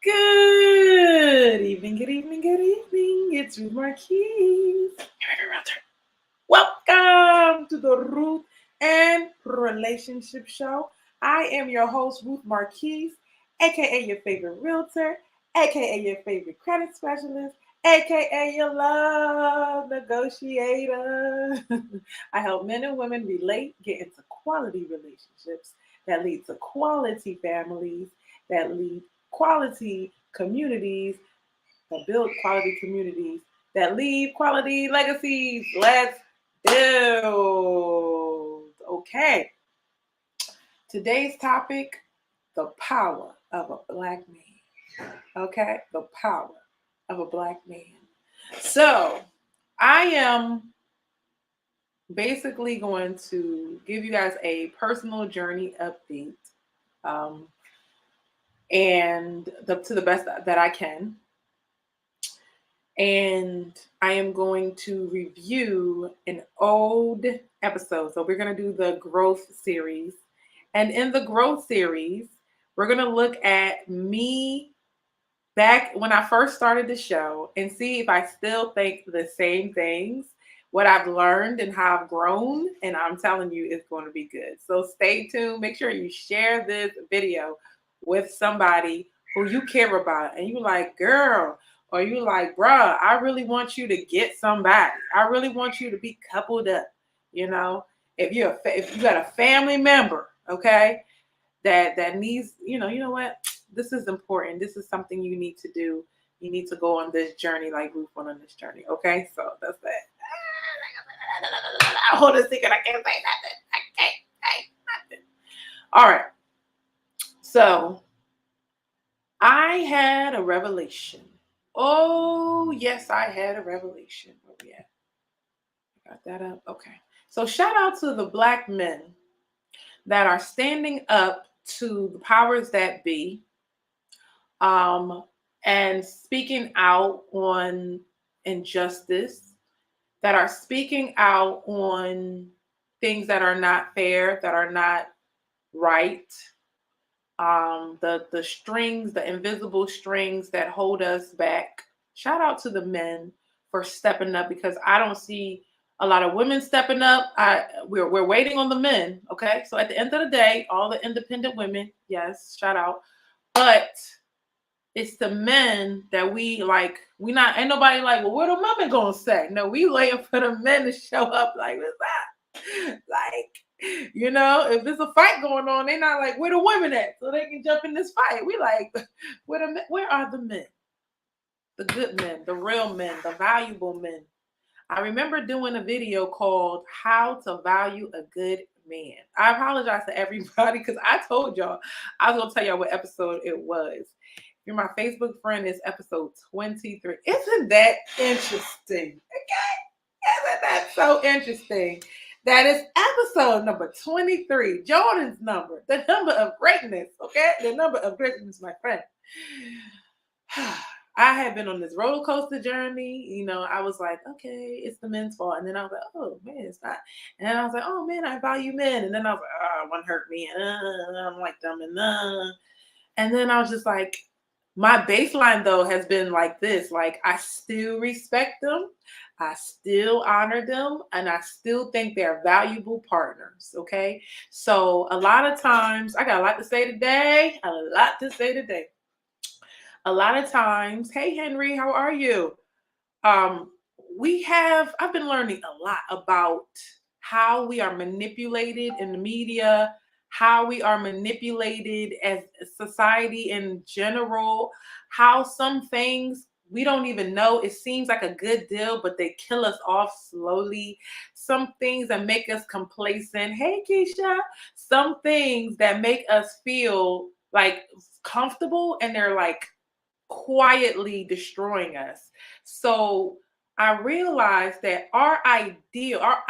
Good evening, good evening, good evening. It's Ruth Marquise. Welcome to the Ruth and Relationship Show. I am your host, Ruth Marquise, aka your favorite realtor, aka your favorite credit specialist, aka your love negotiator. I help men and women relate, get into quality relationships that lead to quality families, that lead quality communities, that build quality communities, that leave quality legacies. Let's build. Okay. Today's topic, the power of a black man. Okay? The power of a black man. So, I am basically going to give you guys a personal journey update, um, to the best that I can. And I am going to review an old episode. So we're going to do the growth series. And in the growth series, we're going to look at me back when I first started the show and see if I still think the same things, what I've learned and how I've grown. And I'm telling you, it's going to be good. So stay tuned. Make sure you share this video with somebody who you care about. And you like, girl, or you like, bruh, I really want you to get somebody. I really want you to be coupled up. You know, if you got a family member, okay, that needs, you know what, this is important. This is something you need to do. You need to go on this journey like Ruth went on this journey. Okay, so that's that. Hold a second. I can't say nothing. I can't say nothing. All right. So I had a revelation. Oh, yes, I had a revelation. Where we at? Got that up? Okay. So shout out to the black men that are standing up to the powers that be, um, and speaking out on injustice, that are speaking out on things that are not fair, that are not right. The strings, the invisible strings that hold us back. Shout out to the men for stepping up because I don't see a lot of women stepping up. We're waiting on the men. Okay, so at the end of the day, all the independent women, yes, shout out. But it's the men that we like. We not ain't nobody like. Well, what the women gonna say? No, we waiting for the men to show up. Like what's that? Like if there's a fight going on, they not like where the women at so they can jump in this fight. We like where are the men? The good men, the real men, the valuable men. I remember doing a video called How to Value a Good Man. I apologize to everybody because I told y'all I was gonna tell y'all what episode it was. If you're my Facebook friend, it's episode 23. Isn't that interesting? Okay. Isn't that so interesting? That is episode number 23, Jordan's number, the number of greatness, okay? The number of greatness, my friend. I had been on this roller coaster journey. I was like, okay, it's the men's fault. And then I was like, oh, man, it's not. And then I was like, oh, man, I value men. And then I was like, oh, one hurt me. I'm like them. And then I was just like, my baseline, though, has been like this. Like, I still respect them. I still honor them. And I still think they're valuable partners. Okay. So a lot of times, I got a lot to say today. A lot of times, hey Henry, how are you? Um, I've been learning a lot about how we are manipulated in the media, how we are manipulated as a society in general, how some things we don't even know. It seems like a good deal, but they kill us off slowly. Some things that make us complacent. Hey, Keisha. Some things that make us feel like comfortable and they're like quietly destroying us. So I realized that our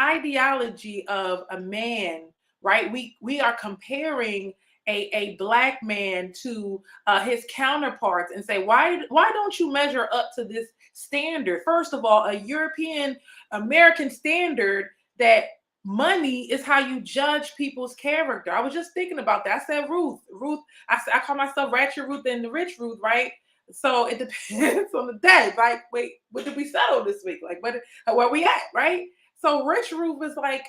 ideology of a man, right? We are comparing a black man to his counterparts and say, why don't you measure up to this standard? First of all, a European American standard that money is how you judge people's character. I was just thinking about that. I said Ruth. I call myself Ratchet Ruth and the Rich Ruth, right? So it depends on the day. Like, wait, what did we settle this week? Like, where we at, right? So Rich Ruth is like,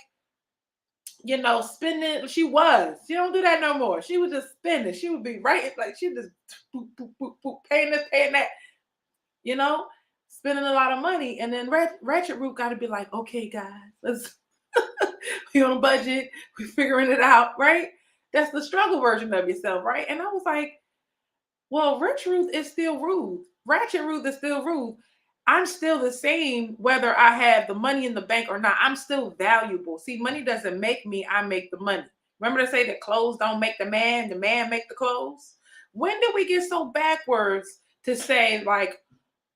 spending. She don't do that no more. She was just spending. She would be right, like she just boop, boop, boop, boop, paying this, paying that, you know, spending a lot of money. And then Ratchet Ruth got to be like, okay, guys, let's we on a budget, we figuring it out, right? That's the struggle version of yourself, right? And I was like, well, Rich Ruth is still Ruth. Ratchet Ruth is still Ruth. I'm still the same whether I have the money in the bank or not. I'm still valuable. See, money doesn't make me, I make the money. Remember to say that clothes don't make the man make the clothes? When did we get so backwards to say, like,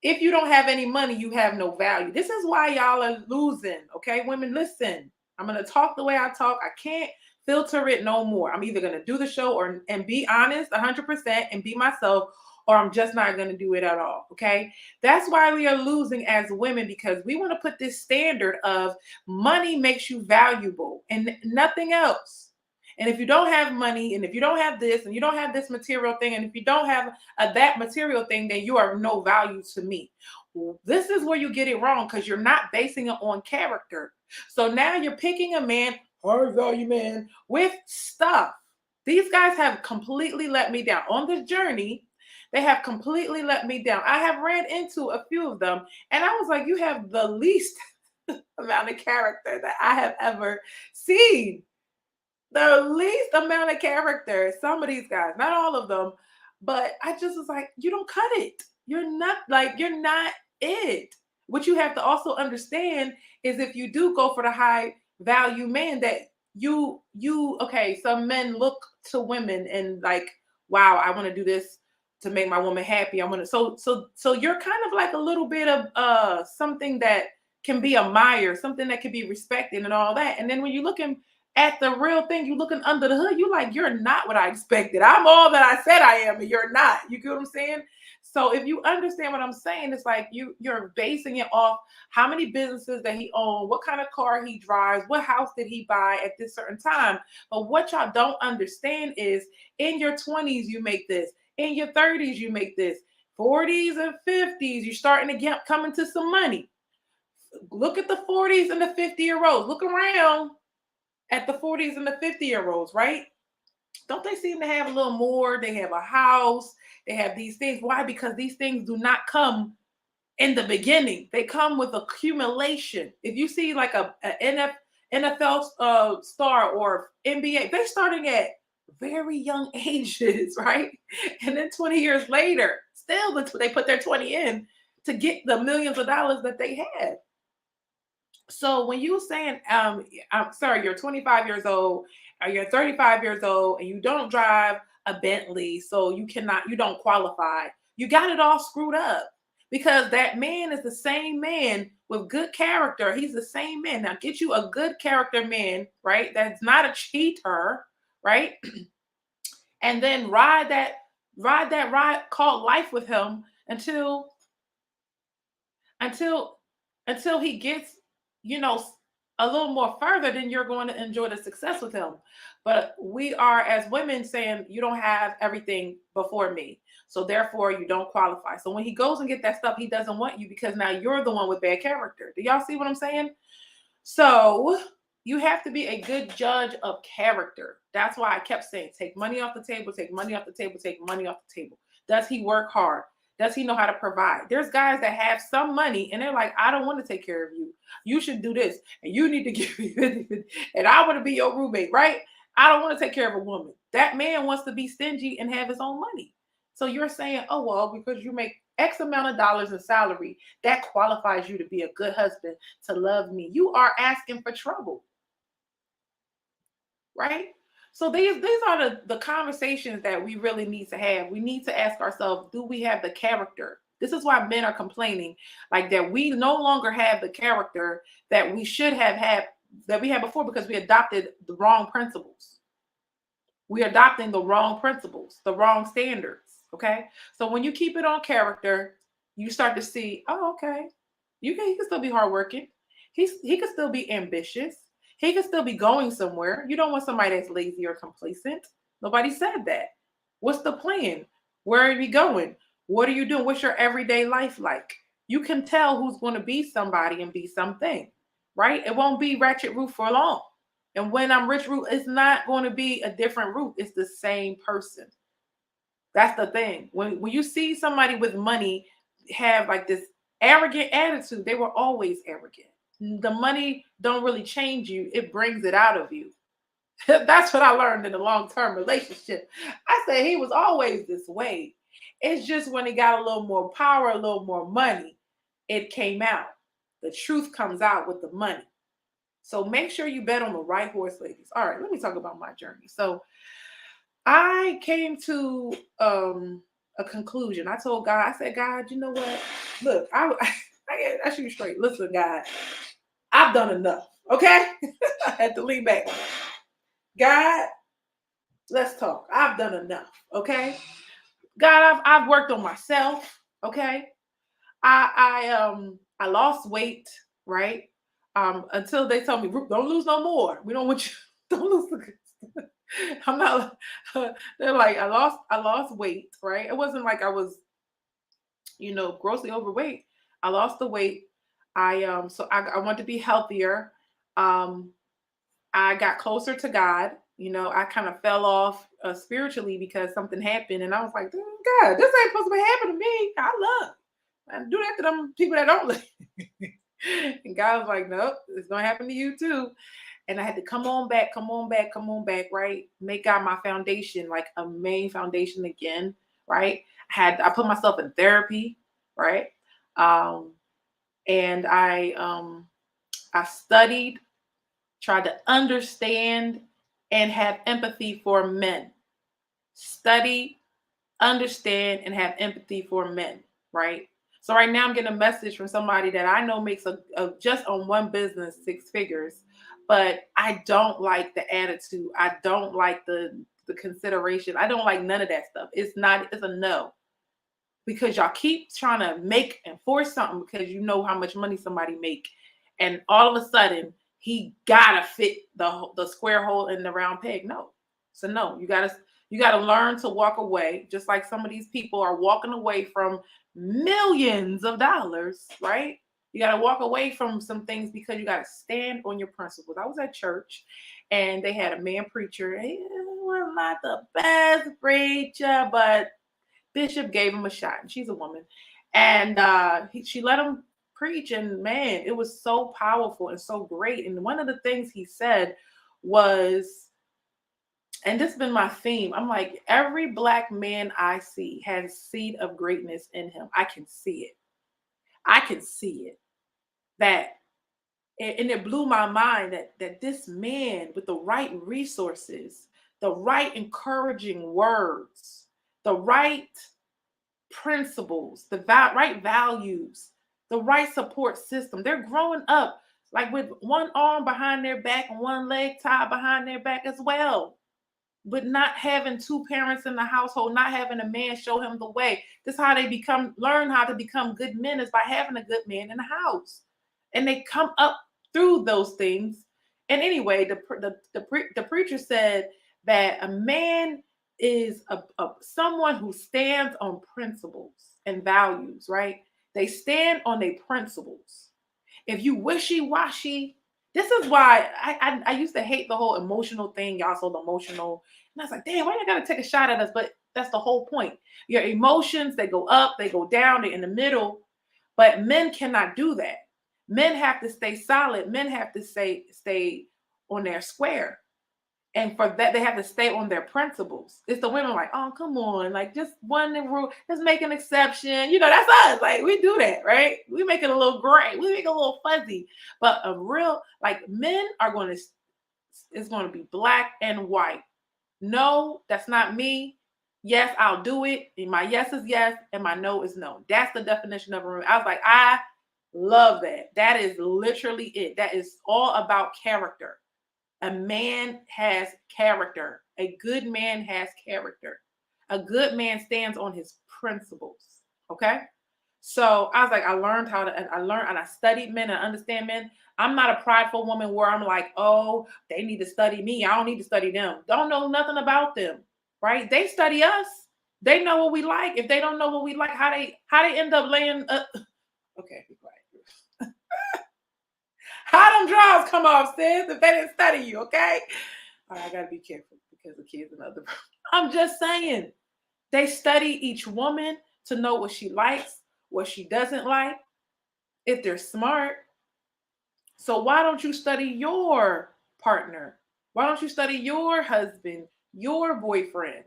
if you don't have any money, you have no value? This is why y'all are losing, okay? Women, listen. I'm going to talk the way I talk. I can't filter it no more. I'm either going to do the show and be honest 100% and be myself, or I'm just not going to do it at all, okay? That's why we are losing as women, because we want to put this standard of money makes you valuable and nothing else. And if you don't have money, and if you don't have this, and you don't have this material thing, and if you don't have that material thing, then you are no value to me. This is where you get it wrong, because you're not basing it on character. So now you're picking a man, high value man, with stuff. These guys have completely let me down on this journey. They have completely let me down. I have ran into a few of them, and I was like, you have the least amount of character that I have ever seen. The least amount of character. Some of these guys, not all of them, but I just was like, you don't cut it. You're not it. What you have to also understand is, if you do go for the high value man, that okay, some men look to women and like, wow, I want to do this to make my woman happy. I want to, so you're kind of like a little bit of something that can be admired, something that can be respected and all that. And then when you're looking at the real thing, you looking under the hood, you like, you're not what I expected. I'm all that I said I am, and you're not. You get what I'm saying? So if you understand what I'm saying, it's like you're basing it off how many businesses that he owned, what kind of car he drives, what house did he buy at this certain time. But what y'all don't understand is, in your 20s, you make this. In your 30s, you make this. 40s and 50s, you're starting to come into some money. Look at the 40s and the 50-year-olds. Look around at the 40s and the 50-year-olds, right? Don't they seem to have a little more? They have a house, they have these things. Why? Because these things do not come in the beginning. They come with accumulation. If you see like a NFL star or NBA, they're starting at very young ages, right? And then 20 years later, still they put their 20 in to get the millions of dollars that they had. So when you saying, I'm sorry, you're 25 years old, or you're 35 years old, and you don't drive a Bentley, so you don't qualify. You got it all screwed up, because that man is the same man with good character. He's the same man. Now get you a good character man, right? That's not a cheater, right? And then ride that ride called life with him until until he gets, you know, a little more further, then you're going to enjoy the success with him. But we are, as women, saying you don't have everything before me, so therefore you don't qualify. So when he goes and get that stuff, he doesn't want you, because now you're the one with bad character. Do y'all see what I'm saying? So you have to be a good judge of character. That's why I kept saying, take money off the table, take money off the table, take money off the table. Does he work hard? Does he know how to provide? There's guys that have some money and they're like, I don't want to take care of you. You should do this. And you need to give me 50, and I want to be your roommate, right? I don't want to take care of a woman. That man wants to be stingy and have his own money. So you're saying, oh, well, because you make X amount of dollars in salary, that qualifies you to be a good husband, to love me. You are asking for trouble, right? So these are the conversations that we really need to have. We need to ask ourselves, do we have the character? This is why men are complaining, like that we no longer have the character that we should have had, that we had before, because we adopted the wrong principles. We're adopting the wrong principles, the wrong standards. Okay. So when you keep it on character, you start to see, oh, okay, he can still be hardworking. He can still be ambitious. He could still be going somewhere. You don't want somebody that's lazy or complacent. Nobody said that. What's the plan? Where are you going? What are you doing? What's your everyday life like? You can tell who's going to be somebody and be something, right? It won't be Ratchet Ruth for long. And when I'm Rich Ruth, it's not going to be a different Ruth. It's the same person. That's the thing. When you see somebody with money have like this arrogant attitude, they were always arrogant. The money don't really change you, it brings it out of you. That's what I learned in a long-term relationship. I said he was always this way. It's just when he got a little more power, a little more money, it came out. The truth comes out with the money. So make sure you bet on the right horse, ladies. All right, let me talk about my journey. So I came to a conclusion. I told God, I said, God, you know what? Look, I shoot you straight. Listen, God, I've done enough. Okay? I had to lean back. God, let's talk. I've done enough. Okay? God, I've worked on myself. Okay? I lost weight, right? Until they told me, don't lose no more. We don't want you, don't lose the I'm not they're like, I lost weight, right? It wasn't like I was, grossly overweight. I lost the weight. I want to be healthier. Um, I got closer to God. I kind of fell off spiritually because something happened, and I was like, God, this ain't supposed to be happening to me. I do that to them people that don't live. And God was like, nope, it's gonna happen to you too. And I had to come on back, right? Make God my foundation, like a main foundation again, right? I put myself in therapy, right? Um, and I studied, tried to understand and have empathy for men. Study, understand, and have empathy for men, right? So right now I'm getting a message from somebody that I know makes a just on one business 6 figures, but I don't like the attitude. I don't like the consideration. I don't like none of that stuff. It's a no. Because y'all keep trying to make and force something because you know how much money somebody make, and all of a sudden he gotta fit the square hole in the round peg. No, so no, you gotta learn to walk away. Just like some of these people are walking away from millions of dollars, right? You gotta walk away from some things because you gotta stand on your principles. I was at church, and they had a man preacher. He was not the best preacher, but Bishop gave him a shot, and she's a woman, and she let him preach, and man, it was so powerful and so great. And one of the things he said was, and this has been my theme. I'm like, every black man I see has seed of greatness in him. I can see it. I can see it. That and it blew my mind that this man with the right resources, the right encouraging words, the right principles, right values, the right support system. They're growing up like with one arm behind their back and one leg tied behind their back as well. But not having two parents in the household, not having a man show him the way. This is how they learn how to become good men, is by having a good man in the house. And they come up through those things. And anyway, the preacher said that a man is someone who stands on principles and values, right? They stand on their principles. If you wishy-washy, this is why I used to hate the whole emotional thing. Y'all so emotional. And I was like, damn, why you gotta take a shot at us? But that's the whole point. Your emotions, they go up, they go down, they're in the middle. But men cannot do that. Men have to stay solid. Men have to stay on their square. And for that, they have to stay on their principles. It's the women like, oh, come on, like just one rule, let's make an exception. That's us. Like we do that, right? We make it a little gray, we make it a little fuzzy. But a real, like, men are it's going to be black and white. No, that's not me. Yes, I'll do it. And my yes is yes, and my no is no. That's the definition of a room. I was like, I love that. That is literally it. That is all about character. A man has character. A good man has character. A good man stands on his principles. Okay? So I was like, I learned and I studied men and understand men. I'm not a prideful woman where I'm like, oh, they need to study me. I don't need to study them. Don't know nothing about them, right? They study us. They know what we like. If they don't know what we like, how they end up laying. Okay, be quiet. How them draws come off, sis? If they didn't study you, okay? All right, I gotta be careful because the kids in the other room. I'm just saying, they study each woman to know what she likes, what she doesn't like, if they're smart. So why don't you study your partner? Why don't you study your husband, your boyfriend?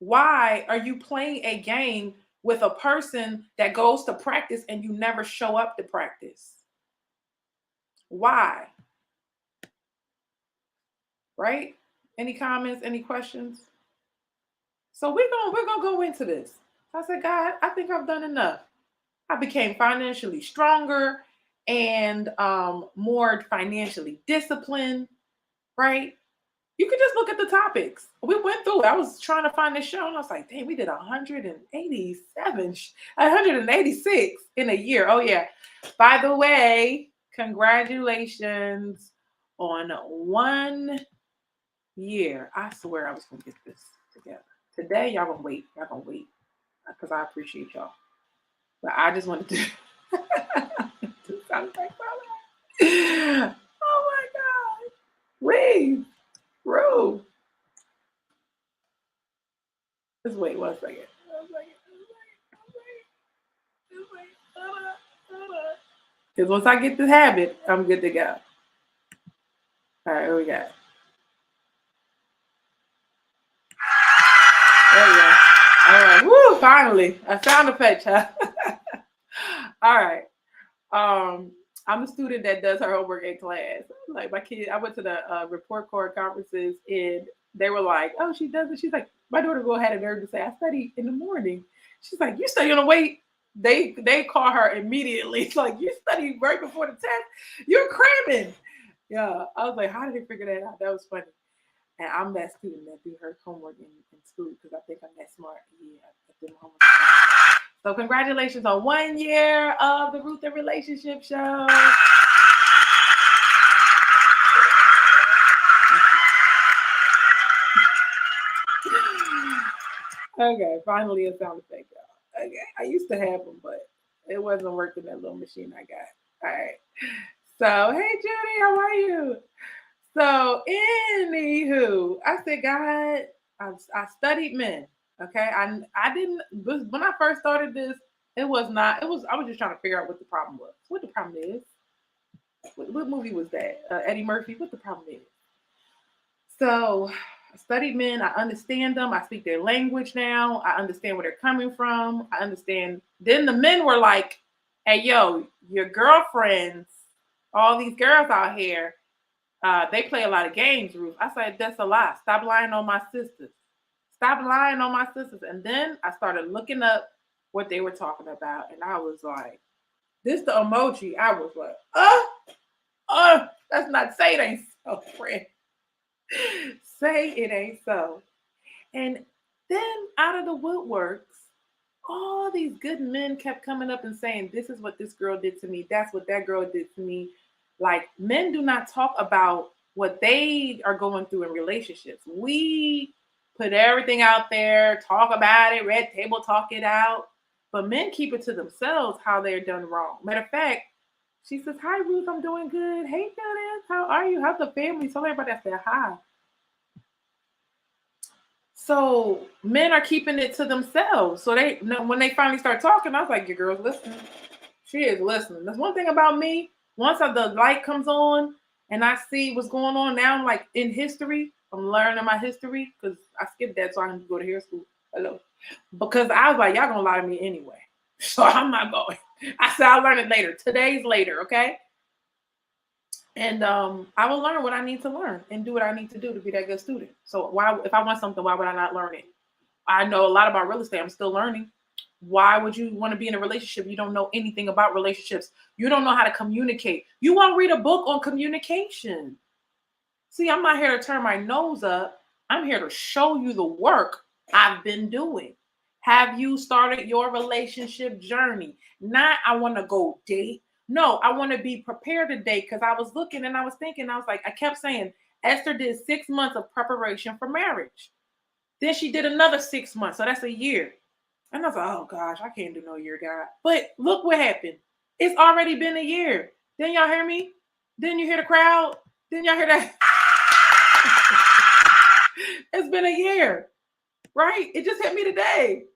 Why are you playing a game with a person that goes to practice and you never show up to practice? Why? Right? Any comments, any questions? So we're gonna go into this. I said, God, I think I've done enough. I became financially stronger and more financially disciplined, right? You can just look at the topics. We went through it. I was trying to find this show and I was like, dang, we did 186 in a year. Oh, yeah. By the way, congratulations on 1 year. I swear I was going to get this together. Today, y'all going to wait. Y'all going to wait because I appreciate y'all. But I just wanted to do something. Oh, my God. Please. Bro. Just wait 1 second. Because once I get this habit, I'm good to go. All right, here we go. There we go. All right. Woo, finally. A sound effect, huh? All right. I'm a student that does her homework in class. Like my kid, I went to the report card conferences and they were like, oh, she does it. She's like, my daughter go ahead and nerve to say, I study in the morning. She's like, you study on the way. They call her immediately. It's like, you study right before the test. You're cramming. Yeah. I was like, how did they figure that out? That was funny. And I'm that student that do her homework in school because I think I'm that smart. Yeah, I did my homework. So congratulations on 1 year of the Ruth and Relationship Show. Okay, finally a sound effect, y'all. Okay, I used to have them, but it wasn't working that little machine I got. All right. So, hey, Judy, how are you? So, anywho, I said, God, I studied men. Okay, I didn't when I first started this. It was not. It was. I was just trying to figure out what the problem was. What the problem is? What movie was that? Eddie Murphy. What the problem is? So I studied men. I understand them. I speak their language now. I understand where they're coming from. I understand. Then the men were like, "Hey, yo, your girlfriends, all these girls out here, they play a lot of games, Ruth." I said, "That's a lie. Stop lying on my sisters. Stop lying on my sisters." And then I started looking up what they were talking about, and I was like, "This the emoji." I was like, that's not say it ain't so, friend. Say it ain't so." And then out of the woodworks, all these good men kept coming up and saying, this is what this girl did to me. That's what that girl did to me. Like, men do not talk about what they are going through in relationships. We put everything out there, talk about it, red table talk it out. But men keep it to themselves how they're done wrong. Matter of fact, she says, hi, Ruth, I'm doing good. Hey, Dennis, how are you? How's the family? Tell everybody I said hi. So men are keeping it to themselves. So they when they finally start talking, I was like, your girl's listening. She is listening. That's one thing about me. Once the light comes on and I see what's going on now, I'm like in history. I'm learning my history because I skipped that so I can go to hair school. Hello. Because I was like, y'all gonna lie to me anyway. So I'm not going. I said I'll learn it later. Today's later, okay? And I will learn what I need to learn and do what I need to do to be that good student. So why, if I want something, why would I not learn it? I know a lot about real estate. I'm still learning. Why would you want to be in a relationship? You don't know anything about relationships. You don't know how to communicate. You want to read a book on communication. See, I'm not here to turn my nose up. I'm here to show you the work I've been doing. Have you started your relationship journey? Not, I want to go date. No, I want to be prepared to date, because I was looking and I was thinking, I was like, I kept saying, Esther did 6 months of preparation for marriage. Then she did another 6 months. So that's a year. And I was like, oh gosh, I can't do no year, God. But look what happened. It's already been a year. Didn't y'all hear me? Didn't you hear the crowd? Didn't y'all hear that? It's been a year, right? It just hit me today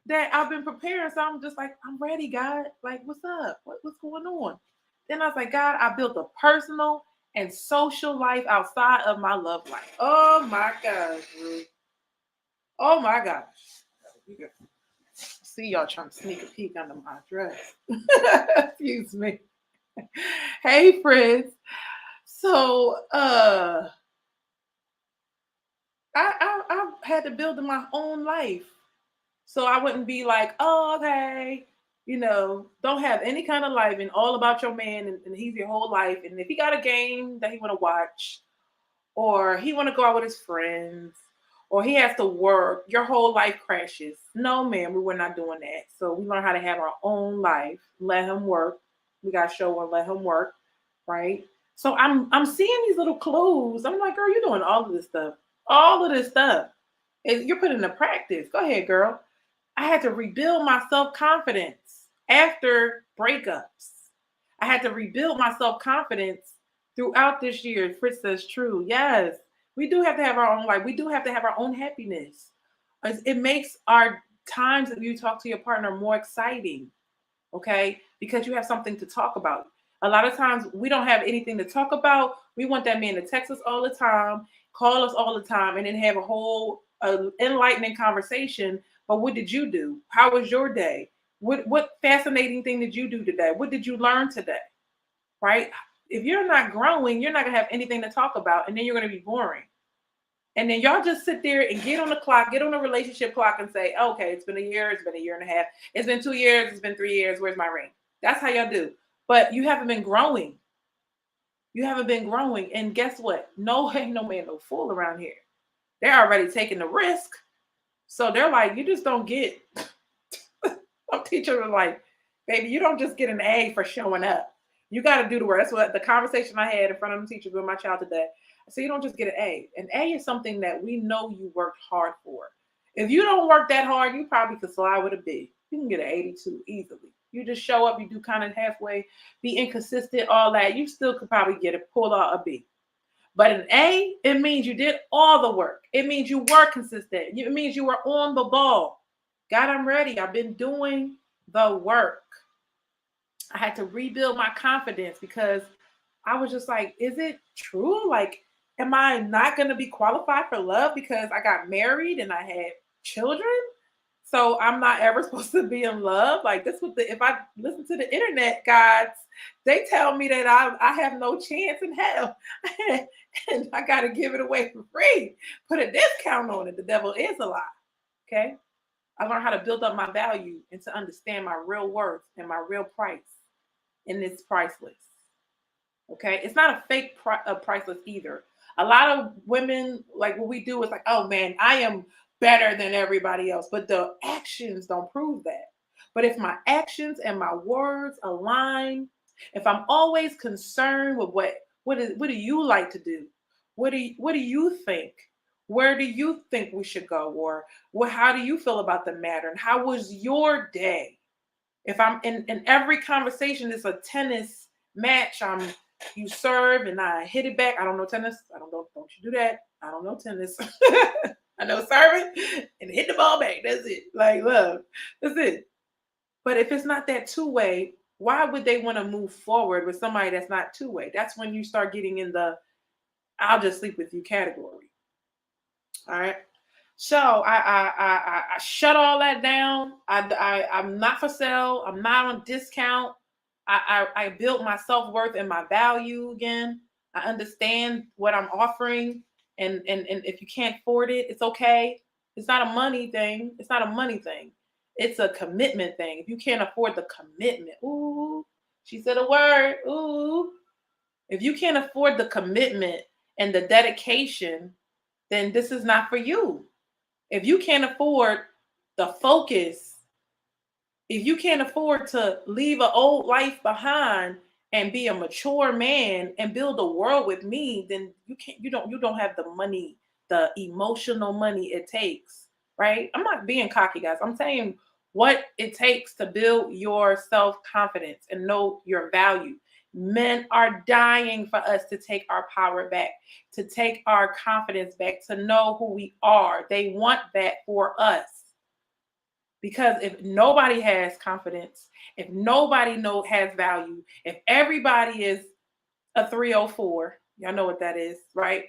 that I've been preparing. So I'm just like, I'm ready, God. Like, what's up? What's going on? Then I was like, God, I built a personal and social life outside of my love life. Oh my gosh, Ruth. Oh my gosh. See y'all trying to sneak a peek under my dress. Excuse me. Hey, Fritz. So I had to build my own life. So I wouldn't be like, oh, okay, don't have any kind of life and all about your man, and he's your whole life. And if he got a game that he want to watch, or he want to go out with his friends, or he has to work, your whole life crashes. No, man, we were not doing that. So we learn how to have our own life, let him work. We got to show and let him work, right? So I'm seeing these little clues. I'm like, girl, you're doing all of this stuff. All of this stuff. You're putting into practice. Go ahead, girl. I had to rebuild my self-confidence after breakups. I had to rebuild my self-confidence throughout this year. Fritz says true. Yes, we do have to have our own life. We do have to have our own happiness. It makes our times that you talk to your partner more exciting, okay? Because you have something to talk about. A lot of times we don't have anything to talk about. We want that man to text us all the time, call us all the time, and then have a whole enlightening conversation. But what did you do? How was your day? What fascinating thing did you do today? What did you learn today? Right? If you're not growing, you're not gonna have anything to talk about, and then you're gonna be boring. And then y'all just sit there and get on the clock, get on the relationship clock, and say, okay, it's been a year, it's been a year and a half, it's been 2 years, it's been 3 years, where's my ring? That's how y'all do. But you haven't been growing. You haven't been growing. And guess what? No, ain't no man, no fool around here. They're already taking the risk. So they're like, you just don't get. I'm teaching them like, baby, you don't just get an A for showing up. You got to do the work. That's what the conversation I had in front of the teacher with my child today. So you don't just get an A. An A is something that we know you worked hard for. If you don't work that hard, you probably could slide with a B. You can get an 82 easily. You just show up, you do kind of halfway, be inconsistent, all that. You still could probably get it, pull out a B. But an A, it means you did all the work. It means you were consistent. It means you were on the ball. God, I'm ready. I've been doing the work. I had to rebuild my confidence because I was just like, is it true? Like, am I not going to be qualified for love because I got married and I had children? So I'm not ever supposed to be in love. Like this was if I listen to the internet guys, they tell me that I have no chance in hell. And I got to give it away for free. Put a discount on it. The devil is a lie. Okay. I learned how to build up my value and to understand my real worth and my real price. And it's priceless. Okay. It's not a fake priceless either. A lot of women, like what we do is like, oh man, I am better than everybody else. But the actions don't prove that. But if my actions and my words align, if I'm always concerned with what do you like to do? What do you think? Where do you think we should go? Or how do you feel about the matter? And how was your day? If I'm in every conversation, it's a tennis match. You serve and I hit it back. I don't know tennis. I don't know. Don't you do that? I don't know tennis. I know serving and hit the ball back. That's it. Like love. That's it. But if it's not that two-way, why would they want to move forward with somebody that's not two-way? That's when you start getting in the I'll just sleep with you category. All right. So I shut all that down. I'm not for sale. I'm not on discount. I built my self-worth and my value again. I understand what I'm offering. And if you can't afford it, it's okay. It's not a money thing. It's not a money thing. It's a commitment thing. If you can't afford the commitment, ooh, she said a word, ooh. If you can't afford the commitment and the dedication, then this is not for you. If you can't afford the focus, if you can't afford to leave an old life behind and be a mature man and build a world with me, then you don't have the money, the emotional money it takes, right? I'm not being cocky, guys. I'm saying what it takes to build your self-confidence and know your value. Men are dying for us to take our power back, to take our confidence back, to know who we are. They want that for us. Because if nobody has confidence, if nobody has value, if everybody is a 304, y'all know what that is, right?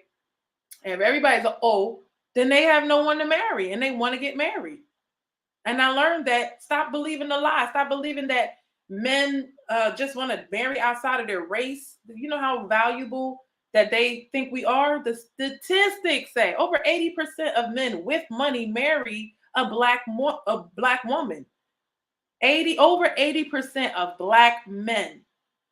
And if everybody's an O, then they have no one to marry and they want to get married. And I learned that stop believing the lie. Stop believing that men just want to marry outside of their race. You know how valuable that they think we are? The statistics say over 80% of men with money marry a black woman. Over 80% of black men,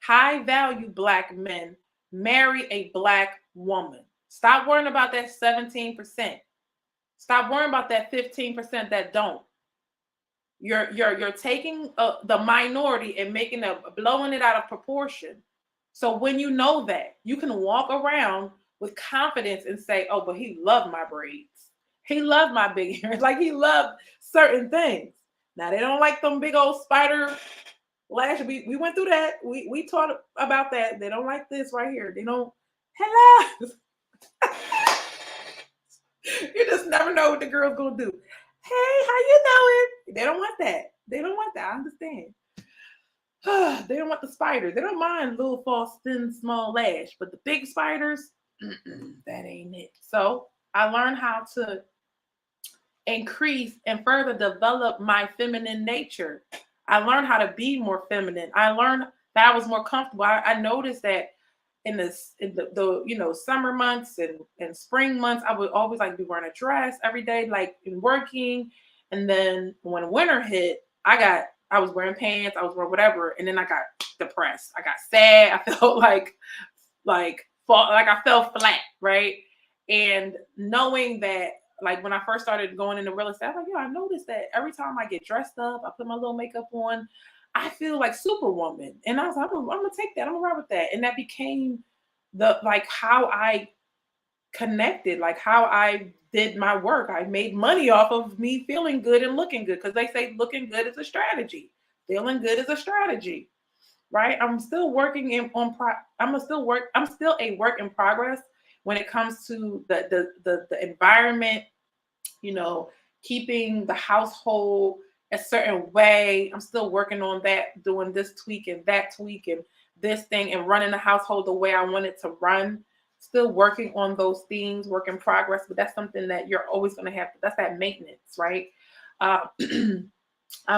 high value black men, marry a black woman. Stop worrying about that 17%. Stop worrying about that 15% that don't. You're taking the minority and blowing it out of proportion. So when you know that, you can walk around with confidence and say, "Oh, but he loved my braids. He loved my big hair. Like he loved certain things." Now they don't like them big old spider lashes. We went through that. We talked about that. They don't like this right here. They don't. Hello. You just never know what the girl's gonna do. Hey, how you doing? They don't want that. They don't want that. I understand. They don't want the spiders. They don't mind little false, thin, small lash, but the big spiders, that ain't it. So I learned how to increase and further develop my feminine nature. I learned how to be more feminine. I learned that I was more comfortable. I noticed that in the summer months and spring months, I would always like be wearing a dress every day, like in working. And then when winter hit, I was wearing pants, I was wearing whatever, and then I got depressed. I got sad. I felt like I fell flat, right? And knowing that, like when I first started going into real estate, I was like, I noticed that every time I get dressed up, I put my little makeup on, I feel like Superwoman. And I was like, I'm gonna take that. I'm gonna ride with that. And that became how I connected, like how I did my work. I made money off of me feeling good and looking good, because they say looking good is a strategy. Feeling good is a strategy, right? I'm still working I'm still a work in progress when it comes to the environment, keeping the household a certain way. I'm still working on that, doing this tweak and that tweak and this thing, and running the household the way I want it to run. Still working on those things, work in progress, but that's something that you're always going to have. That's that maintenance, right? I've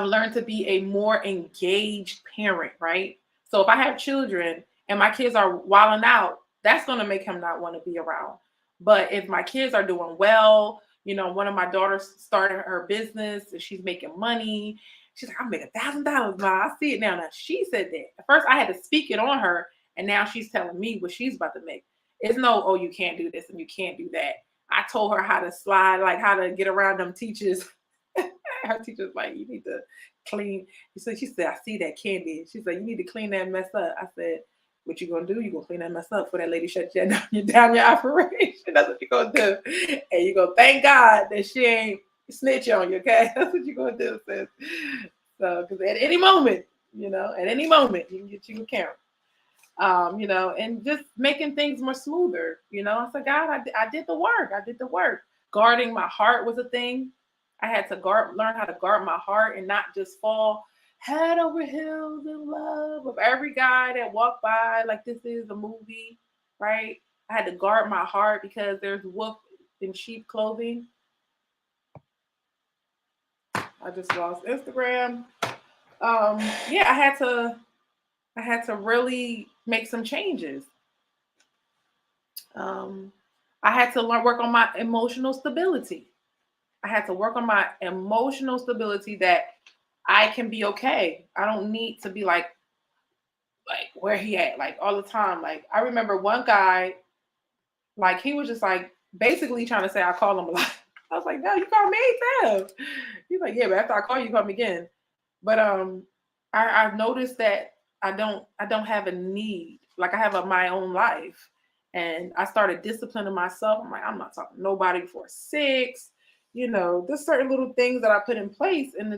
learned to be a more engaged parent, right? So if I have children and my kids are wilding out, that's going to make him not want to be around. But if my kids are doing well, one of my daughters started her business and she's making money. She's like, I'm making $1,000, Ma. I see it now. Now she said that. At first I had to speak it on her, and now she's telling me what she's about to make. It's no, oh, you can't do this and you can't do that. I told her how to slide, like how to get around them teachers. Her teacher's like, you need to clean. So she said, I see that candy. She said, you need to clean that mess up. I said, what you gonna do? You gonna clean that mess up for that lady shut you down your operation. That's what you gonna do. And you go, thank God that she ain't snitch on you, okay? That's what you gonna do, sis. So, because at any moment, you can get you a camera. And just making things more smoother. I said, God, I did the work. I did the work. Guarding my heart was a thing. I had to learn how to guard my heart and not just fall head over heels in love with every guy that walked by like this is a movie, right? I had to guard my heart because there's wolf in sheep clothing. I just lost Instagram. I had to really make some changes. I had to work on my emotional stability. I had to work on my emotional stability that I can be okay. I don't need to be like where he at, like all the time. Like I remember one guy, like he was just like basically trying to say I call him a lot. I was like, no, you called me anytime. He's like, yeah, but after I call you, call me again. But I've noticed that I don't have a need. Like I have my own life. And I started disciplining myself. I'm like, I'm not talking to nobody before 6. There's certain little things that I put in place, and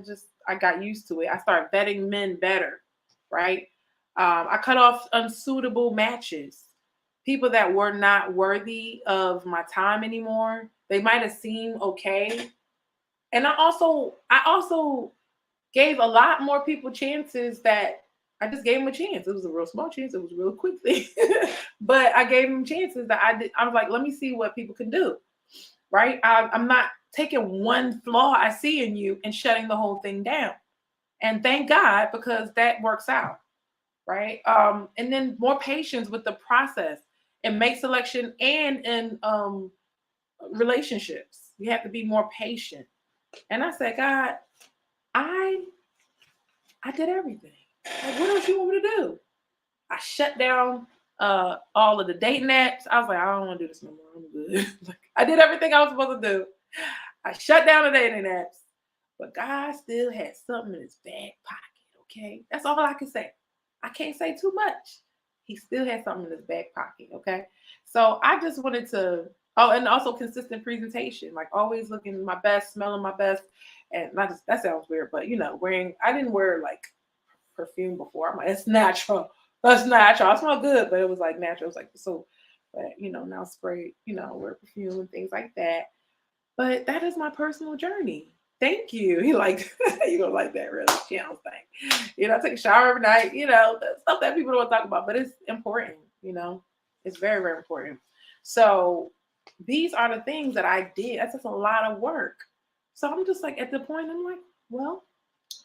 I got used to it. I started vetting men better, right? I cut off unsuitable matches, people that were not worthy of my time anymore. They might have seemed okay, and I also gave a lot more people chances that I just gave them a chance. It was a real small chance. It was a real quick thing, but I gave them chances that I did. I was like, let me see what people can do, right? I'm not taking one flaw I see in you and shutting the whole thing down. And thank God, because that works out, right? And then more patience with the process and mate selection and in relationships. You have to be more patient. And I said, God, I I did everything. Like, what else you want me to do? I shut down all of the dating apps. I was like, I don't want to do this no more. I'm good. Like, I did everything I was supposed to do. I shut down the dating apps, but God still had something in his back pocket. Okay, that's all I can say. I can't say too much. He still had something in his back pocket. Okay, so I just wanted to. Oh, and also consistent presentation, like always looking my best, smelling my best, and not just that sounds weird, but wearing. I didn't wear like perfume before. I'm like, it's natural. That's natural. I smell good, but it was like natural. It was like so, but now spray, wear perfume and things like that. But that is my personal journey. Thank you. He like you gonna like that really channel thing. I take a shower every night, the stuff that people don't talk about, but it's important, It's very, very important. So these are the things that I did. That's just a lot of work. So I'm just like at the point, I'm like, well,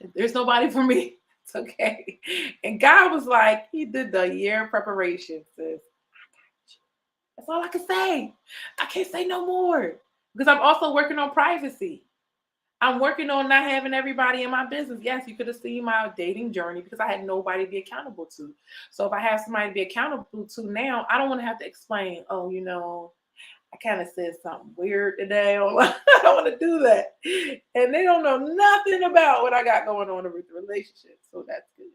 if there's nobody for me, it's okay. And God was like, He did the year preparation, sis. That's all I can say. I can't say no more because I'm also working on privacy. I'm working on not having everybody in my business. Yes, you could have seen my dating journey because I had nobody to be accountable to. So if I have somebody to be accountable to now, I don't want to have to explain, oh, I kind of said something weird today. I don't want to do that. And they don't know nothing about what I got going on with the relationship. So that's good.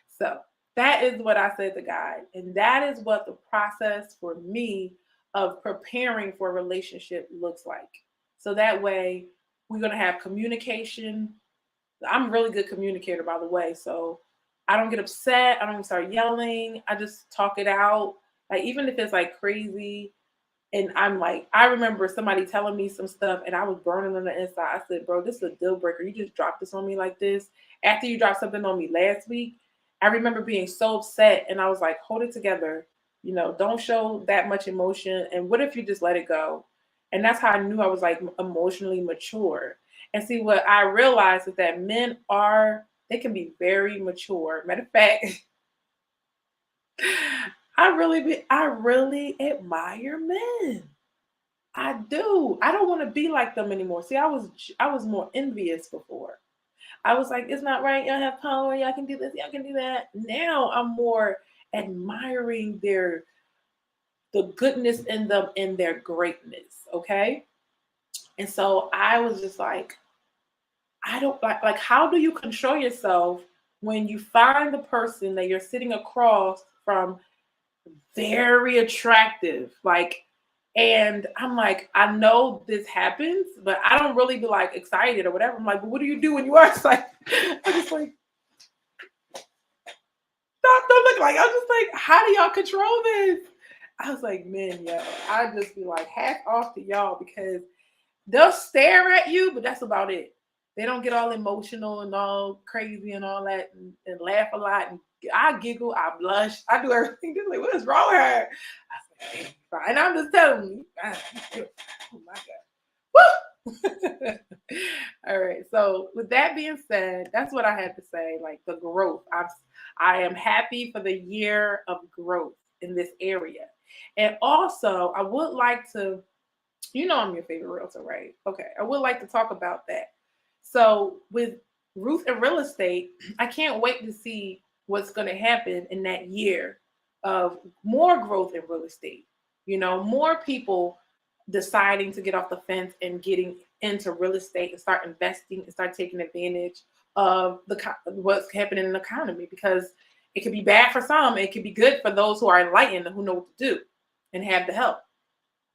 So that is what I said to God. And that is what the process for me of preparing for a relationship looks like. So that way we're going to have communication. I'm a really good communicator, by the way. So I don't get upset. I don't start yelling. I just talk it out. Like, even if it's like crazy, and I'm like, I remember somebody telling me some stuff and I was burning on the inside. I said, bro, this is a deal breaker. You just dropped this on me like this. After you dropped something on me last week, I remember being so upset and I was like, hold it together. Don't show that much emotion. And what if you just let it go? And that's how I knew I was like emotionally mature. And see, what I realized is that they can be very mature. Matter of fact, I really admire men. I do. I don't want to be like them anymore. See, I was more envious before. I was like, it's not right. Y'all have power. Y'all can do this. Y'all can do that. Now I'm more admiring the goodness in them and their greatness. Okay. And so I was just like, I don't like how do you control yourself when you find the person that you're sitting across from very attractive? And I'm like, I know this happens, but I don't really be like excited or whatever. I'm like, but what do you do when you are excited? I'm just like, stop, don't look like. I'm just like, how do y'all control this? I was like, man, yo, I just be like, hat off to y'all because they'll stare at you, but that's about it. They don't get all emotional and all crazy and all that and laugh a lot. And I giggle, I blush, I do everything. They're like, what is wrong with her? I said, fine. I'm just telling you. Oh my God. Woo! All right. So with that being said, that's what I had to say. Like the growth. I am happy for the year of growth in this area. And also I would like to, I'm your favorite realtor, right? Okay. I would like to talk about that. So with Ruth and real estate, I can't wait to see what's going to happen in that year of more growth in real estate. More people deciding to get off the fence and getting into real estate and start investing and start taking advantage of what's happening in the economy, because it could be bad for some, it could be good for those who are enlightened and who know what to do and have the help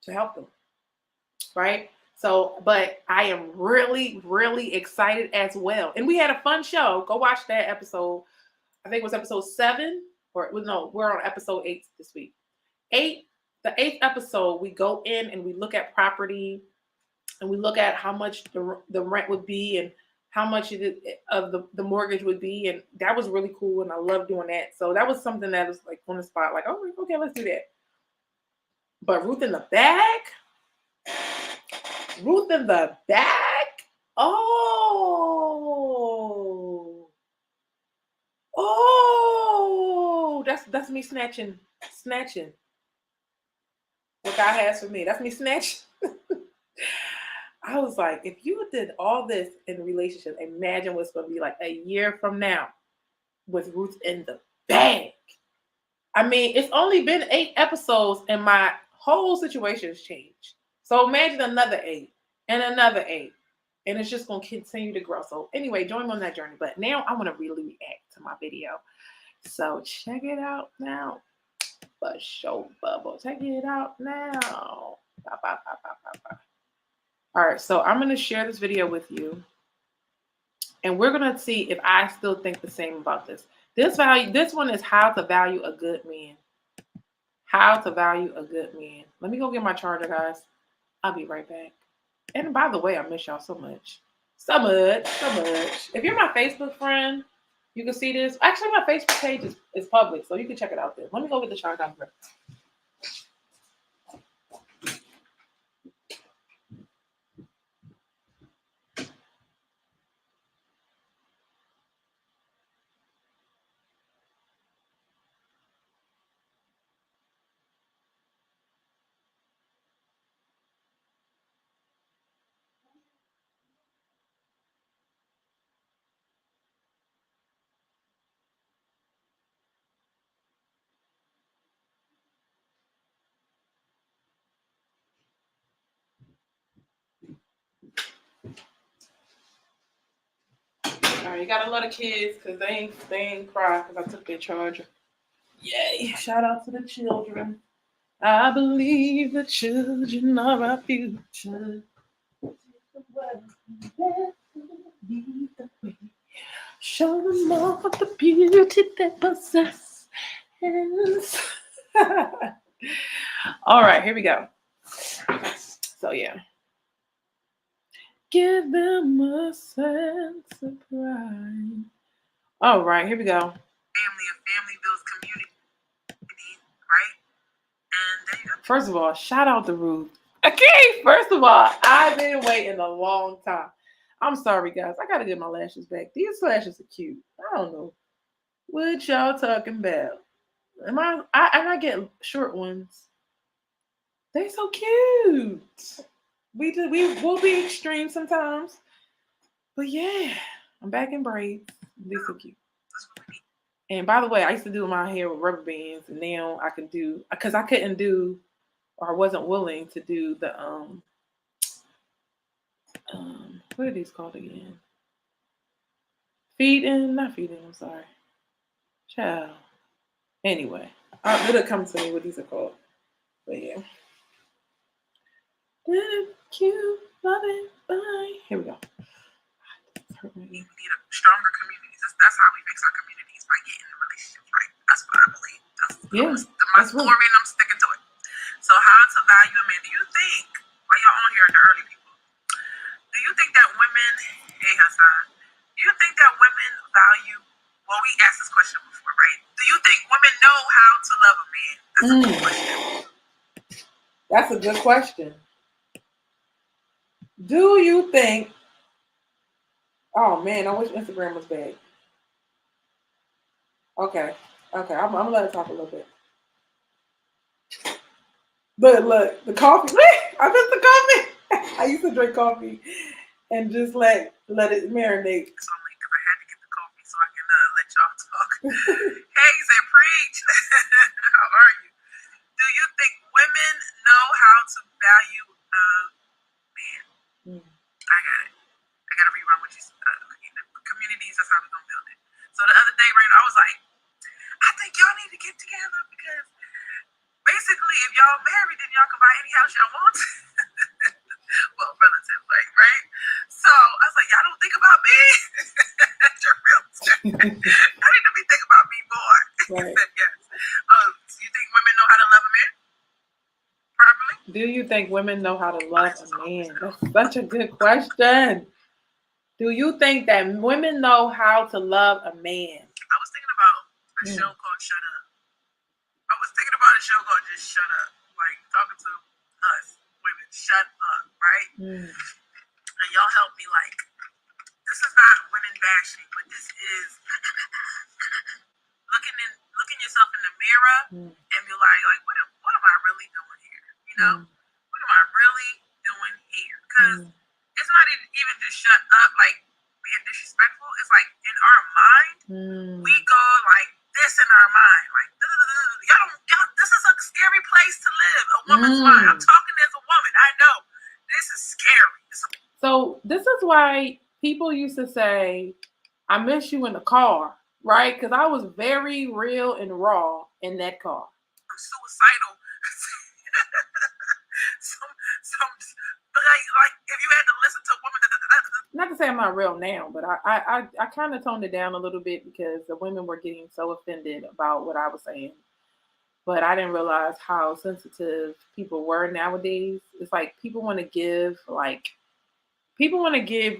to help them, right? So, but I am really, really excited as well. And we had a fun show. Go watch that episode. I think it was episode 7, or no, we're on episode 8 this week. The 8th episode, we go in and we look at property and we look at how much the rent would be and how much of the mortgage would be. And that was really cool. And I love doing that. So that was something that was like on the spot, like, oh, okay, let's do that. But Ruth in the bag. Oh, that's me snatching what God has for me. That's me snatching. I was like, if you did all this in a relationship, imagine what's going to be like a year from now with Ruth in the bag. I mean, it's only been 8 episodes and my whole situation has changed. So imagine another 8 and another 8. And it's just going to continue to grow. So anyway, join me on that journey. But now I want to really react to my video. So check it out now. For show bubble. Check it out now. All right, so I'm going to share this video with you. And we're going to see if I still think the same about this. This one is how to value a good man. How to value a good man. Let me go get my charger, guys. I'll be right back. And by the way, I miss y'all so much. So much. If you're my Facebook friend, you can see this. Actually, my Facebook page is public, so you can check it out there. Let me go get the charger. All right, you gotta love the kids because they ain't cry because I took their charger. Yay! Shout out to the children. I believe the children are our future. Show them all the beauty they possess. All right, here we go. So yeah. Give them a sense of pride. All right, here we go. Family builds community, right? And first of all, shout out to Ruth. Okay, first of all, I've been waiting a long time. I'm sorry, guys. I gotta get my lashes back. These lashes are cute. I don't know what y'all talking about. I get short ones. They so cute. We'll be extreme sometimes. But yeah, I'm back in braids. They're so cute. And by the way, I used to do my hair with rubber bands, and now I can do, because I couldn't do, or I wasn't willing to do the what are these called again? Not feeding. I'm sorry, child. Anyway, it'll come to me what these are called. But yeah. Cute, love it, bye. Here we go. We need stronger communities. That's how we fix our communities, by getting in relationships right. That's what I believe. That's my story, and I'm sticking to it. So how to value a man? Do you think, while y'all on here, the early people, do you think that women, hey Hassan, do you think that women value, well, we asked this question before, right? Do you think women know how to love a man? That's a good question. That's a good question. Do you think, oh man, I wish Instagram was big. Okay, I'm gonna let her talk a little bit. But look, the coffee, I missed the coffee. I used to drink coffee and just let it marinate. So I'm like, because I had to get the coffee so I can let y'all talk. Hey, he said, preach. How are you? Do you think women know how to value Man, Mm. I got it. I got to rerun what you said. Communities, that's how we're going to build it. So the other day, right, I was like, I think y'all need to get together because basically, if y'all married, then y'all can buy any house y'all want. Well, relative, like, right? So I was like, y'all don't think about me? That's your real I need to be thinking about me more. Right. Yes. So you think women know how to love a man properly? Do you think women know how to love a man? That's such a good question. Do you think that women know how to love a man? I was thinking about a show called Shut Up. I was thinking about a show called Just Shut Up. Like talking to us women. Shut up, right? And y'all help me, like, this is not women bashing, but this is looking yourself in the mirror and be like, what am I really doing here? You know? What am I really doing here? Because it's not even just shut up, like being disrespectful. It's like in our mind, we go like this in our mind, like y'all. This is a scary place to live. A woman's mind. I'm talking as a woman. I know this is scary. So this is why people used to say, "I miss you in the car," right? Because I was very real and raw in that car. I'm suicidal. like if you had to listen to a woman. Not to say I'm not real now, but I kind of toned it down a little bit because the women were getting so offended about what I was saying. But I didn't realize how sensitive people were nowadays. It's like people want to give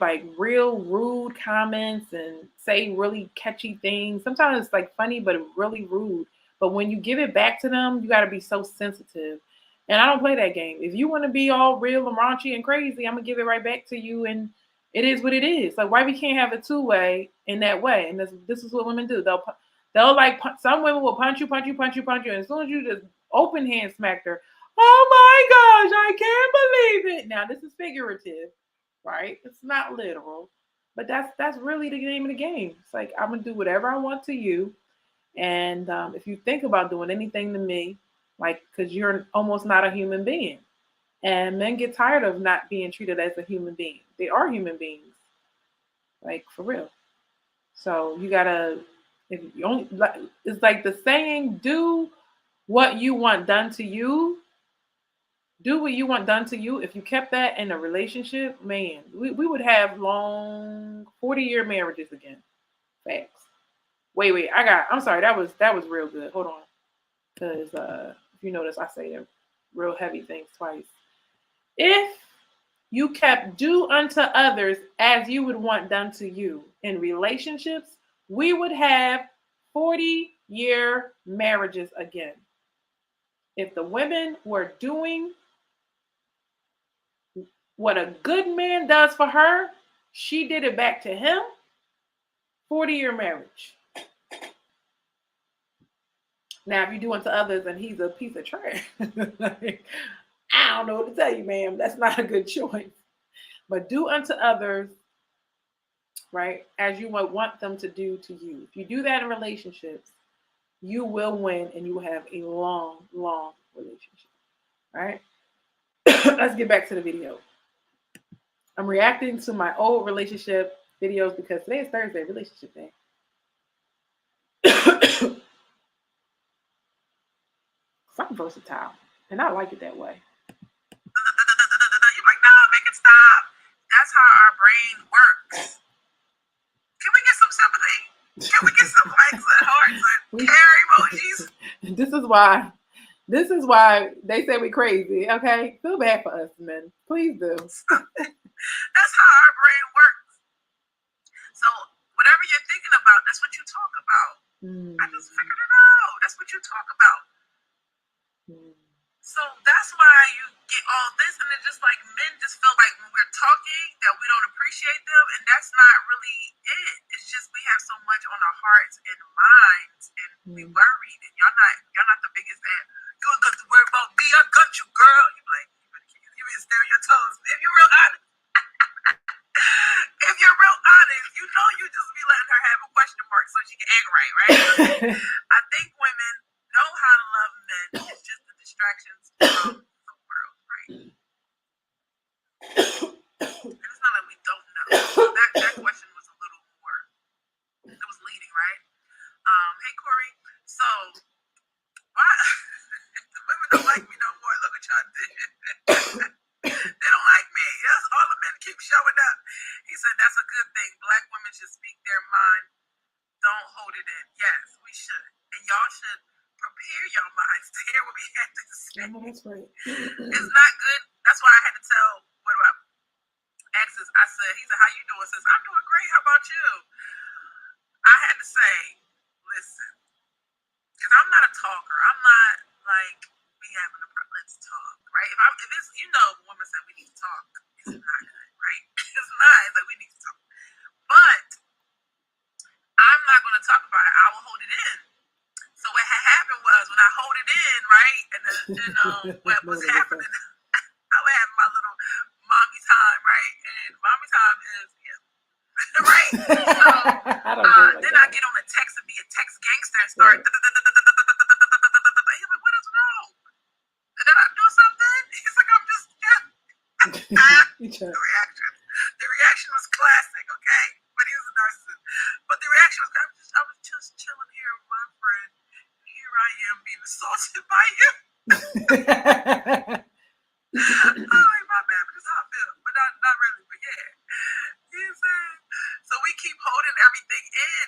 like real rude comments and say really catchy things. Sometimes it's like funny, but really rude. But when you give it back to them, you got to be so sensitive. And I don't play that game. If you want to be all real and raunchy and crazy, I'm gonna give it right back to you. And it is what it is. Like why we can't have a two-way in that way? And this is what women do. They'll like some women will punch you. And as soon as you just open hand smacked her, oh my gosh, I can't believe it. Now this is figurative, right? It's not literal, but that's really the name of the game. It's like I'm gonna do whatever I want to you, and if you think about doing anything to me, like because you're almost not a human being, and men get tired of not being treated as a human being. They are human beings, like for real. So you gotta, if you only, like, it's like the saying, do what you want done to you. Do what you want done to you. If you kept that in a relationship, man, we would have long 40-year marriages again. Facts. Wait, I'm sorry, that was real good. Hold on. Because if you notice I say them real heavy things twice. If you kept do unto others as you would want done to you in relationships, we would have 40-year marriages again. If the women were doing what a good man does for her, she did it back to him, 40-year marriage. Now, if you do unto others and he's a piece of trash, like, I don't know what to tell you, ma'am. That's not a good choice. But do unto others, right, as you would want them to do to you. If you do that in relationships, you will win and you will have a long, long relationship. All right? Let's get back to the video. I'm reacting to my old relationship videos because today is Thursday, relationship day. I'm versatile, and I like it that way. You're like, nah, make it stop. That's how our brain works. Can we get some sympathy? Can we get some likes and hearts and care emojis? This is why they say we crazy. Okay, feel bad for us, men. Please do. That's how our brain works. So whatever you're thinking about, that's what you talk about. I just figured it out. That's what you talk about. So that's why you get all this, and it's just like men just feel like when we're talking that we don't appreciate them, and that's not really it. It's just we have so much on our hearts and minds, and we worried, and y'all not the biggest fan. You ain't got to worry about me. I got you, girl. You like you been staring your toes. If you're real honest, if you're real honest, you know you just be letting her have a question mark so she can act right, right? I think women know how to love men. It's just the distractions from the world, right? mind, don't hold it in. Yes, we should. And y'all should prepare your minds to hear what we have to say. That's right. It's not good. That's why I had to tell one of my exes, I said, he said, how you doing? Says, I'm doing great. How about you? I had to say, listen, because I'm not a talker. I'm not like, we having a problem. Let's talk, right? If it's, you know, a woman said we need to talk, it's not good, right? It's not. It's like we need to talk. But I'm not going to talk about it. I will hold it in. So what had happened was when I hold it in, right, and then what was happening, I would have my little mommy time, right? And mommy time is, right? So then I get on a text and be a text gangster and start. He's like, what is wrong? Did I do something? He's like, I'm just. The reaction was classic, okay? But he was a narcissist. But the reaction was, I was just chilling here with my friend. Here I am being assaulted by you. Oh, my bad, but it's how I feel. But not really, but yeah. You know what I'm saying? So we keep holding everything in.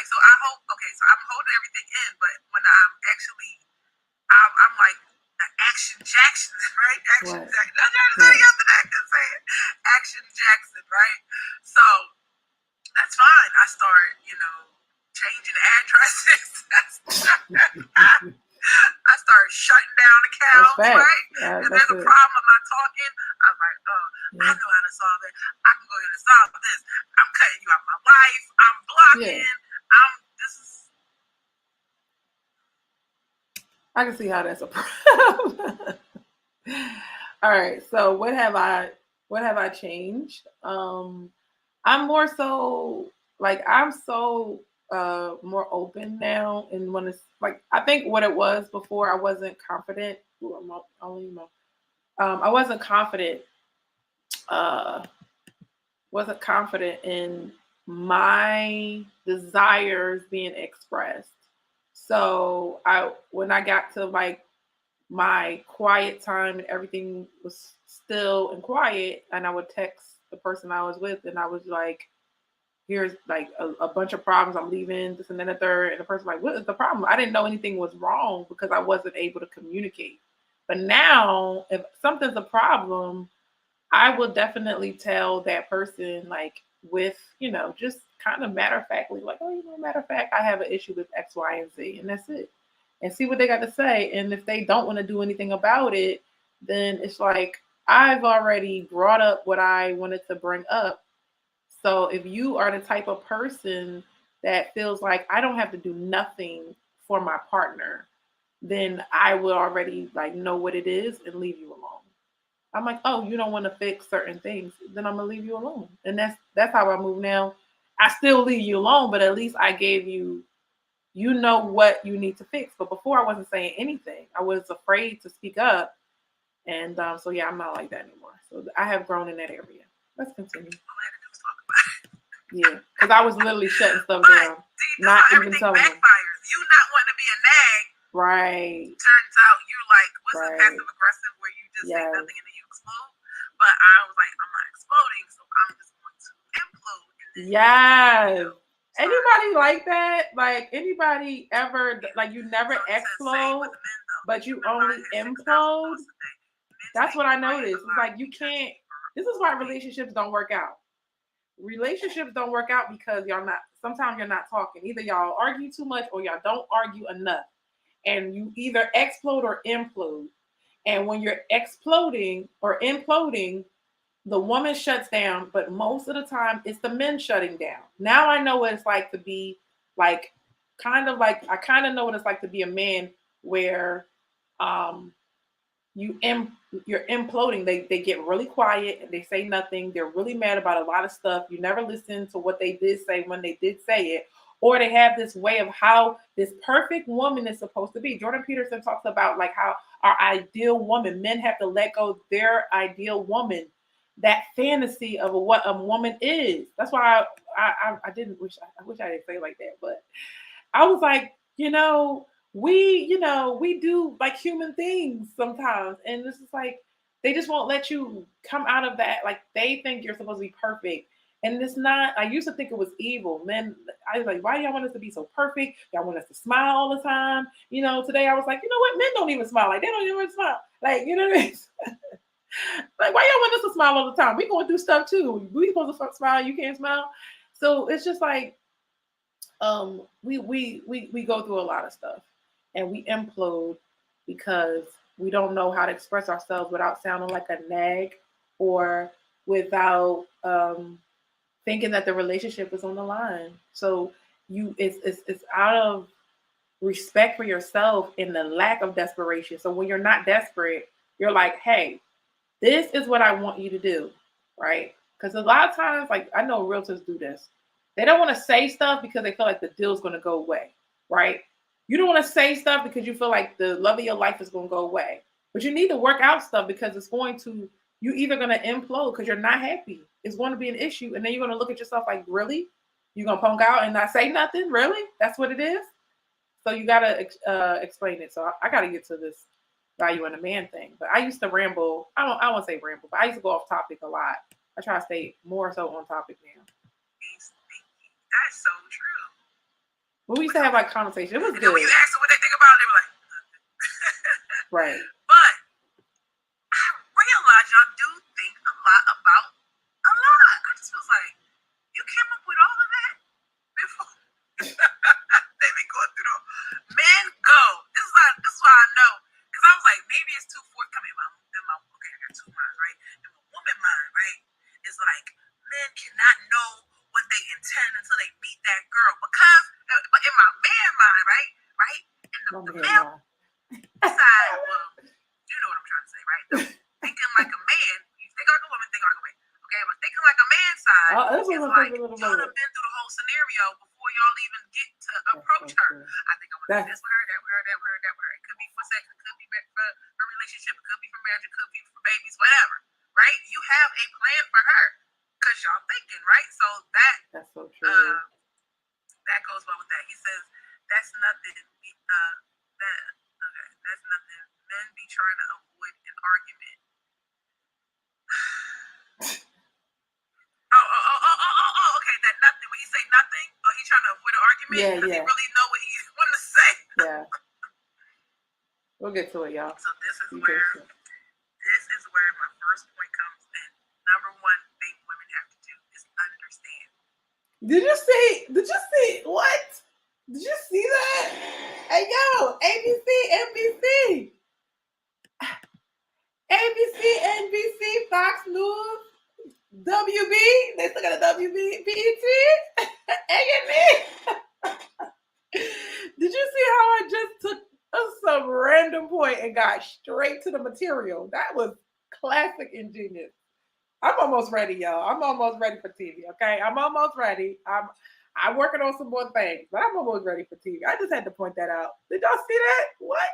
So I'm holding everything in, but when I'm like Action Jackson, right? Action Jackson. I tried to say it yesterday, I couldn't say it. Action Jackson, right? So that's fine. I start, changing addresses. I start shutting down accounts, right? If there's a problem, I'm not talking. I'm like, I know how to solve it. I can go ahead and solve this. I'm cutting you out my life. I'm blocking. I can see how that's a problem. All right. So what have I changed? I'm more so like I'm so more open now, and when it's like I think what it was before, I wasn't confident. I wasn't confident. Wasn't confident in my desires being expressed. So when I got to like my quiet time and everything was still and quiet, and I would text the person I was with, and I was like, here's like a bunch of problems, I'm leaving, this and then a third, and the person like, what is the problem? I didn't know anything was wrong because I wasn't able to communicate. But now if something's a problem, I will definitely tell that person, like, with, just kind of matter of factly, like, matter of fact, I have an issue with X, Y, and Z, and that's it. And see what they got to say. And if they don't want to do anything about it, then it's like, I've already brought up what I wanted to bring up. So if you are the type of person that feels like I don't have to do nothing for my partner, then I will already like know what it is and leave you alone. I'm like, oh, you don't want to fix certain things, then I'm gonna leave you alone. And that's how I move now. I still leave you alone, but at least I gave you, what you need to fix. But before I wasn't saying anything. I was afraid to speak up. And so yeah, I'm not like that anymore. So I have grown in that area. Let's continue. Yeah, because I was literally shutting stuff down. Not even telling them. You not wanting to be a nag. Right. Turns out you like, what's the passive aggressive where you just say nothing and then you explode? But I was like, I'm not exploding, so I'm just going to implode. Yes. Anybody like that? Like anybody ever, like you never explode, but you only implode? That's what I noticed. It's like you can't, this is why relationships don't work out. Relationships don't work out because sometimes you're not talking. Either y'all argue too much or y'all don't argue enough. And you either explode or implode. And when you're exploding or imploding, the woman shuts down, but most of the time it's the men shutting down. Now I know what it's like to be like, I kind of know what it's like to be a man where you're imploding. They get really quiet and they say nothing. They're really mad about a lot of stuff. You never listen to what they did say when they did say it. Or they have this way of how this perfect woman is supposed to be. Jordan Peterson talks about like how our ideal woman, men have to let go of their ideal woman, that fantasy of what a woman is. That's why I wish I didn't say it like that, but I was like, we do like human things sometimes. And this is like, they just won't let you come out of that. Like they think you're supposed to be perfect. And it's not, I used to think it was evil. Men, I was like, why do y'all want us to be so perfect? Y'all want us to smile all the time. Today I was like, you know what? Men don't even smile. Like, they don't even smile. Like, you know what I mean? Like, why y'all want us to smile all the time? We going through stuff too. We supposed to smile. You can't smile. So it's just like, we go through a lot of stuff, and we implode because we don't know how to express ourselves without sounding like a nag, or without thinking that the relationship is on the line. So it's out of respect for yourself and the lack of desperation. So when you're not desperate, you're like, hey, this is what I want you to do, right? Because a lot of times, like, I know realtors do this. They don't want to say stuff because they feel like the deal's going to go away, right? You don't want to say stuff because you feel like the love of your life is going to go away. But you need to work out stuff because it's going to, you either going to implode because you're not happy. It's going to be an issue. And then you're going to look at yourself like, really? You're going to punk out and not say nothing? Really? That's what it is? So you got to explain it. So I got to get to this value in a man thing. But I used to ramble. I won't say ramble, but I used to go off topic a lot. I try to stay more so on topic now. That's so true. Well, we used to have like conversation. It was good. When you ask them what they think about it, they were like, right. But I realize y'all do think a lot about a lot. I just was like, you came up with all of that before. They be going through the men go. This is why I know. Because I was like, maybe it's too forthcoming in my okay, I got two minds, right? In my woman mind, right? It's like men cannot know what they intend until they meet that girl. Because but in my man mind, right? In the male side, well, you know what I'm trying to say, right? Thinking like a man, you think like a woman, think like a man. Okay, but thinking like a man side is like y'all have been through the whole scenario before y'all even get to approach her. I think I want to do this with her, that with her, that with her, that with her. It could be for sex, it could be for her relationship, it could be for marriage, it could be for babies, whatever. Right? You have a plan for her because y'all thinking, right? So that's so true. That goes well with that. He says that's nothing. That's nothing. Men be trying to avoid an argument. Okay. That nothing. When he say nothing, he's trying to avoid an argument because he really know what he want to say. Yeah. We'll get to it, y'all. So this is where my first point comes in. Number one thing women have to do is understand. Did you see what? Did you see that? Hey, yo, ABC, NBC, Fox News, WB. They still got a WB, BET, A&E. Did you see how I just took some random point and got straight to the material? That was classic ingenious. I'm almost ready, y'all. I'm almost ready for TV. Okay, I'm almost ready. I'm working on some more things, but I'm almost ready for TV. I just had to point that out. Did y'all see that? What?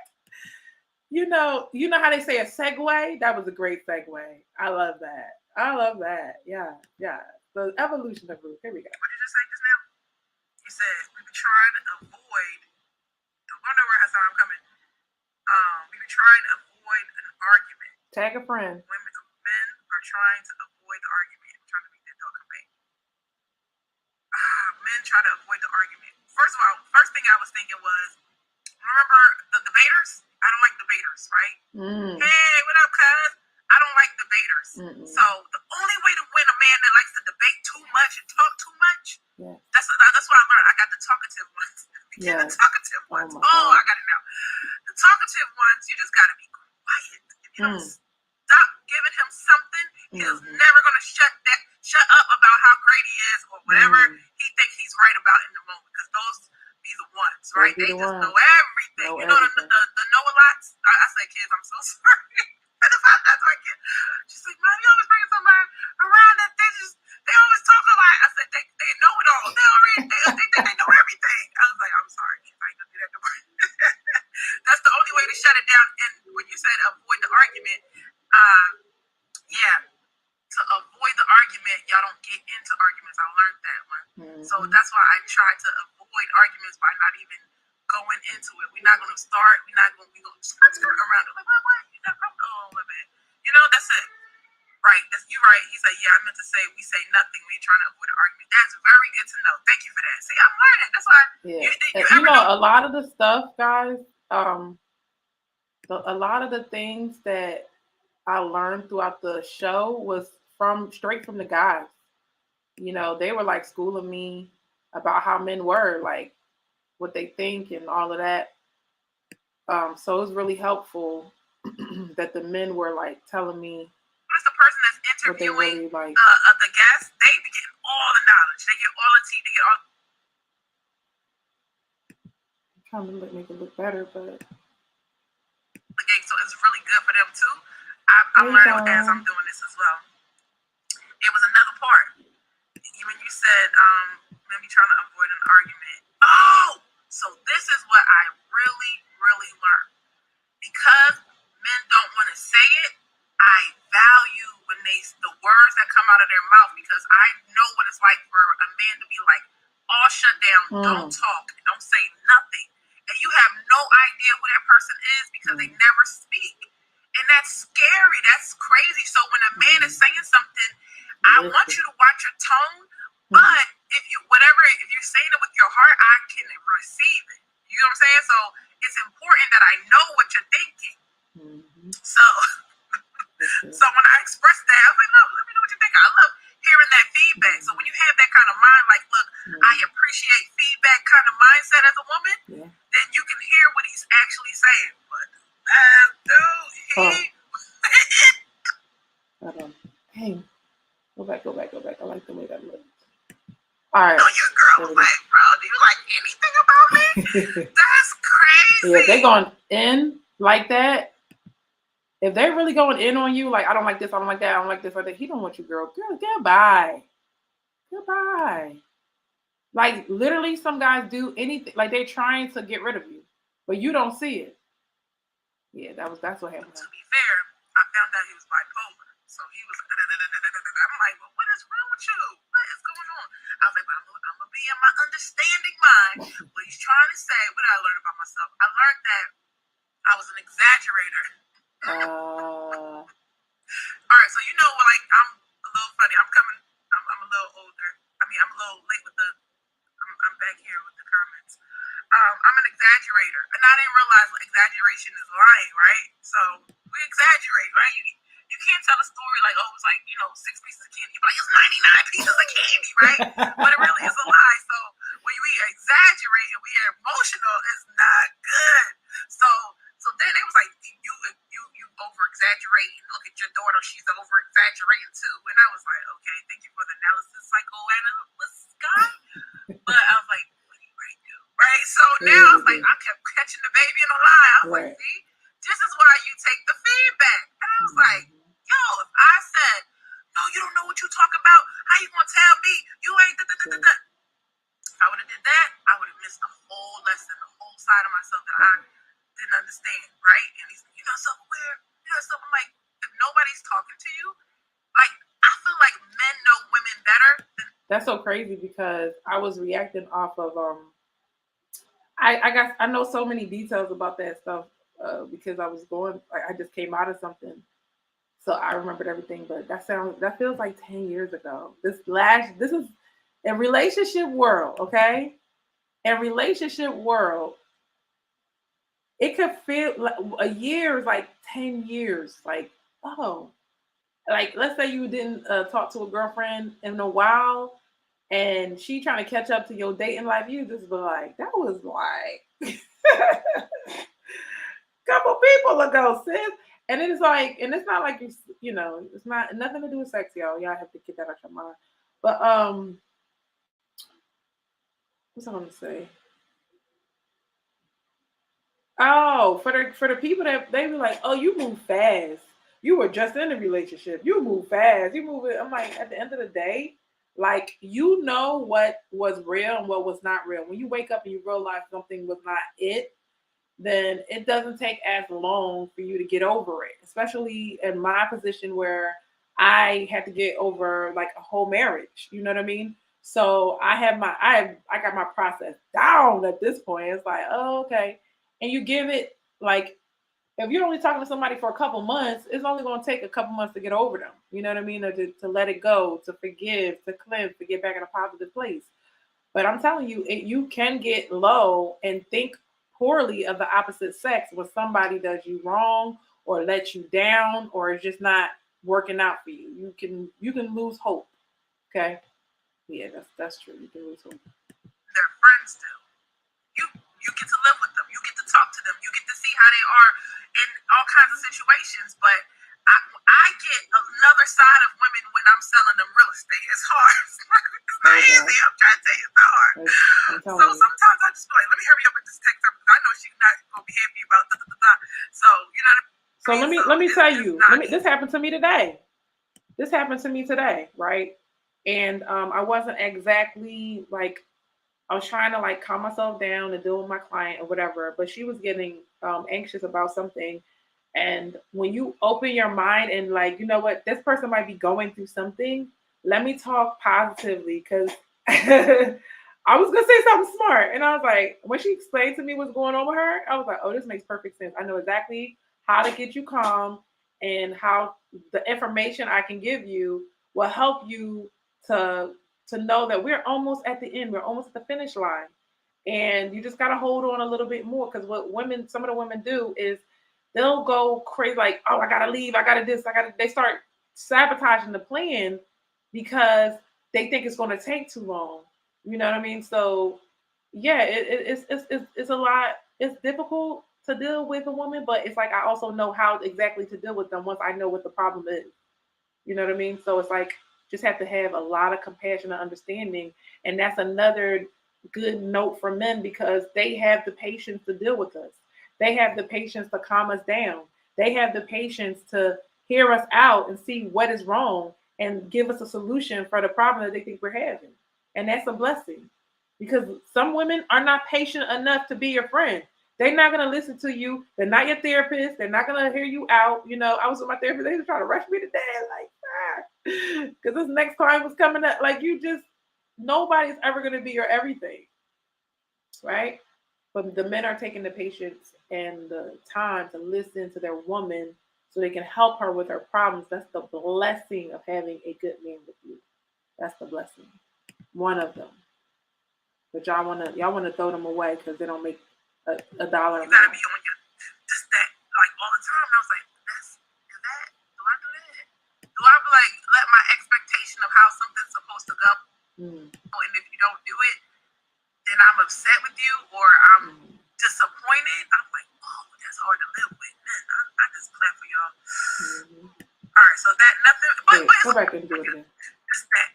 You know how they say a segue? That was a great segue. I love that. Yeah. The evolution of Ruth. Here we go. What did you say just now? You said we were trying to avoid. I wonder where I'm coming. We were trying to avoid an argument. Tag a friend. Men are trying to avoid the argument. I'm trying to make that thought come back. Men try to avoid the argument. First of all, first thing I was thinking was, remember the debaters? I don't like debaters, right? Hey, what up, cuz? I don't like debaters. So the only way to win a man that likes to debate too much and talk too much, that's what I learned. I got the talkative ones. The talkative ones. I got it now. The talkative ones, you just got to be quiet. If you don't stop giving him something, he is never going to shut up about how great he is or whatever he thinks he's right about in the moment. Because those be the ones, right? They just know everything. You know the know-a-lots? I say, kids, I'm so sorry. That's my kid. She's like, Mom, you always bring somebody around that they always talk a lot. I said, they know it all. They think they know everything. I was like, I'm sorry, kids, I ain't gonna do that no more. That's the only way to shut it down. And when you said avoid the argument, to avoid the argument, y'all don't get into arguments. I learned that one. So that's why I try to avoid arguments by not even going into it. We're not going to start. We're not going to skirt around it. Like, why? You're not going to, my bad. You know, that's it. Right, you're right. He said, yeah, I meant to say we say nothing when you're trying to avoid an argument. That's very good to know. Thank you for that. See, I'm learning. That's why. You know, a lot of the stuff, guys, a lot of the things that I learned throughout the show was straight from the guys. You know, they were like schooling me about how men were, like what they think and all of that. So it was really helpful that the men were like telling me the person that's interviewing really like. The guests, they be getting all the knowledge. They get all the tea. They get all. I'm trying to make it look better, but. Okay, so it's really good for them too. I'm learning as I'm doing this as well. It was another part. When you said, maybe trying to avoid an argument. Oh, so this is what I really, really learned. Because men don't want to say it, I value when the words that come out of their mouth, because I know what it's like for a man to be like, all shut down, don't talk, don't say nothing. And you have no idea who that person is because they never speak. And that's scary. That's crazy. So when a man is saying something, I want you to watch your tone. But if you're saying it with your heart, I can receive it. You know what I'm saying? So it's important that I know what you're thinking. So when I express that, I was like, no, let me know what you think. I love hearing that feedback. So when you have that kind of mind, like, look, I appreciate feedback kind of mindset as a woman, then you can hear what he's actually saying. But Hey, go back. I like the way that looks. All right. Oh, your girl was like, bro, do you like anything about me? That's crazy. Yeah, they going in like that. If they're really going in on you, like, I don't like this, I don't like that, I don't like this, like that, he don't want you, girl. Girl, goodbye. Like, literally, some guys do anything, like they're trying to get rid of you, but you don't see it. Yeah, that's what happened. To be fair, I found out he was bipolar, so he was. I'm like, well, what is wrong with you? What is going on? I was like, well, I'm gonna be in my understanding mind. What he's trying to say. What did I learn about myself? I learned that I was an exaggerator. All right, so you know, like, I'm a little funny. I'm a little older. I mean, I'm a little late with the. I'm back here with the comments. I'm an exaggerator, and I didn't realize exaggeration is lying, right? So we exaggerate, right? You can't tell a story like, oh, it was like, 6 pieces of candy. But like, it's 99 pieces of candy, right? But it really is a lie. So when we exaggerate and we are emotional, it's not good. So then it was like, you over exaggerate and look at your daughter, she's over exaggerating too. And I was like, okay, thank you for the analysis, psychoanalyst guy. But I was like, what do you do? Right? So now I was like, I kept catching the baby in a lie. I was like, see, this is why you take the feedback. And I was like, yo, if I said, no, you don't know what you're talking about, how you gonna tell me you ain't da-da-da-da-da? If I would have did that, I would have missed the whole lesson, the whole side of myself that I didn't understand, right? And he's like, you're not self-aware, you're not self. I'm like, if nobody's talking to you, like, I feel like men know women better. That's so crazy because I was reacting off of I know so many details about that stuff because I just came out of something, so I remembered everything. But that feels like 10 years ago. This is a relationship world, okay? In relationship world, it could feel like a year is like 10 years. Like, oh, like let's say you didn't talk to a girlfriend in a while, and she trying to catch up to your dating life. You just be like, that was like couple people ago, sis. And it's like, and it's not like it's not nothing to do with sex, y'all. Y'all have to get that out your mind. But what's I gonna say? Oh, for the people that they be like, oh, you move fast. You were just in a relationship. You move fast. You move it. I'm like, at the end of the day, like, you know what was real and what was not real. When you wake up and you realize something was not it, then it doesn't take as long for you to get over it. Especially in my position where I had to get over like a whole marriage. You know what I mean? So I got my process down at this point. It's like, oh, okay. And you give it like if you're only talking to somebody for a couple months, it's only going to take a couple months to get over them. You know what I mean? Or to let it go, to forgive, to cleanse, to get back in a positive place. But I'm telling you, you can get low and think poorly of the opposite sex when somebody does you wrong or lets you down or is just not working out for you. You can lose hope. Okay. Yeah, that's true. You can lose hope. They're friends still. You get to live with them. You get to talk to them. You get to see how they are in all kinds of situations. But I get another side of women when I'm selling them real estate. It's hard. It's not easy. I'm trying to tell you, it's not hard. So sometimes I just feel like, let me hurry up and just text her because I know she's not gonna be happy about that. So you know what I mean? So let me tell you. This happened to me today. This happened to me today, right? And I wasn't exactly like I was trying to like calm myself down and deal with my client or whatever, but she was getting anxious about something. And when you open your mind and like, you know what, this person might be going through something, let me talk positively because I was gonna say something smart. And I was like, when she explained to me what's going on with her, I was like, oh, this makes perfect sense. I know exactly how to get you calm and how the information I can give you will help you to know that we're almost at the end. We're almost at the finish line. And you just gotta hold on a little bit more because what some of the women do is they'll go crazy, like, oh, I gotta leave, I gotta this, they start sabotaging the plan because they think it's gonna take too long. You know what I mean? So yeah, it's a lot. It's difficult to deal with a woman, but it's like I also know how exactly to deal with them once I know what the problem is. You know what I mean? So it's like just have to have a lot of compassion and understanding. And that's another good note for men because they have the patience to deal with us. They have the patience to calm us down. They have the patience to hear us out and see what is wrong and give us a solution for the problem that they think we're having. And that's a blessing because some women are not patient enough to be your friend. They're not gonna listen to you. They're not your therapist. They're not gonna hear you out. You know, I was with my therapist. They were trying to rush me to death, like, because this next client was coming up. Like, nobody's ever gonna be your everything, right? But the men are taking the patience and the time to listen to their woman so they can help her with her problems. That's the blessing of having a good man with you. That's the blessing. One of them. But y'all wanna throw them away because they don't make a dollar. You gotta be on your just that like all the time. And I was like, is that? Do I do that? Do I like let my expectation of how something's supposed to go? And if you don't do it, then I'm upset with you or I'm disappointed. I'm like, oh, that's hard to live with. Man, I just clap for y'all. All right, so that nothing. But go back and do it again. Just that.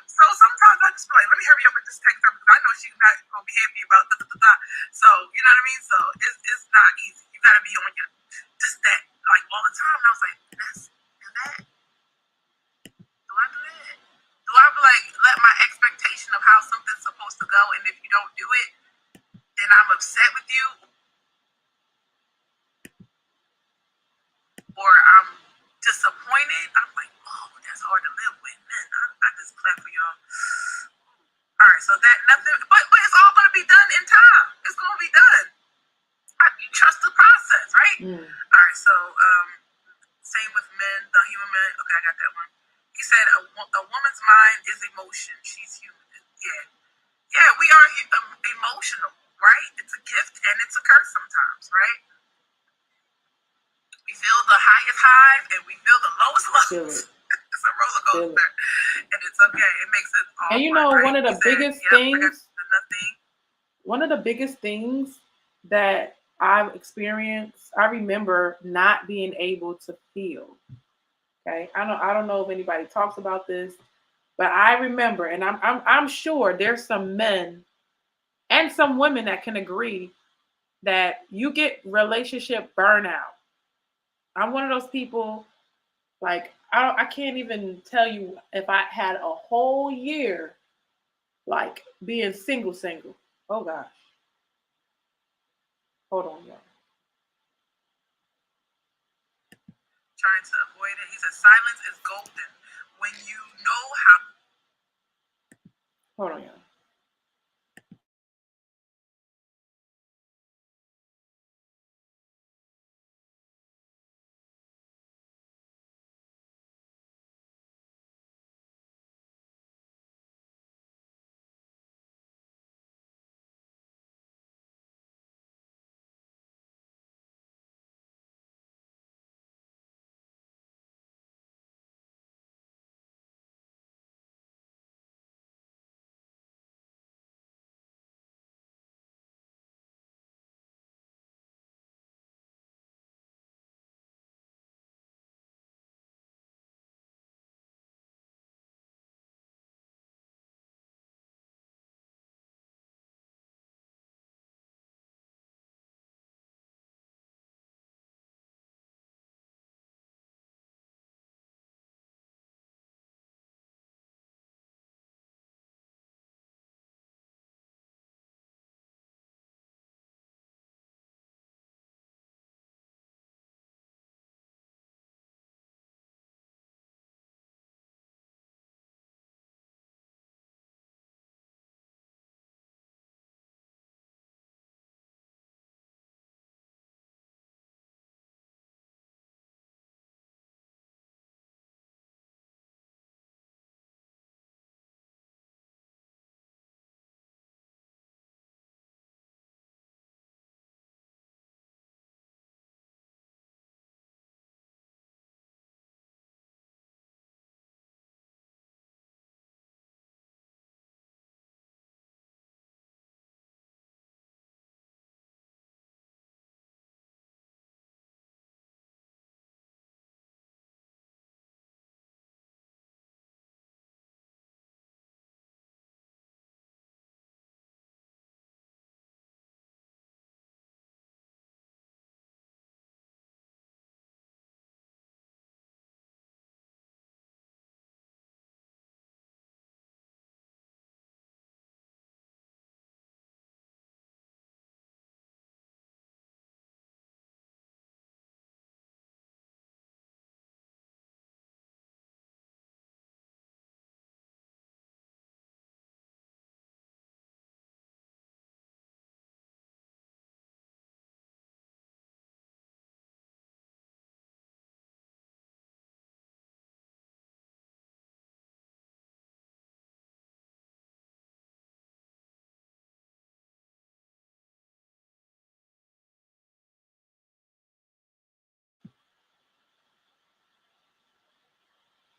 So sometimes I just feel like, let me hurry up and just text her because I know she's not gonna be happy about that. So you know what I mean. So it's not easy. You gotta be on your just that like all the time. And I was like, is that? Do I do that? Do I like let my expectation of how something's supposed to go, and if you don't do it, then I'm upset with you, or I'm disappointed? I'm like, oh, that's hard to live with. Man, I just clap for y'all. All right, so that nothing, but it's all gonna be done in time. It's gonna be done. You trust the process, right? All right, so same with men, the human man. Okay, I got that one. He said a woman's mind is emotion. She's human. Yeah, we are emotional, right? It's a gift and it's a curse sometimes, right? We feel the highest highs and we feel the lowest lows. It's a roller coaster, and it's okay. It makes it all. And you know, right? One of the biggest things. One of the biggest things that I've experienced, I remember not being able to feel. Okay, I don't know if anybody talks about this, but I remember, and I'm sure there's some men and some women that can agree that you get relationship burnout. I'm one of those people. Like I can't even tell you if I had a whole year like being single. Oh gosh. Hold on, y'all. Trying to avoid it. He said silence is golden when you know how. Hold on, y'all.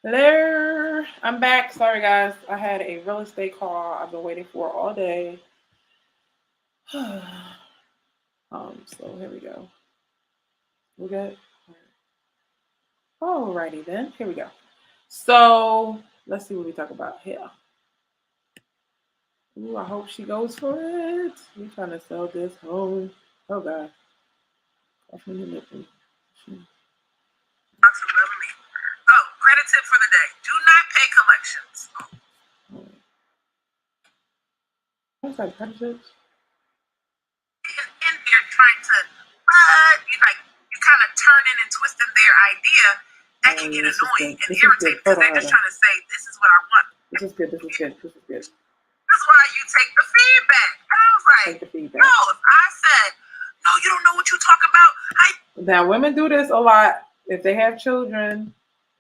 Hello, I'm back. Sorry, guys. I had a real estate call I've been waiting for all day. So here we go. We good? Alrighty then. Here we go. So let's see what we talk about here. Ooh, I hope she goes for it. We're trying to sell this home. Oh God. Oh, credit tip for the day. Do not pay collections. What's that, credit tips? In there trying to, you kind of turning and twisting their idea. That can get annoying and irritating because they're just trying to say, this is what I want. This is good. This is good. This is good. That's why you take the feedback. And I was like, Take the feedback. no, if I said, no, you don't know what you're talking about. Now, women do this a lot. If they have children,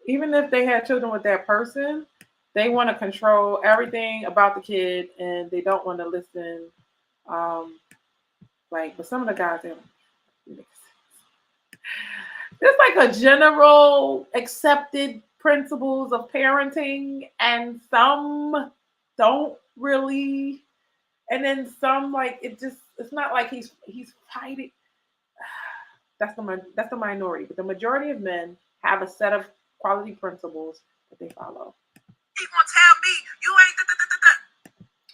even if they have children with that person, they want to control everything about the kid and they don't want to listen. But some of the guys, there's like a general accepted principles of parenting, and some don't really. And then some, like, it's not like he's fighting. That's the minority, but the majority of men have a set of quality principles that they follow. He gonna tell me you ain't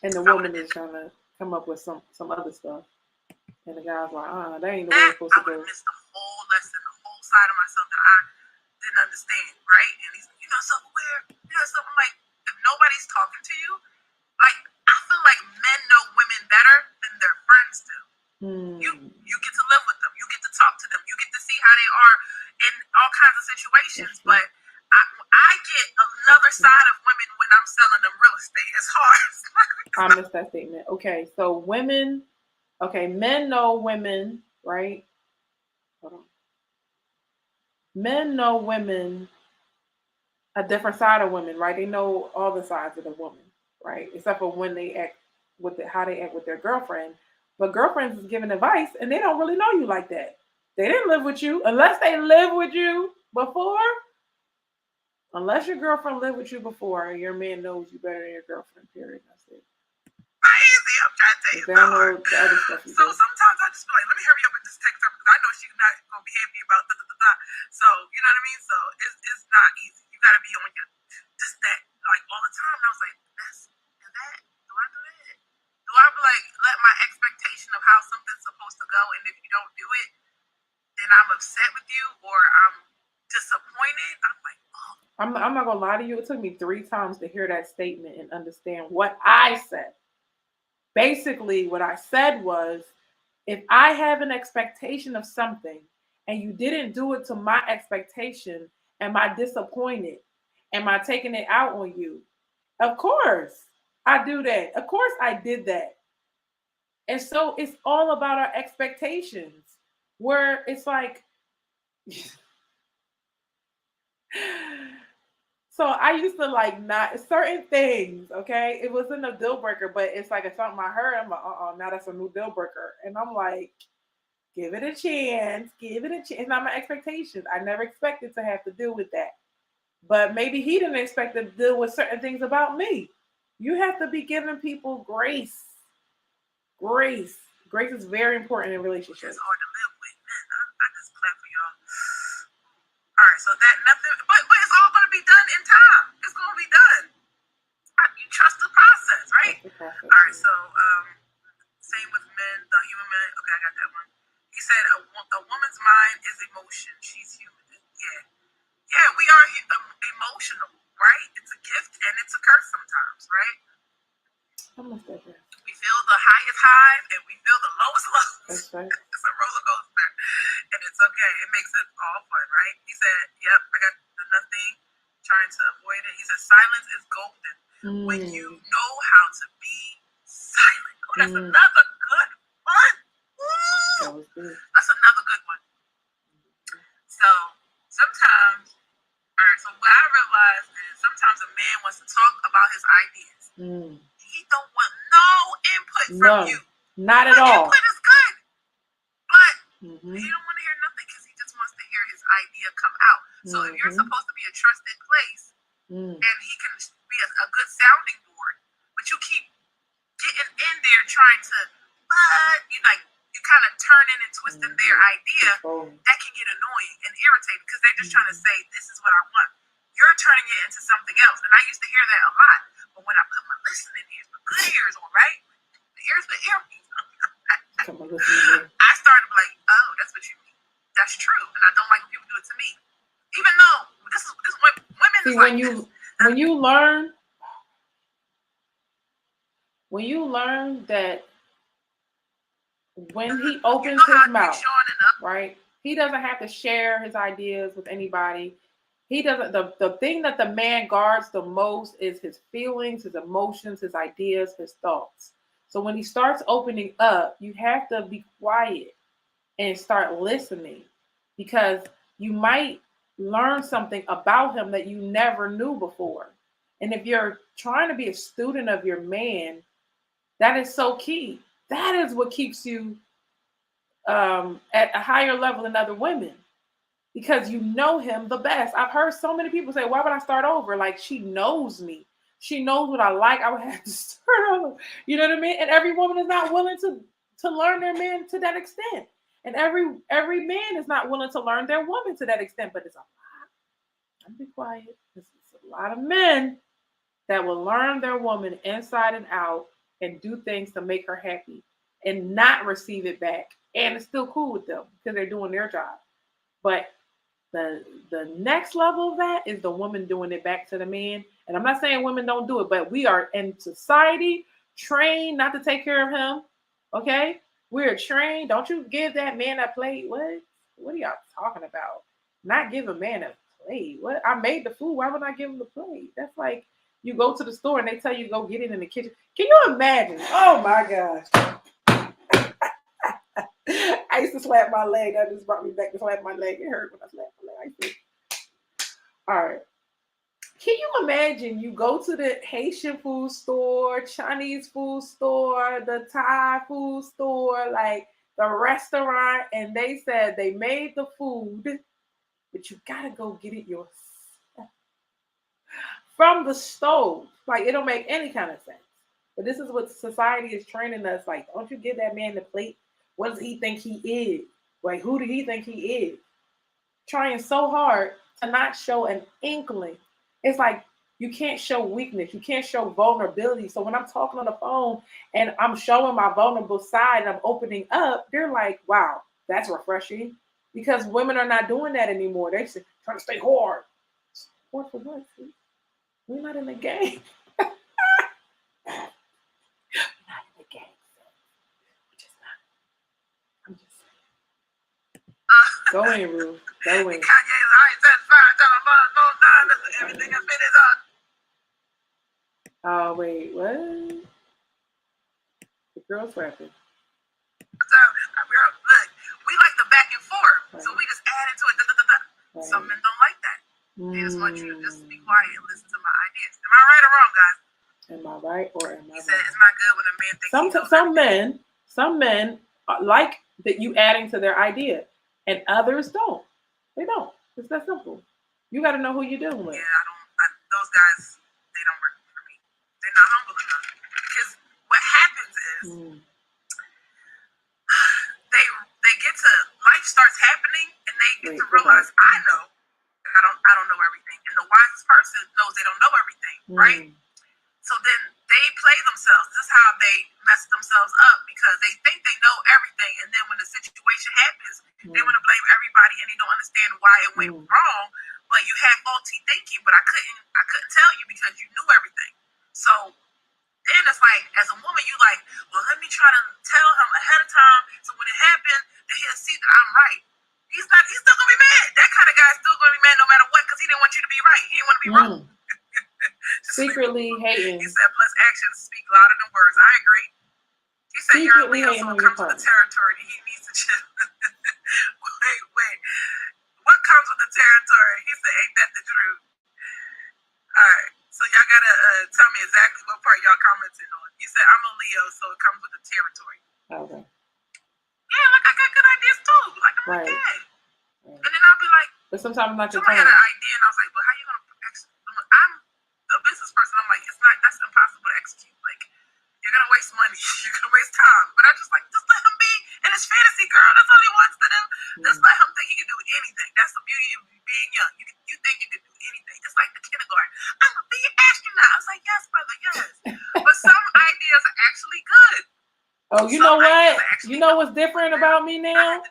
and the woman is trying to come up with some other stuff, and the guy's like, that ain't the way it's supposed to go. I would have missed the whole lesson, the whole side of myself that I didn't understand, right? And he's, self-aware, I'm like, if nobody's talking to you, like, I feel like men know women better than their friends do. You get to live with them. You get to talk to them. You get to see how they are in all kinds of situations. But I get another side of women when I'm selling them real estate. It's hard. I missed that statement. Okay, so men know women, right? Hold on. Men know women, a different side of women, right? They know all the sides of the woman, right? Except for when they act how they act with their girlfriend. But girlfriends is giving advice and they don't really know you like that. They didn't live with you unless they lived with you before. Unless your girlfriend lived with you before, your man knows you better than your girlfriend, period. That's it. Crazy. I'm trying to tell you. Download the other stuff. So sometimes I just feel like, let me hurry up and just text her because I know she's not going to be happy about that. So, you know what I mean? So it's not easy. You got to be on your, just that, like, all the time. And I was like, do I do that? Do I like let my expectation of how something's supposed to go, and if you don't do it, then I'm upset with you or I'm disappointed? I'm like, oh. I'm not gonna lie to you. It took me 3 times to hear that statement and understand what I said. Basically, what I said was, if I have an expectation of something and you didn't do it to my expectation, am I disappointed? Am I taking it out on you? Of course I do that. Of course I did that. And so it's all about our expectations, where it's like, so I used to like not certain things, okay? It wasn't a deal breaker, but it's like if something I heard, I'm like, now that's a new deal breaker. And I'm like, give it a chance, It's not my expectations. I never expected to have to deal with that. But maybe he didn't expect to deal with certain things about me. You have to be giving people grace. Grace is very important in relationships. It's hard to live with, man. I just clap for y'all. All right, so that nothing, but it's all going to be done in time. It's going to be done. You trust the process, right? All right, so same with men, the human man. Okay, I got that one. He said a woman's mind is emotion. She's human. Yeah, we are emotional, right? It's a gift and it's a curse sometimes, right? We feel the highest highs and we feel the lowest lows. That's right. It's a roller coaster, and it's okay. It makes it all fun, right? He said, "Yep, I got the nothing, trying to avoid it." He said, "Silence is golden when you know how to be silent." Oh, that's another good one. That's another good one. So sometimes, all right. So what I realized is sometimes a man wants to talk about his ideas. He don't want no input from you. Not at all. Input is good, but he don't want to hear nothing because he just wants to hear his idea come out. So if you're supposed to be a trusted place, and he can be a good sounding board. But you keep getting in there trying to, you kind of turning and twisting their idea. That can get annoying and irritating because they're just trying to say, this is what I want. You're turning it into something else. And I used to hear that a lot. But when I put my listening ears, my good ears on, right? The ears with earpiece. I started like, oh, that's what you mean. That's true. And I don't like when people do it to me. Even though this women See, is like this. When you learn that when he opens his mouth, right, he doesn't have to share his ideas with anybody. He doesn't. The thing that the man guards the most is his feelings, his emotions, his ideas, his thoughts. So when he starts opening up, you have to be quiet and start listening, because you might learn something about him that you never knew before. And if you're trying to be a student of your man, that is so key. That is what keeps you at a higher level than other women, because you know him the best. I've heard so many people say, why would I start over? Like, she knows me. She knows what I like. I would have to start over. You know what I mean? And every woman is not willing to learn their man to that extent. And every man is not willing to learn their woman to that extent. But it's a lot. I'm be quiet. There's a lot of men that will learn their woman inside and out and do things to make her happy and not receive it back. And it's still cool with them because they're doing their job. But the next level of that is the woman doing it back to the man. And I'm not saying women don't do it, but we are in society trained not to take care of him. Okay? We're trained. Don't you give that man a plate. What are y'all talking about? Not give a man a plate. What? I made the food. Why would I give him the plate? That's like you go to the store and they tell you go get it in the kitchen. Can you imagine? Oh my gosh. I used to slap my leg. That just brought me back to slap my leg. It hurt when I slapped my leg. All right. Can you imagine you go to the Haitian food store, Chinese food store, the Thai food store, like the restaurant, and they said they made the food, but you gotta go get it yourself from the stove. Like, it don't make any kind of sense. But this is what society is training us. Like, don't you give that man the plate? What does he think he is? Like, who do he think he is? Trying so hard to not show an inkling. It's like you can't show weakness. You can't show vulnerability. So when I'm talking on the phone and I'm showing my vulnerable side and I'm opening up, they're like, wow, that's refreshing. Because women are not doing that anymore. They're trying to stay hard. Hard for what? We're not in the game. We're not in the game. We're just not. I'm just saying. Go in, Ruth. Go in. Everything has been is on. Oh, wait, what? The girl's rapping. So, look, we like the back and forth. Right. So we just add into it. Right. Some men don't like that. They just want you to just be quiet and listen to my ideas. Am I right or wrong, guys? Am I right or am I wrong? He said it's not good when a man thinks some men like that you adding to their idea, and others don't. They don't. It's that simple. You got to know who you're dealing with. Yeah, those guys, they don't work for me. They're not humble enough. Because what happens is they get to, life starts happening and they get to realize, I know I don't know everything. And the wisest person knows they don't know everything, right? So then they play themselves. This is how they mess themselves up, because they think they know everything, and then when the situation happens, they want to blame everybody and they don't understand why it went wrong. But you had faulty thinking, but I couldn't tell you because you knew everything. So then it's like, as a woman, you like, well, let me try to tell him ahead of time, so when it happens, that he'll see that I'm right. He's still gonna be mad. That kind of guy's still gonna be mad no matter what, because he didn't want you to be right. He didn't want to be wrong. Secretly hating. He said, plus actions speak louder than words. I agree. He said, you're a Leo, so it comes with the territory. He needs to chill. Wait. What comes with the territory? He said, ain't that the truth? All right. So y'all gotta tell me exactly what part y'all commented on. You said, I'm a Leo, so it comes with the territory. Okay. Yeah, like I got good ideas too. Like, I'm right. Okay. Right. And then I'll be like, but sometimes not your turn. Somebody had an idea, and I was like, well, how you gonna? that's impossible to execute. Like, you're gonna waste money, you're gonna waste time. But I just like, just let him be in his fantasy, girl. That's all he wants to do. Just let him think he can do anything. That's the beauty of being young. You think you can do anything. It's like the kindergarten. I'm gonna be an astronaut. I was like, yes, brother, yes. But some ideas are actually good. Oh, you know what? You know what's different about me now?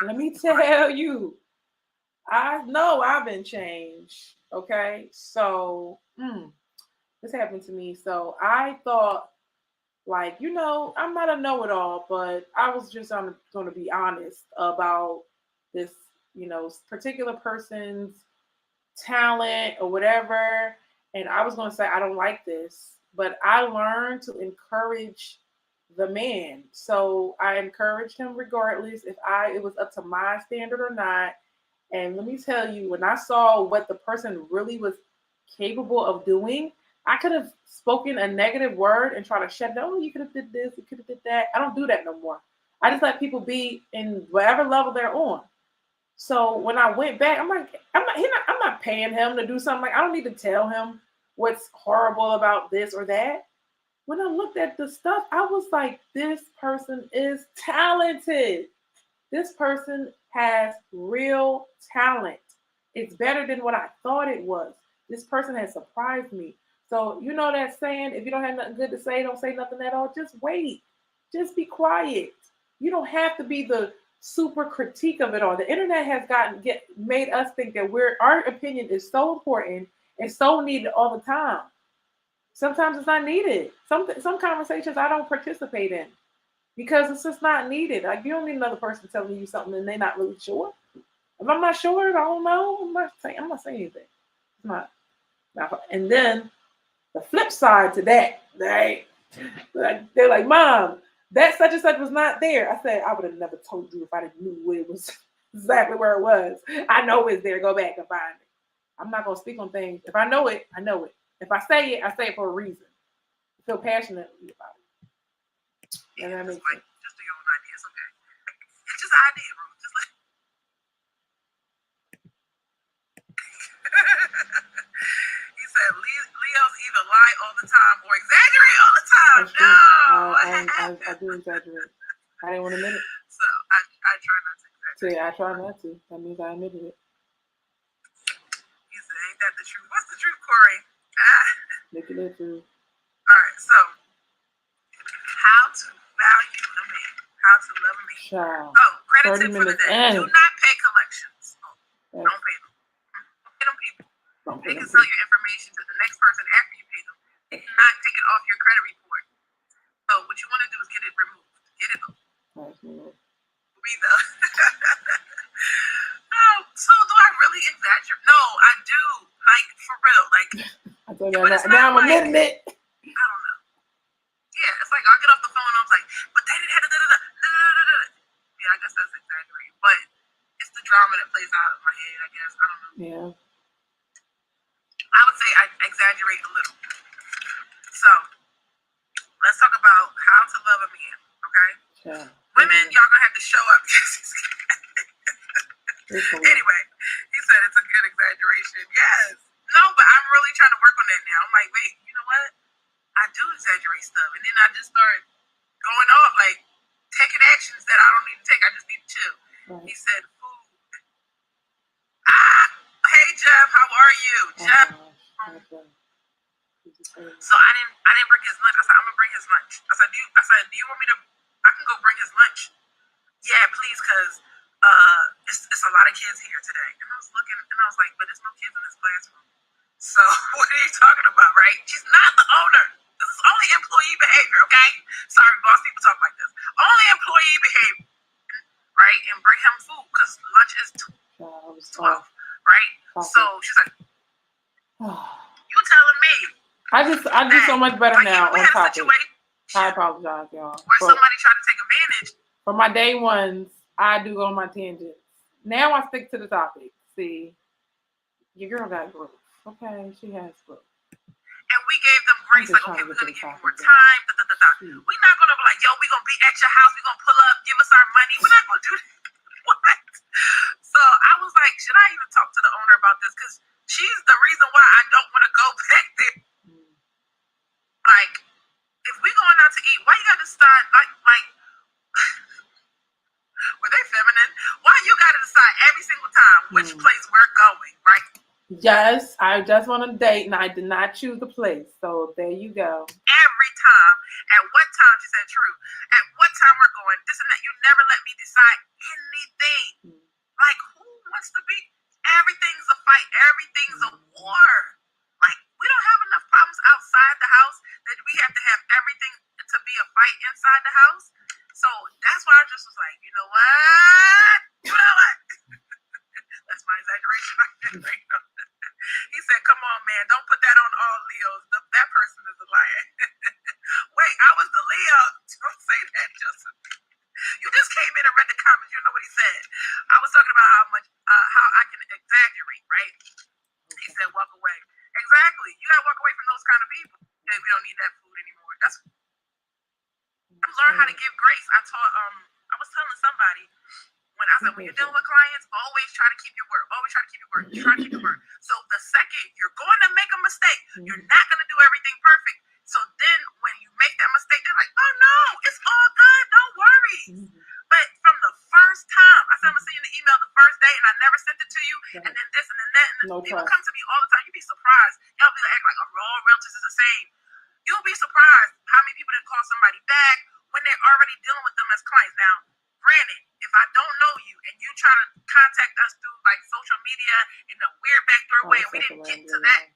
Let me tell you. I know I've been changed. Okay. So this happened to me. So I thought, like, I'm not a know-it-all, but I was just going to be honest about this, particular person's talent or whatever. And I was going to say, I don't like this, but I learned to encourage the man. So I encouraged him regardless if it was up to my standard or not. And let me tell you, when I saw what the person really was capable of doing, I could have spoken a negative word and try to shut down. Oh, you could have did this, you could have did that. I don't do that no more. I just let people be in whatever level they're on. So when I went back, I'm like, I'm not paying him to do something. Like, I don't need to tell him what's horrible about this or that. When I looked at the stuff, I was like, this person is talented. This person has real talent. It's better than what I thought it was. This person has surprised me. So, you know that saying, if you don't have nothing good to say, don't say nothing at all. Just wait. Just be quiet. You don't have to be the super critique of it all. The internet has made us think that our opinion is so important and so needed all the time. Sometimes it's not needed. Some conversations I don't participate in because it's just not needed. Like, you don't need another person telling you something and they're not really sure. If I'm not sure, I don't know. I'm not saying anything. It's not. And then the flip side to that, they're like, Mom, that such and such was not there. I said, I would have never told you if I didn't knew where it was exactly where it was. I know it's there. Go back and find it. I'm not gonna speak on things. If I know it, I know it. If I say it for a reason. I feel passionately about it. Yeah, that makes sense. Just do your own idea. It's okay. It's just an idea, bro. Just like he said, Leos either lie all the time or exaggerate all the time. No, I do exaggerate. I didn't want to admit it. So I try not to exaggerate. See, I try not to. That means I admitted it. He said, ain't that the truth? What's the truth, Corey? Look at it, truth. All right, so how to value a man, how to love a man. Child. Oh, credit tip for the day. Do not pay collections. Don't pay them. Don't pay them people. They can sell your information to the next person after you pay them. They cannot take it off your credit report. So what you want to do is get it removed. Get it off. Me though. Oh, so do I really exaggerate? No, I do. Like, for real. Like, I told you now I'm admitting it. I don't know. Yeah, it's like I'll get off the phone and I was like, but they didn't have da-da-da. Yeah, I guess that's exaggerating. But it's the drama that plays out in my head, I guess. I don't know. Yeah. I would say I exaggerate a little. So, let's talk about how to love a man, okay? Yeah. Women, y'all gonna have to show up. Anyway, he said it's a good exaggeration. Yes. No, but I'm really trying to work on that now. I'm like, wait, you know what? I do exaggerate stuff. And then I just start going off, like, taking actions that I don't need to take. I just need to chill. Right. He said, food. Hey, Jeff, how are you? Jeff. So I didn't bring his lunch. I said, I'm going to bring his lunch. I said, do you want me to, I can go bring his lunch. Yeah, please, because it's a lot of kids here today. And I was looking, and I was like, but there's no kids in this classroom. So what are you talking about, right? She's not the owner. This is only employee behavior, okay? Sorry, boss, people talk like this. Only employee behavior, right? And bring him food, because lunch is 12, right? So she's like, you telling me. I do so much better now on topic. I apologize, y'all. Where somebody tried to take advantage. For my day ones, I do go on my tangents. Now I stick to the topic. See, your girl got growth. Okay, she has growth. And we gave them grace, like, okay, we're going to give you more time. We're not going to be like, yo, we're going to be at your house. We're going to pull up, give us our money. We're not going to do that. What? So I was like, should I even talk to the owner about this? Because she's the reason why I don't want to go back there. decide like were they feminine? Why you gotta decide every single time which place we're going, right? Yes, I just want to date, and I did not choose the place. So there you go. Every time. At what time? She said, true. At what time we're going? This and that. You never let me decide anything. Like, who wants to be? Everything's a fight. Everything's a war. Like, we don't have enough problems outside the house that we have to have everything to be a fight inside the house. So that's why I just was like, you know what? You know what? That's my exaggeration. He said, come on, man. Don't put that on all Leos. That person is a liar. Wait, I was the Leo. Don't say that, Joseph. You just came in and read the comments. You know what he said. I was talking about how I can exaggerate, right? He said, walk away. Exactly. You got to walk away from those kind of people. Yeah, we don't need that food anymore. That's learn how to give grace. I was telling somebody when I said, when you're dealing with clients, always try to keep your word. Always try to keep your word. Try to keep your word. So the second you're going to make a mistake, you're not going to do everything perfect. So then when you make that mistake, they're like, oh no, it's all good. Don't worry. But from the first time, I said, I'm going to send you the email the first day and I never sent it to you. And then this and then that. And people come to me all the time. You'd be surprised. Y'all be act like all realtors is the same. You'll be surprised how many people that call somebody back when they're already dealing with them as clients. Now, granted, if I don't know you and you try to contact us through like social media in a weird backdoor way, and we didn't get to that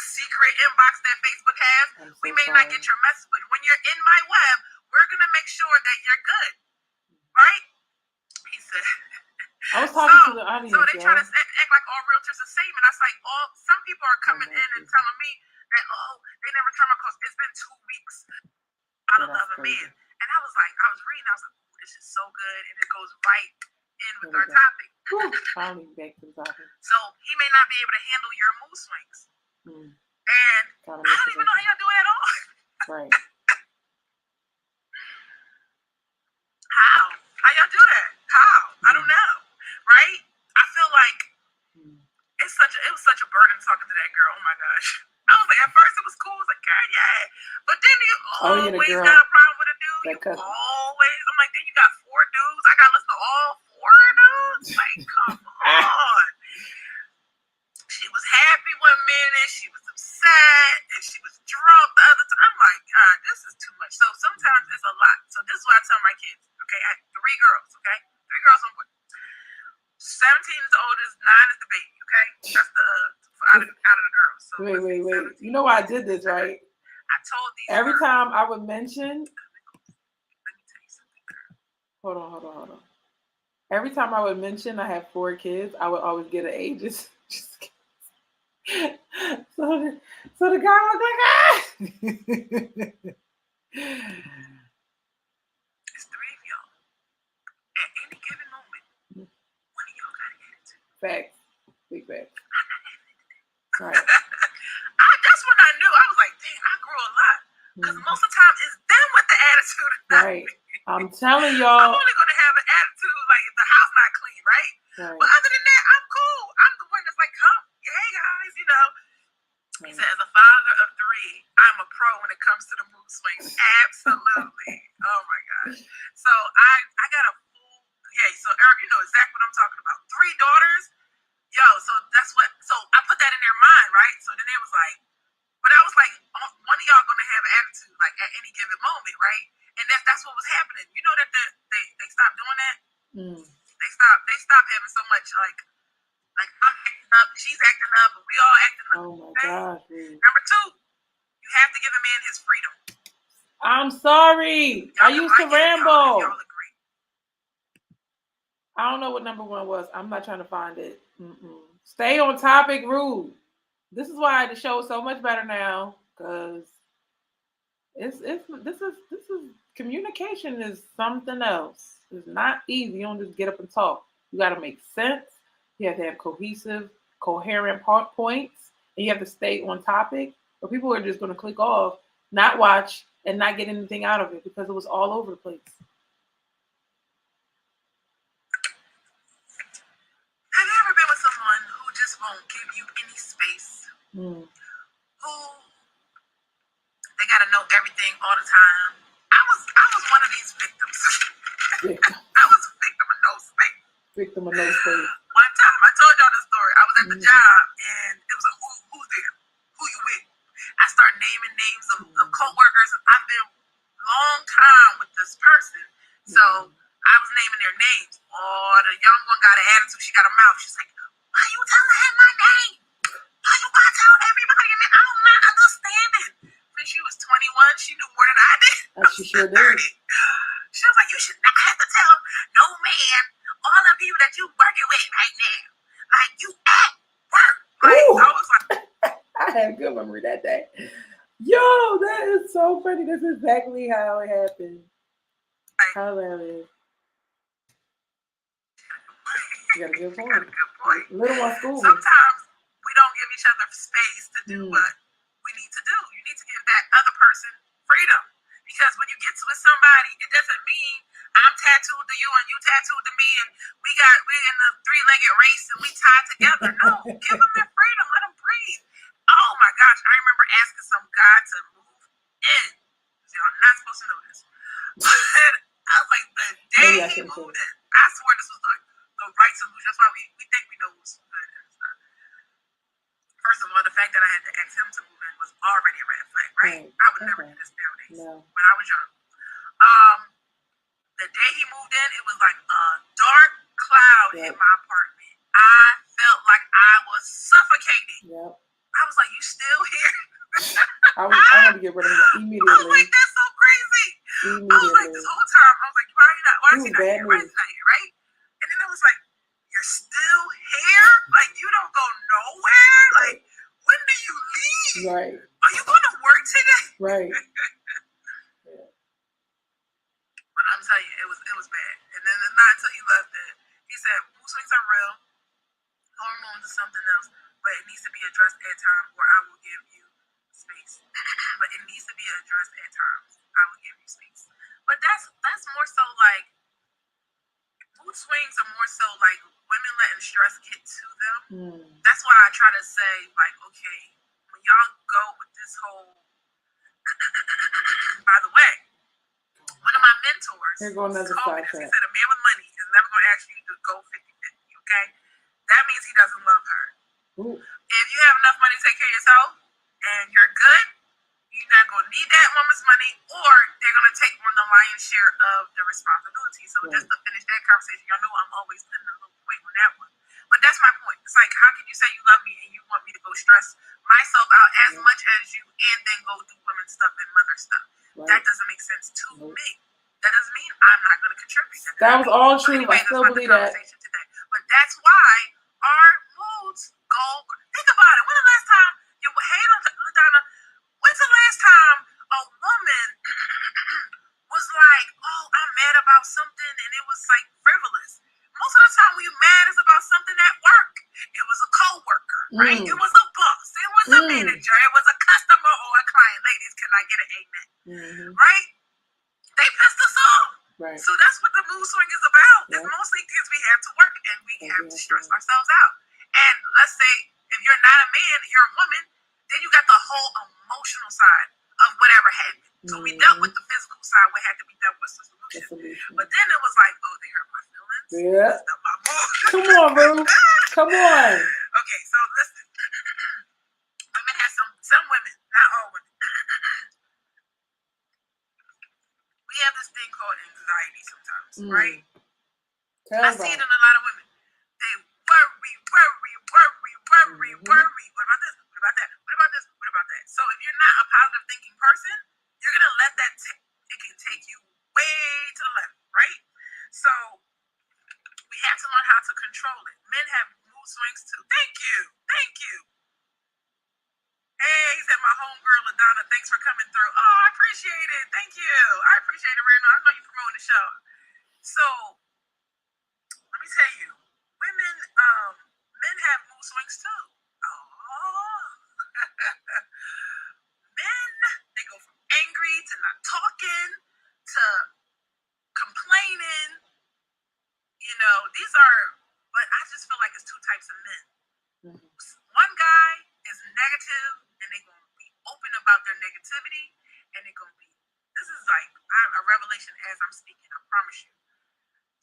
secret inbox that Facebook has, we may not get your message. But when you're in my web, we're gonna make sure that you're good, right? He said. I was talking to the audience. So they try to act like all realtors are the same, and I was like, some people are coming in and telling me that they never turn my calls. It's been 2 weeks out of love a man, and I was reading, I was like, this is so good, and it goes right in with our topic. Finally back to the topic. So he may not be able to handle your mood swings, and I don't even know how y'all do it at all. Right. How y'all do that? How? I don't know. Right? I feel like it was such a burden talking to that girl. Oh my gosh. I was like, at first it was cool. I was like, girl, yeah. But then you always got a problem with a dude. I'm like, then you got 4 dudes. I got to listen to all 4 dudes. Like, come on. She was happy one minute, she was upset, and she was drunk the other time. I'm like, God, this is too much. So sometimes it's a lot. So this is what I tell my kids. Okay, I had 3 girls. Okay, 3 girls on board. 17 is the oldest, 9 is the baby. Okay, that's the out of the girls. So wait. You know why I did this, right? I told these every girls, time I would mention. Let me tell you something, girl. Hold on. Every time I would mention I have 4 kids, I would always get an ages. So the guy was like, It's 3 of y'all. At any given moment, one of y'all got an attitude. Facts. Big facts. Right. That's when I knew. I was like, dang, I grew a lot. Because most of the time it's them with the attitude. Right. I'm telling y'all. I'm only going to have an attitude like if the house not clean, right? But other than that, I'm cool. I'm the one that's like, come, hey guys, you know. He said, as a father of 3, I'm a pro when it comes to the mood swings. Absolutely. Oh my gosh. So I got a full, so Eric, you know exactly what I'm talking about. 3 daughters. Yo, so that's what, so I put that in their mind, right? So then it was like, but I was like, one of y'all gonna have an attitude, like at any given moment, right? And that's what was happening. You know that they stopped doing that? They stopped having so much like I'm acting up, she's acting up, and we all acting up. Oh my gosh. Number 2, you have to give a man his freedom. I'm sorry. I used to ramble. Y'all agree. I don't know what number 1 was. I'm not trying to find it. Stay on topic, rude. This is why the show is so much better now, because this is communication is something else. It's not easy. You don't just get up and talk. You got to make sense. You have to have coherent points, and you have to stay on topic. But people are just going to click off, not watch, and not get anything out of it because it was all over the place. Have you ever been with someone who just won't give you any space? Who they got to know everything all the time? I was one of these victims. Victim. I was a victim of no space. Victim of no space. One time, I told y'all the story. I was at the job, and it was a who's there? Who you with? I started naming names of co-workers. I've been long time with this person, so I was naming their names. Oh, the young one got an attitude. She got a mouth. She's like, "Why you telling him my name? Why you gotta tell everybody? I mean, I'm not understanding." When she was 21, she knew more than I did. She sure did. She was like, "You should not have to tell no man all the people that you working with right now. Like, you at work." Like, Ooh. I was like, I had a good memory that day. Yo, that is so funny. That's exactly how it happened. Hilarious. You got a good point. Little one school. Sometimes we don't give each other space to do what we need to do. You need to give that other person freedom. Because when you get with somebody, it doesn't mean I'm tattooed to you and you tattooed to me and we're in the three-legged race and we tied together. No, give them their freedom. Let them breathe. Oh my gosh, I remember asking some guy to move in. Y'all not supposed to know this. I was like, the day he moved in, I swear this was like the right solution. That's why we think we know what's good and it's not. First of all, the fact that I had to ask him to move in was already a red flag, right? I would never do this nowadays. No. When I was young. The day he moved in, it was like a dark cloud hit my apartment. I felt like I was suffocating. Yep. I was like, "You still here?" I had to get rid of him immediately. I was like, "That's so crazy." I was like, this whole time, I was like, "Why is he not here? Why is he not here?" Right? And then I was like, "You're still here? Like, you don't go nowhere? Like, when do you leave? Right. Are you going to work today?" Right. But I'm telling you, it was bad. And then not until he left it, he said, "Mood swings are real. Hormones is something else, but it needs to be addressed at times, or I will give you space." But it needs to be addressed at times. I will give you space. But that's more so like mood swings are more so like women letting stress get to them. That's why I try to say, like, okay, when y'all go with this whole by the way, one of my mentors Here go another told me this. side He said, "A man with money is never going to ask you to go 50-50, okay? That means he doesn't love her. Ooh. If you have enough money to take care of yourself and you're good, you're not going to need that woman's money, or they're going to take on the lion's share of the responsibility." So just to finish that conversation, y'all know I'm always putting a little point on that one. But that's my point. It's like, how can you say you love me and you want me to go stress myself out as much as you and then go do women's stuff and mother stuff? Right. That doesn't make sense to me. That doesn't mean I'm not going to contribute. That was all true. Anyway, I still believe that. today. But that's why our moods go. Think about it. When the last time hey, LaDonna, when's the last time a woman was like, "Oh, I'm mad about something," and it was like frivolous? Most of the time when you're mad is about something at work. It was a co-worker, right? It was a boss. It was a manager. It was a customer or a client. Ladies, can I get an amen? Right? They pissed us off. Right. So that's what the mood swing is about. It's mostly because we have to work and we have to stress ourselves out. And let's say if you're not a man, you're a woman, then you got the whole emotional side of whatever happened. So we dealt with the physical side. What had to be done was the solution. But then it was like, oh, they hurt my feelings. Yeah. My mood. Come on, bro. Come on. Okay, so listen. Women have some women, not all women. We have this thing called anxiety sometimes, right? I see it in a lot of women. They worry. What about this? What about that? What about this? What about that? So if you're not a positive thinking person, you're going to let that, it can take you way to the left, right? So we have to learn how to control it. Men have mood swings too. Thank you. Hey, he said, "My homegirl, LaDonna, thanks for coming through." Oh, I appreciate it. Thank you. I appreciate it, Randall. I know you're promoting the show. So, let me tell you, men have mood swings too. Oh. Men, they go from angry to not talking to complaining. You know, but I just feel like it's two types of men. One guy is negative and they're going to be open about their negativity, and they're going to be, this is like, I revelation as I'm speaking. I promise you.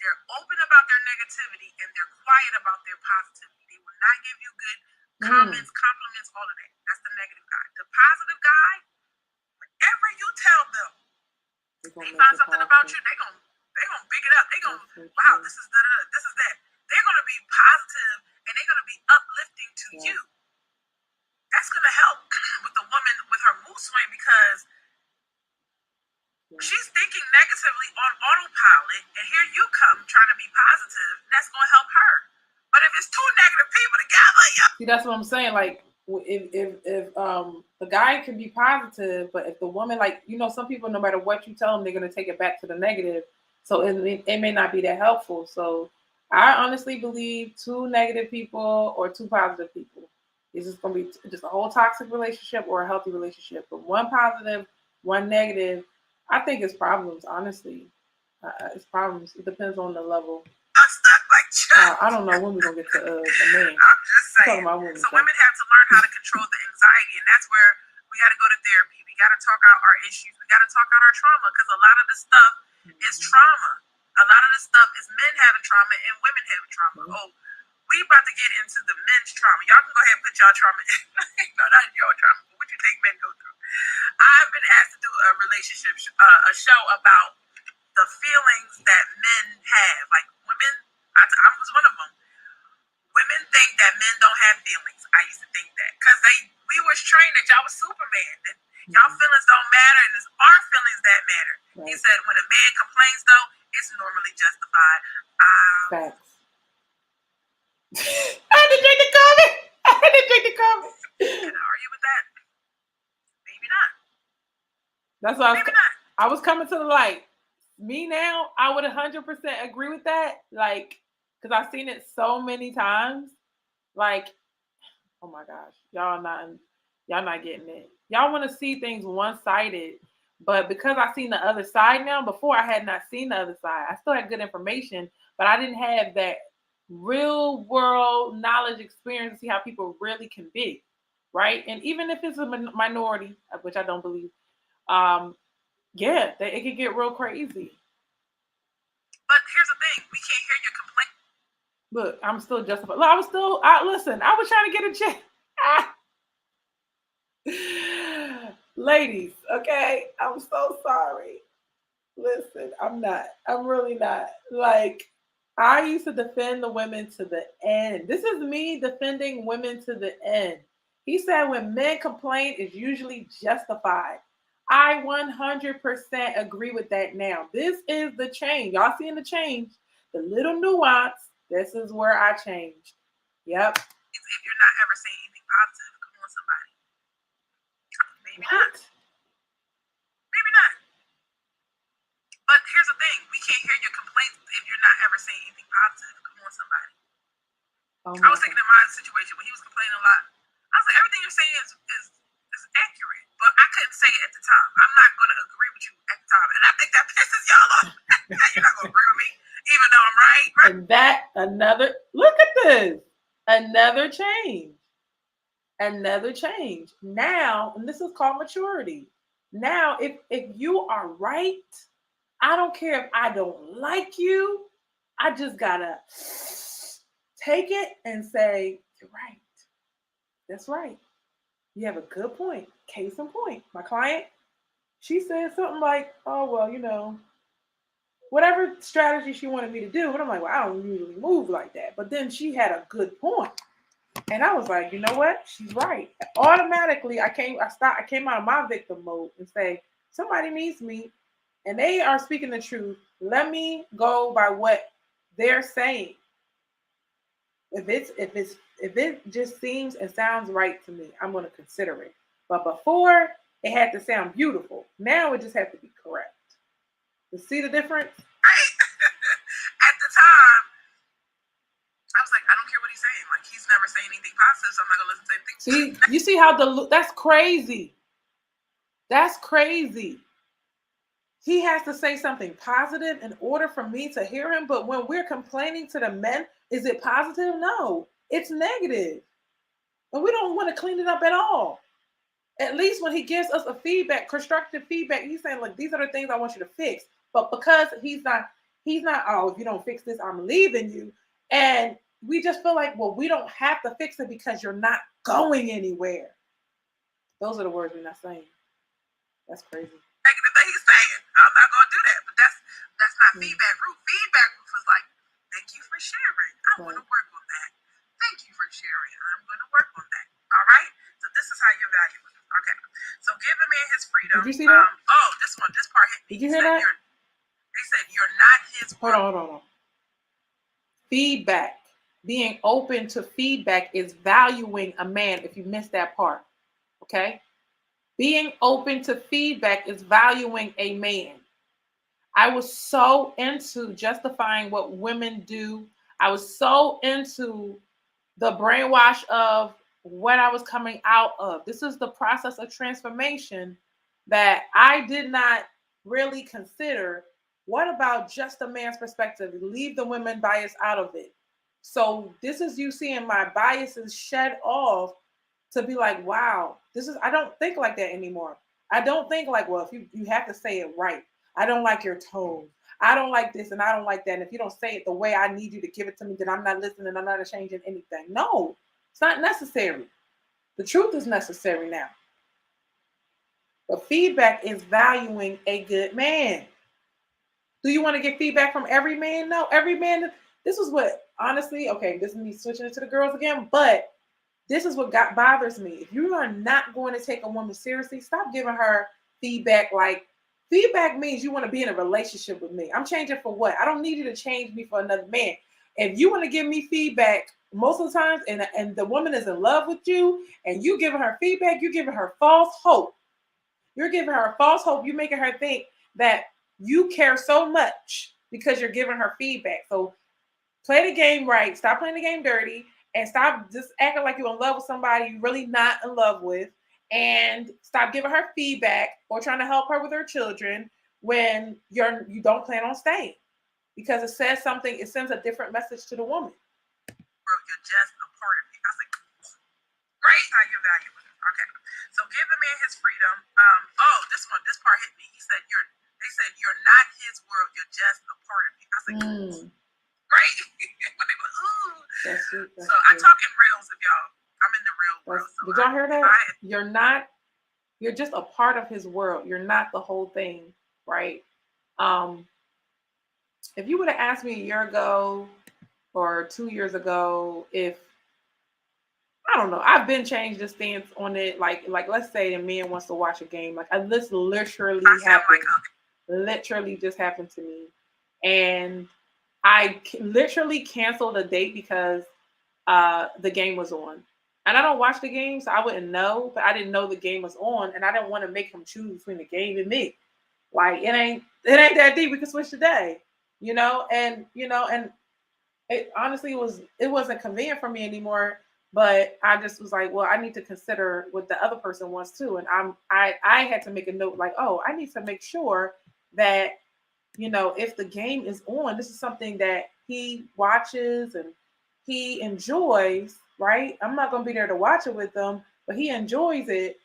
They're open about their negativity and they're quiet about their positivity. They will not give you good comments, compliments, all of that. That's the negative guy. The positive guy, whatever you tell them, they find something about you, they're gonna big it up. They're gonna, wow, this is this is that. They're gonna be positive and they're gonna be uplifting to you. That's gonna help with the woman with her mood swing because she's thinking negatively on autopilot, and here you come trying to be positive. That's gonna help her. But if it's two negative people together, see, that's what I'm saying. Like, if the guy can be positive, but if the woman, like, you know, some people, no matter what you tell them, they're gonna take it back to the negative. So it may not be that helpful. So I honestly believe two negative people or two positive people. It's just gonna be just a whole toxic relationship or a healthy relationship. But one positive, one negative, I think it's problems. Honestly, it's problems. It depends on the level. I'm stuck like Chuck. I don't know when we're gonna get to the man. I'm just saying. Women, so women have to learn how to control the anxiety, and that's where we got to go to therapy. We got to talk out our issues. We got to talk out our trauma because a lot of this stuff is trauma. A lot of this stuff is men having trauma and women having trauma. Oh, we about to get into the men's trauma. Y'all can go ahead and put y'all trauma in. No, not your trauma, but what you think men go through. I've been asked to do a relationship, a show about the feelings that men have. Like women, I was one of them. Women think that men don't have feelings. I used to think that because we was trained that y'all was Superman. That y'all feelings don't matter, and it's our feelings that matter. Right. He said when a man complains, though, it's normally justified. Facts. I had to drink the comment. Can I argue with that? Maybe not. That's why I was coming to the light. Me now, I would 100% agree with that. Like, because I've seen it so many times. Like, oh my gosh, y'all not getting it. Y'all want to see things one-sided, but because I've seen the other side now, before I had not seen the other side. I still had good information, but I didn't have that real world knowledge experience to see how people really can be, right? And even if it's a minority, which I don't believe, it could get real crazy. But here's the thing: we can't hear your complaint. Look, I'm still justified. Look, listen. I was trying to get a check. Ladies, okay, I'm so sorry. Listen, I'm really not. Like, I used to defend the women to the end. This is me defending women to the end. He said when men complain, it's usually justified. I 100% agree with that now. This is the change. Y'all seeing the change, the little nuance. This is where I changed. Yep. If you're not ever saying anything positive, come on, somebody. Maybe not. Maybe not. But here's the thing: we can't hear your complaints if you're not ever saying anything positive. Come on, somebody. I was thinking of my situation when he was complaining a lot. I was like, everything you're saying is accurate, but I couldn't say it at the time. I'm not going to agree with you at the time, and I think that pisses y'all off. You're not going to agree with me, even though I'm right. And look at this, another change. Now, and this is called maturity. Now, if you are right, I don't care if I don't like you. I just gotta take it and say, you're right. That's right. You have a good point. Case in point. My client, she said something like, oh, well, you know, whatever strategy she wanted me to do. And I'm like, well, I don't usually move like that. But then she had a good point. And I was like, you know what? She's right. Automatically, I came out of my victim mode and say, somebody needs me and they are speaking the truth. Let me go by what they're saying. If it just seems and sounds right to me, I'm going to consider it. But before, it had to sound beautiful. Now it just has to be correct. You see the difference? At the time, I was like, I don't care what he's saying. Like, he's never saying anything positive, so I'm not going to listen to anything. See, you see how that's crazy. That's crazy. He has to say something positive in order for me to hear him. But when we're complaining to the men, is it positive? No, it's negative. And we don't want to clean it up at all. At least when he gives us a feedback, constructive feedback, he's saying, like, these are the things I want you to fix. but because he's not, oh, if you don't fix this, I'm leaving you. And we just feel like, well, we don't have to fix it because you're not going anywhere. Those are the words we're not saying. That's crazy. He's saying, I'm not gonna do that, but that's not feedback Ruth. Feedback Ruth was like, thank you for sharing. I'm gonna work on that. Thank you for sharing. I'm gonna work on that. All right. So this is how you're valuable. Okay. So give a man his freedom. Did you see that? This part hit me. Did you hear that? They said you're not his world. Hold on. Feedback. Being open to feedback is valuing a man. If you missed that part, okay. Being open to feedback is valuing a man. I was so into justifying what women do. I was so into the brainwash of what I was coming out of. This is the process of transformation that I did not really consider. What about just a man's perspective? Leave the women bias out of it. So this is you seeing my biases shed off to be like, wow, I don't think like that anymore. I don't think like, well, if you have to say it right. I don't like your tone. I don't like this and I don't like that. And if you don't say it the way I need you to give it to me, then I'm not listening. I'm not changing anything. No, it's not necessary. The truth is necessary now. But feedback is valuing a good man. Do you want to get feedback from every man? No, every man. This is what, honestly, okay, this is me switching it to the girls again, but this is what bothers me. If you are not going to take a woman seriously, stop giving her feedback. Like, feedback means you want to be in a relationship with me. I'm changing for what? I don't need you to change me for another man. If you want to give me feedback, most of the times, and the woman is in love with you, and you giving her feedback, you're giving her false hope. You're giving her false hope. You're making her think that you care so much because you're giving her feedback. So play the game right. Stop playing the game dirty. And stop just acting like you're in love with somebody you're really not in love with. And stop giving her feedback or trying to help her with her children when you don't plan on staying. Because it says something, it sends a different message to the woman. Bro, you're just a part of me. I was like, great how you're valuable. Okay. So give a man his freedom. This part hit me. They said you're not his world, you're just a part of me. I was like, great. When they were, ooh. That's I talk in reels if y'all. I'm in the real world. So did y'all hear that? You're just a part of his world. You're not the whole thing, right? If you would have asked me a year ago or 2 years ago, I don't know, I've been changed the stance on it. Like let's say a man wants to watch a game. Like this literally happened. Literally just happened to me. And I literally canceled a date because the game was on. And I don't watch the game, so I wouldn't know, but I didn't know the game was on, and I didn't want to make him choose between the game and me. Like, it ain't that deep. We can switch today, and it honestly it wasn't convenient for me anymore. But I just was like, well, I need to consider what the other person wants too. And I had to make a note like, oh, I need to make sure that, if the game is on, this is something that he watches and he enjoys, right? I'm not going to be there to watch it with them, but he enjoys it.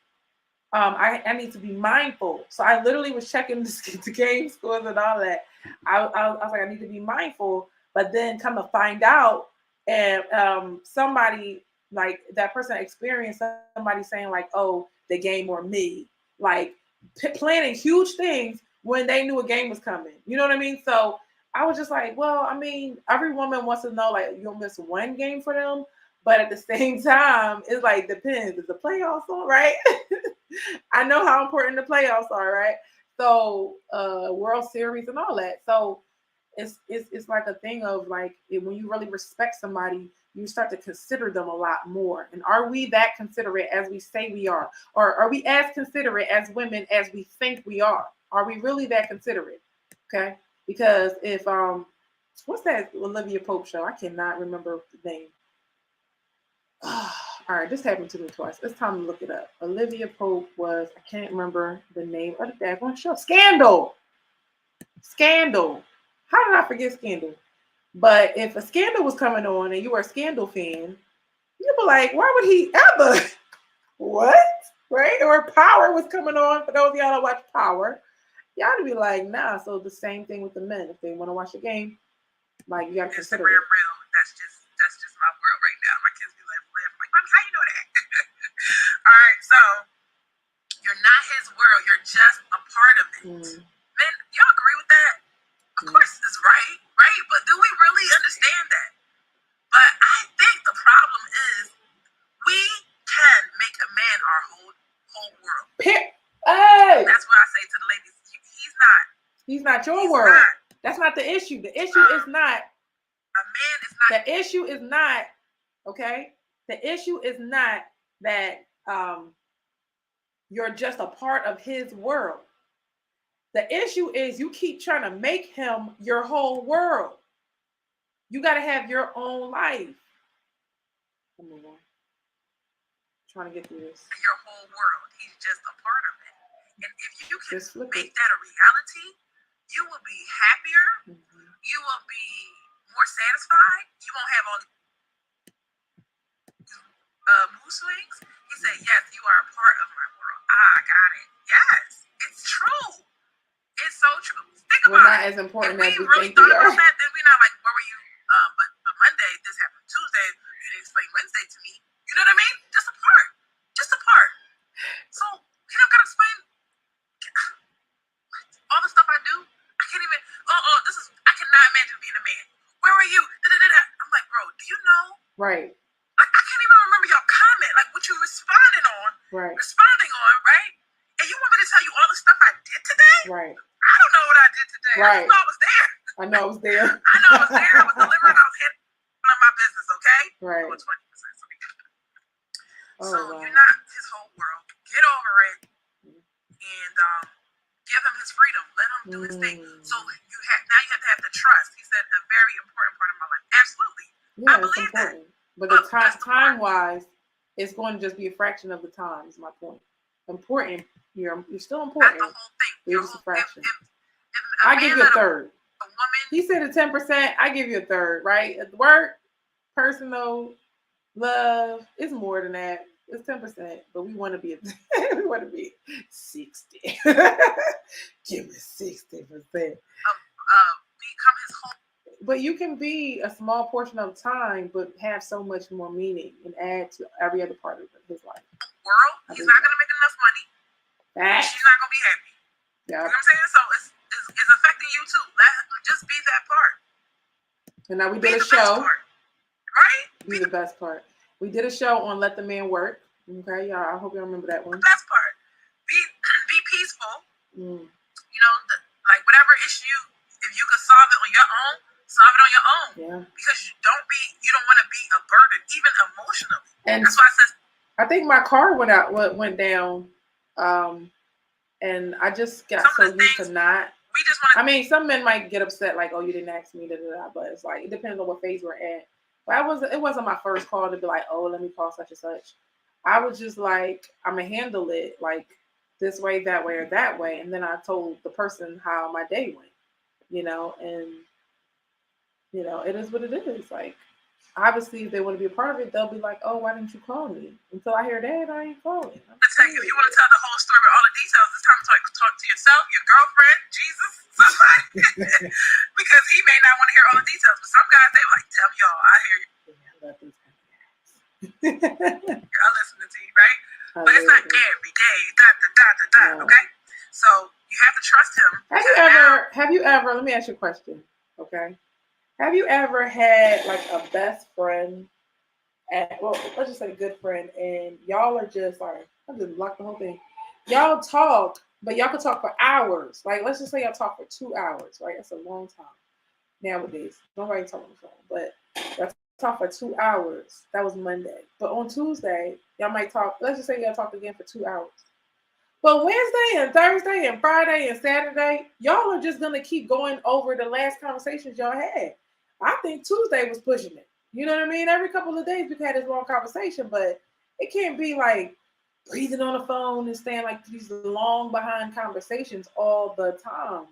I need to be mindful. So I literally was checking the game scores and all that. I was like, I need to be mindful. But then come to find out, and somebody, like that person experienced somebody saying like, oh, the game or me, like planning huge things when they knew a game was coming. You know what I mean? So I was just like, well, I mean, every woman wants to know, like, you'll miss one game for them. But at the same time, it's like, depends. Is the playoffs on, right? I know how important the playoffs are, right? So World Series and all that. So it's like a thing of like, when you really respect somebody, you start to consider them a lot more. And are we that considerate as we say we are? Or are we as considerate as women as we think we are? Are we really that considerate? Okay. Because if what's that Olivia Pope show? I cannot remember the name. All right, this happened to me twice. It's time to look it up. Olivia Pope I can't remember the name of the daggone show. Scandal. How did I forget Scandal? But if a Scandal was coming on and you were a Scandal fan, you'd be like, why would he ever? What? Right? Or Power was coming on, for those of y'all that watch Power. Y'all to be like, nah. So the same thing with the men. If they want to watch the game, like you gotta consider Instagram it. real. That's just my world right now. My kids be laughing like, Mommy, how you know that? All right, so you're not his world. You're just a part of it. Men, y'all agree with that? Of course it's right? But do we really understand that? But I think the problem is we can make a man our whole world. Hey! That's what I say to the ladies. He's not. He's not your world. Not. That's not the issue. The issue is not. A man is not. The issue is not. Okay. The issue is not that you're just a part of his world. The issue is you keep trying to make him your whole world. You got to have your own life. Come on. Trying to get through this. Your whole world. He's just a part of it. And if you can make that a reality, you will be happier. You will be more satisfied. You won't have all mood swings. He said, yes, you are a part of my world. I got it. Yes, it's true. It's so true. Think we're about not as important as we really think we are. About that, then we're not like, where were you? But Monday, this happened. Tuesday, you didn't explain Wednesday to me. You know what I mean? Just a part. Just a part. So, you don't gotta explain all the stuff I do. I can't even, I cannot imagine being a man. Where were you? I'm like, bro, do you know? Right. Like, I can't even remember your comment, like what you responding on. Right. Responding on, right? And you want me to tell you all the stuff I did today? Right. I don't know what I did today. Right. I know I was there. I know I was there. I know I was there. I was delivering. I was handling my business, okay? Right. 20%. So wow. you're not his whole world. Get over it and give him his freedom. Let him do his thing. So now you have to have the trust. He said a very important part of my life. Absolutely. Yeah, I believe it's important. that. But the time wise, it's going to just be a fraction of the time. Is my point. Important. You're still important. Not the whole thing. You're just a fraction. If I give you a third. A woman. He said a 10%. I give you a third. Right? At work, personal, love. It's more than that. It's 10%, but we want to be 60. Give me 60%. Become his whole. But you can be a small portion of time, but have so much more meaning and add to every other part of his life. World, he's not going to make enough money. She's not going to be happy. Yeah. You know what I'm saying? So it's affecting you too. Just be that part. And now we did a show. Right? Be the best part. We did a show on Let the Man Work. Okay, y'all. I hope y'all remember that one. The best part. Be peaceful. Mm. You know, like whatever issue, if you can solve it on your own, solve it on your own. Yeah. Because you don't want to be a burden, even emotionally. And that's why I said. I think my car went down, and I just got so used to not. We just want. I mean, some men might get upset, like, "Oh, you didn't ask me," but it's like it depends on what phase we're at. But it wasn't my first call to be like, "Oh, let me call such and such." I was just like, "I'm gonna handle it like this way, that way, or that way," and then I told the person how my day went, and it is what it is. Like, obviously, if they want to be a part of it, they'll be like, "Oh, why didn't you call me?" Until I hear that, I ain't calling. If you want to tell the whole story with all the details, it's time to talk to yourself, your girlfriend, Jesus, somebody, because he may not want to hear all the details. But some guys, they like, "Tell me all. I hear you." I listening to you, right? But it's not every day. Okay, so you have to trust him. Have you ever? Let me ask you a question. Okay. Have you ever had like a best friend, let's just say a good friend, and y'all are just like, I just blocked the whole thing. Y'all talk, but y'all could talk for hours. Like, let's just say y'all talk for 2 hours, right? That's a long time nowadays. Nobody talk on the phone, but y'all talk for 2 hours. That was Monday. But on Tuesday, y'all might talk. Let's just say y'all talk again for 2 hours. But Wednesday and Thursday and Friday and Saturday, y'all are just gonna keep going over the last conversations y'all had. I think Tuesday was pushing it. You know what I mean? Every couple of days we've had this long conversation, but it can't be like breathing on the phone and staying like these long behind conversations all the time.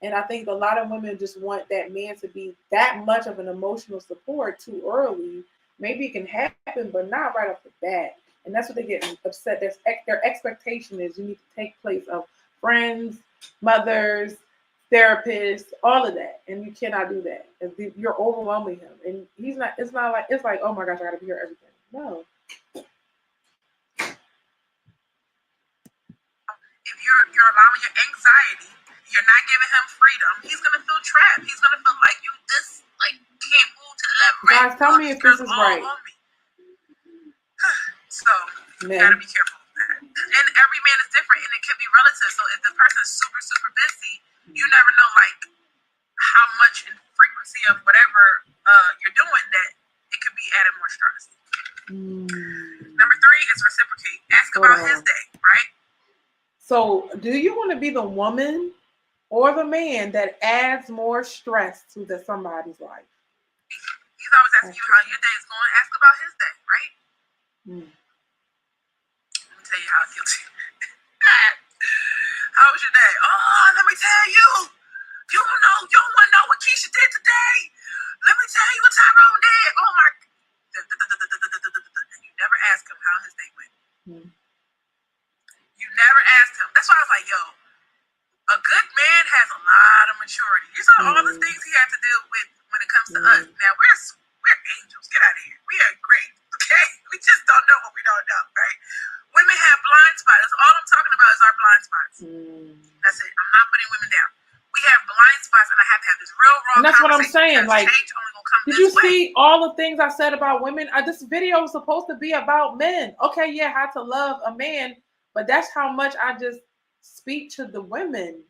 And I think a lot of women just want that man to be that much of an emotional support too early. Maybe it can happen, but not right off the bat. And that's what they get upset. Their expectation is you need to take place of friends, mothers, therapists, all of that, and you cannot do that. You're overwhelming him, and he's not. It's not like it's like, oh my gosh, I got to hear everything. No. If you're allowing your anxiety, you're not giving him freedom. He's gonna feel trapped. He's gonna feel like you this like can't move to the left. Right? Guys, tell me if this is right. So you gotta be careful with that. And every man is different, and it can be relative. So if the person's super busy, you never know like how much in frequency of whatever you're doing that it could be adding more stress. Number 3 is reciprocate. Ask about his day, right? So do you want to be the woman or the man that adds more stress to somebody's life? He's always asking you how your day is going. Ask about his day, right? Let me tell you how I feel too. How was your day? Oh, let me tell you. You don't want to know what Keisha did today. Let me tell you what Tyrone did. Oh my. And you never ask him how his day went. You never asked him. That's why I was like, yo, a good man has a lot of maturity. You saw all the things he had to deal with when it comes to us. Now, we're angels. Get out of here. We are great, okay? We just don't know what we don't know, right? Women have blind spots. That's all I'm talking about is our blind spots. That's it. I'm not putting women down. We have blind spots, and I have to have this real raw and that's what I'm saying. Like, did you see all the things I said about women? This video was supposed to be about men. Okay, yeah, how to love a man, but that's how much I just speak to the women.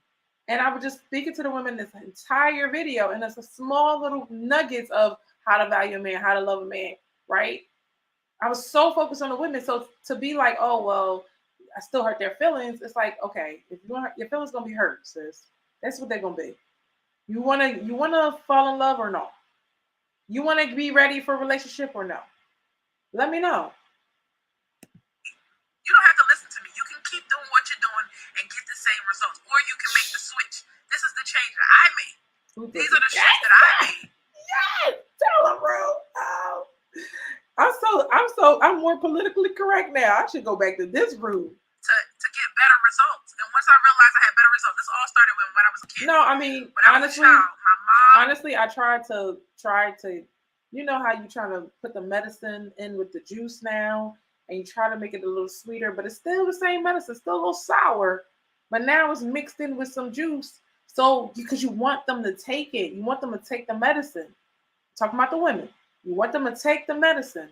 And I was just speaking to the women this entire video, and it's a small little nuggets of how to value a man, how to love a man, right? I was so focused on the women. So to be like, oh, well, I still hurt their feelings. It's like, okay, if you want your feelings gonna be hurt, sis. That's what they're gonna be. You wanna fall in love or no? You wanna be ready for a relationship or no? Let me know. You don't have to listen to me. You can keep doing what you're doing and get the same results, or you can make the switch. This is the change that I made. These are the shifts that I made. Yes, tell them, bro. Oh. I'm more politically correct now. I should go back to this route to get better results. And once I realized I had better results, this all started when I was a kid. No, I mean, when I was a child, my mom. Honestly, I tried to. You know how you try to put the medicine in with the juice now, and you try to make it a little sweeter, but it's still the same medicine, still a little sour, but now it's mixed in with some juice. So because you want them to take it, you want them to take the medicine. Talking about the women, you want them to take the medicine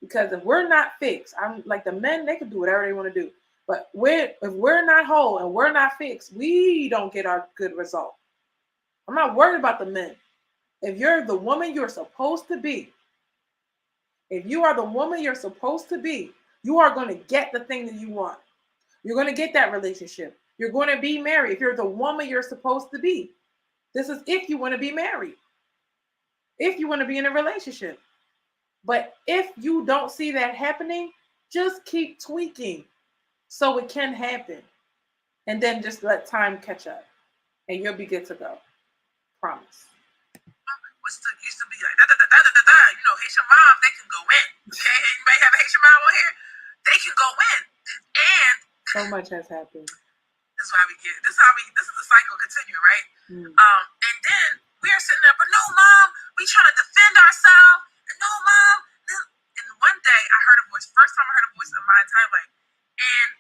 because if we're not fixed, I'm like the men, they can do whatever they want to do. But if we're not whole and we're not fixed, we don't get our good result. I'm not worried about the men. If you're the woman you're supposed to be, if you are the woman you're supposed to be, you are going to get the thing that you want. You're going to get that relationship. You're going to be married. If you're the woman you're supposed to be, this is if you want to be married. If you want to be in a relationship. But if you don't see that happening, just keep tweaking so it can happen. And then just let time catch up. And you'll be good to go. Promise. Used to be like, you know, Haitian moms, they can go in. Okay? You may have a Haitian mom on here. They can go in. And so much has happened. This is the cycle continue, right? And then we are sitting there, but no, mom, we trying to defend ourselves. And no, mom. And one day I heard a voice, first time I heard a voice in my entire life. And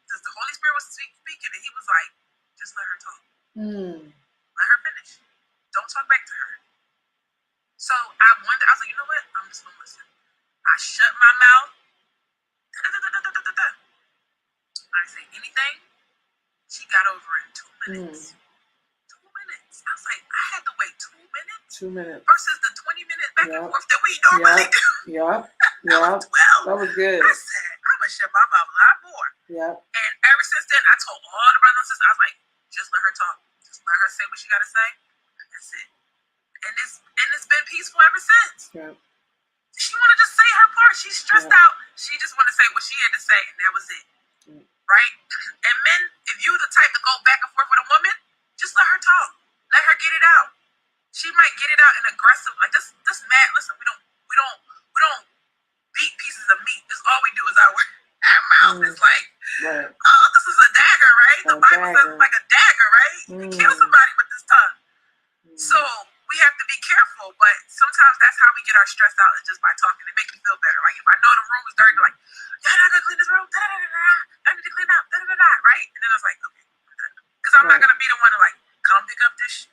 the Holy Spirit was speaking, and he was like, just let her talk. Let her finish. Don't talk back to her. So I was like, you know what? I'm just gonna listen. I shut my mouth. I didn't say anything. She got over it in 2 minutes. 2 minutes. I was like, I had to wait 2 minutes. 2 minutes. Versus the 20 minutes back and forth that we normally do. Yep. That was good. I said, I'm gonna shut my mouth a lot more. Yep. And ever since then, I told all the brothers and sisters, I was like, just let her talk. Just let her say what she gotta say. That's it. And it's been peaceful ever since. Yep. She wanted to say her part. She's stressed out. She just wanted to say what she had to say, and that was it. Right? And men, if you the type to go back and forth with a woman, just let her talk. Let her get it out. She might get it out in aggressive, like this mad. Listen, we don't beat pieces of meat. This all we do is our mouth is like, oh, this is a dagger, right? The Bible says like a dagger, right? You can kill somebody with this tongue. So we have to be careful, but sometimes that's how we get our stress out, is just by talking. It makes me feel better. Like if I know the room is dirty, like, yeah, I gotta clean this room, I need to clean out, right? And then I was like, okay, I'm done. Because I'm not gonna be the one to like, come pick up this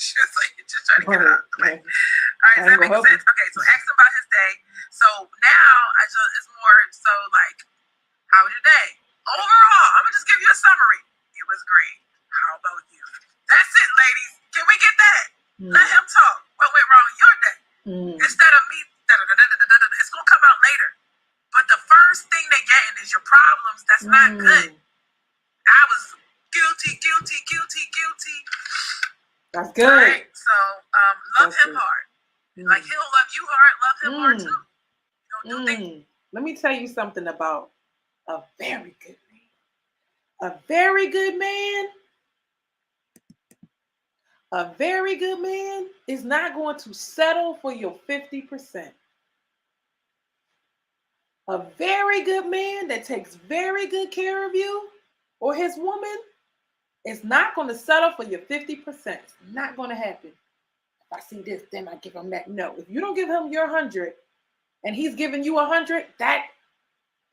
shit. So you're just trying to get it out. Right? All right, does that make sense? Okay, so ask him about his day. So now it's more so like, how was your day? Overall, I'm gonna just give you a summary. It was great. How about you? That's it, ladies. Can we get that? Let him talk. What went wrong in your day? Instead of me, it's gonna come out later. But the first thing they getting is your problems. That's not good. I was guilty. That's good. Right? So love him hard. Like he'll love you hard, love him hard too. Don't do things. Let me tell you something about a very good man. A very good man. A very good man is not going to settle for your 50%. A very good man that takes very good care of you or his woman is not going to settle for your 50%. It's not going to happen. If I see this, then I give him that. No, if you don't give him your 100 and he's giving you 100, that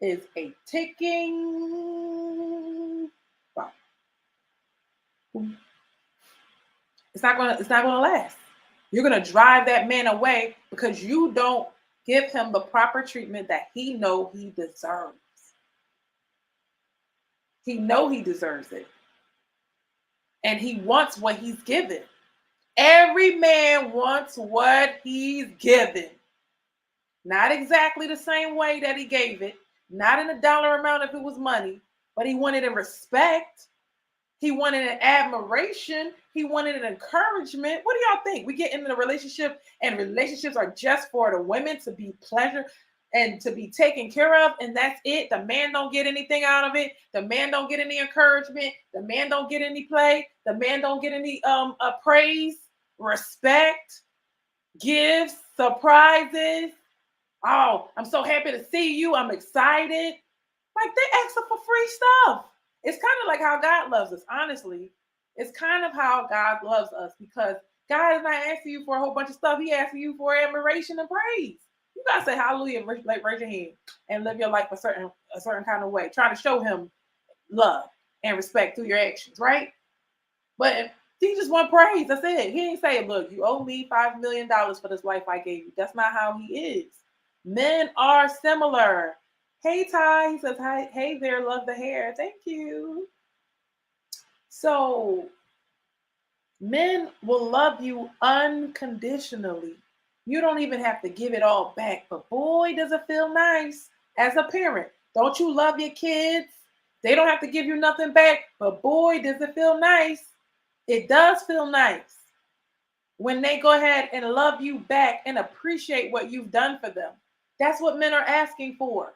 is a ticking bomb. It's not gonna last. You're gonna drive that man away because you don't give him the proper treatment that he know he deserves. He know he deserves it. And he wants what he's given. Every man wants what he's given. Not exactly the same way that he gave it. Not in a dollar amount if it was money. But he wanted a respect. He wanted an admiration. He wanted an encouragement. What do y'all think? We get into a relationship and relationships are just for the women to be pleasure and to be taken care of. And that's it. The man don't get anything out of it. The man don't get any encouragement. The man don't get any play. The man don't get any praise, respect, gifts, surprises. Oh, I'm so happy to see you. I'm excited. Like they asking for free stuff. It's kind of like how God loves us, honestly. It's kind of how God loves us because God is not asking you for a whole bunch of stuff. He asking you for admiration and praise. You gotta say hallelujah, raise your hand, and live your life a certain kind of way. Trying to show him love and respect through your actions, right? But he just want praise. That's it. He ain't saying, look, you owe me $5 million for this life I gave you. That's not how he is. Men are similar. Hey, Ty, he says, hi, hey there, love the hair. Thank you. So, men will love you unconditionally. You don't even have to give it all back. But boy, does it feel nice as a parent. Don't you love your kids? They don't have to give you nothing back. But boy, does it feel nice. It does feel nice when they go ahead and love you back and appreciate what you've done for them. That's what men are asking for.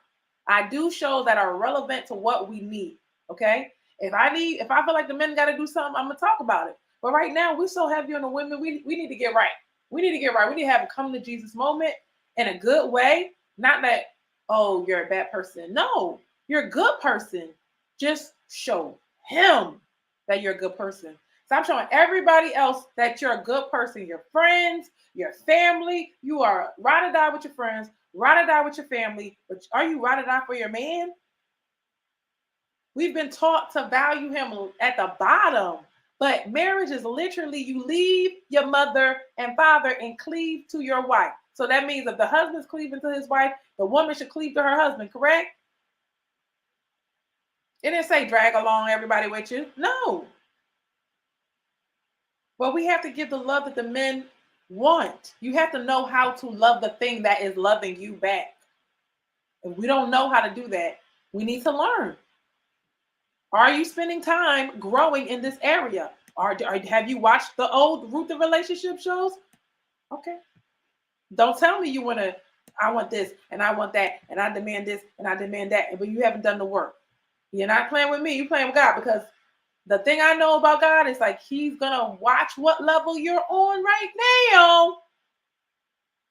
I do shows that are relevant to what we need. Okay. If I feel like the men got to do something, I'm gonna talk about it. But right now, we're so heavy on the women. We need to get right. We need to get right. We need to have a come to Jesus moment in a good way. Not that, oh, you're a bad person. No, you're a good person. Just show him that you're a good person. Stop showing everybody else that you're a good person. Your friends, your family. You are ride or die with your friends. Ride or die with your family, but are you ride or die for your man? We've been taught to value him at the bottom, but marriage is literally you leave your mother and father and cleave to your wife. So that means if the husband's cleaving to his wife, the woman should cleave to her husband, correct? It didn't say drag along everybody with you. No. But we have to give the love that the men want. You have to know how to love the thing that is loving you back. If we don't know how to do that, we need to learn. Are you spending time growing in this area? Have you watched the old Root the Relationship shows? Okay. Don't tell me I want this and I want that and I demand this and I demand that, but you haven't done the work. You're not playing with me, you're playing with God, because the thing I know about God is like he's going to watch what level you're on right now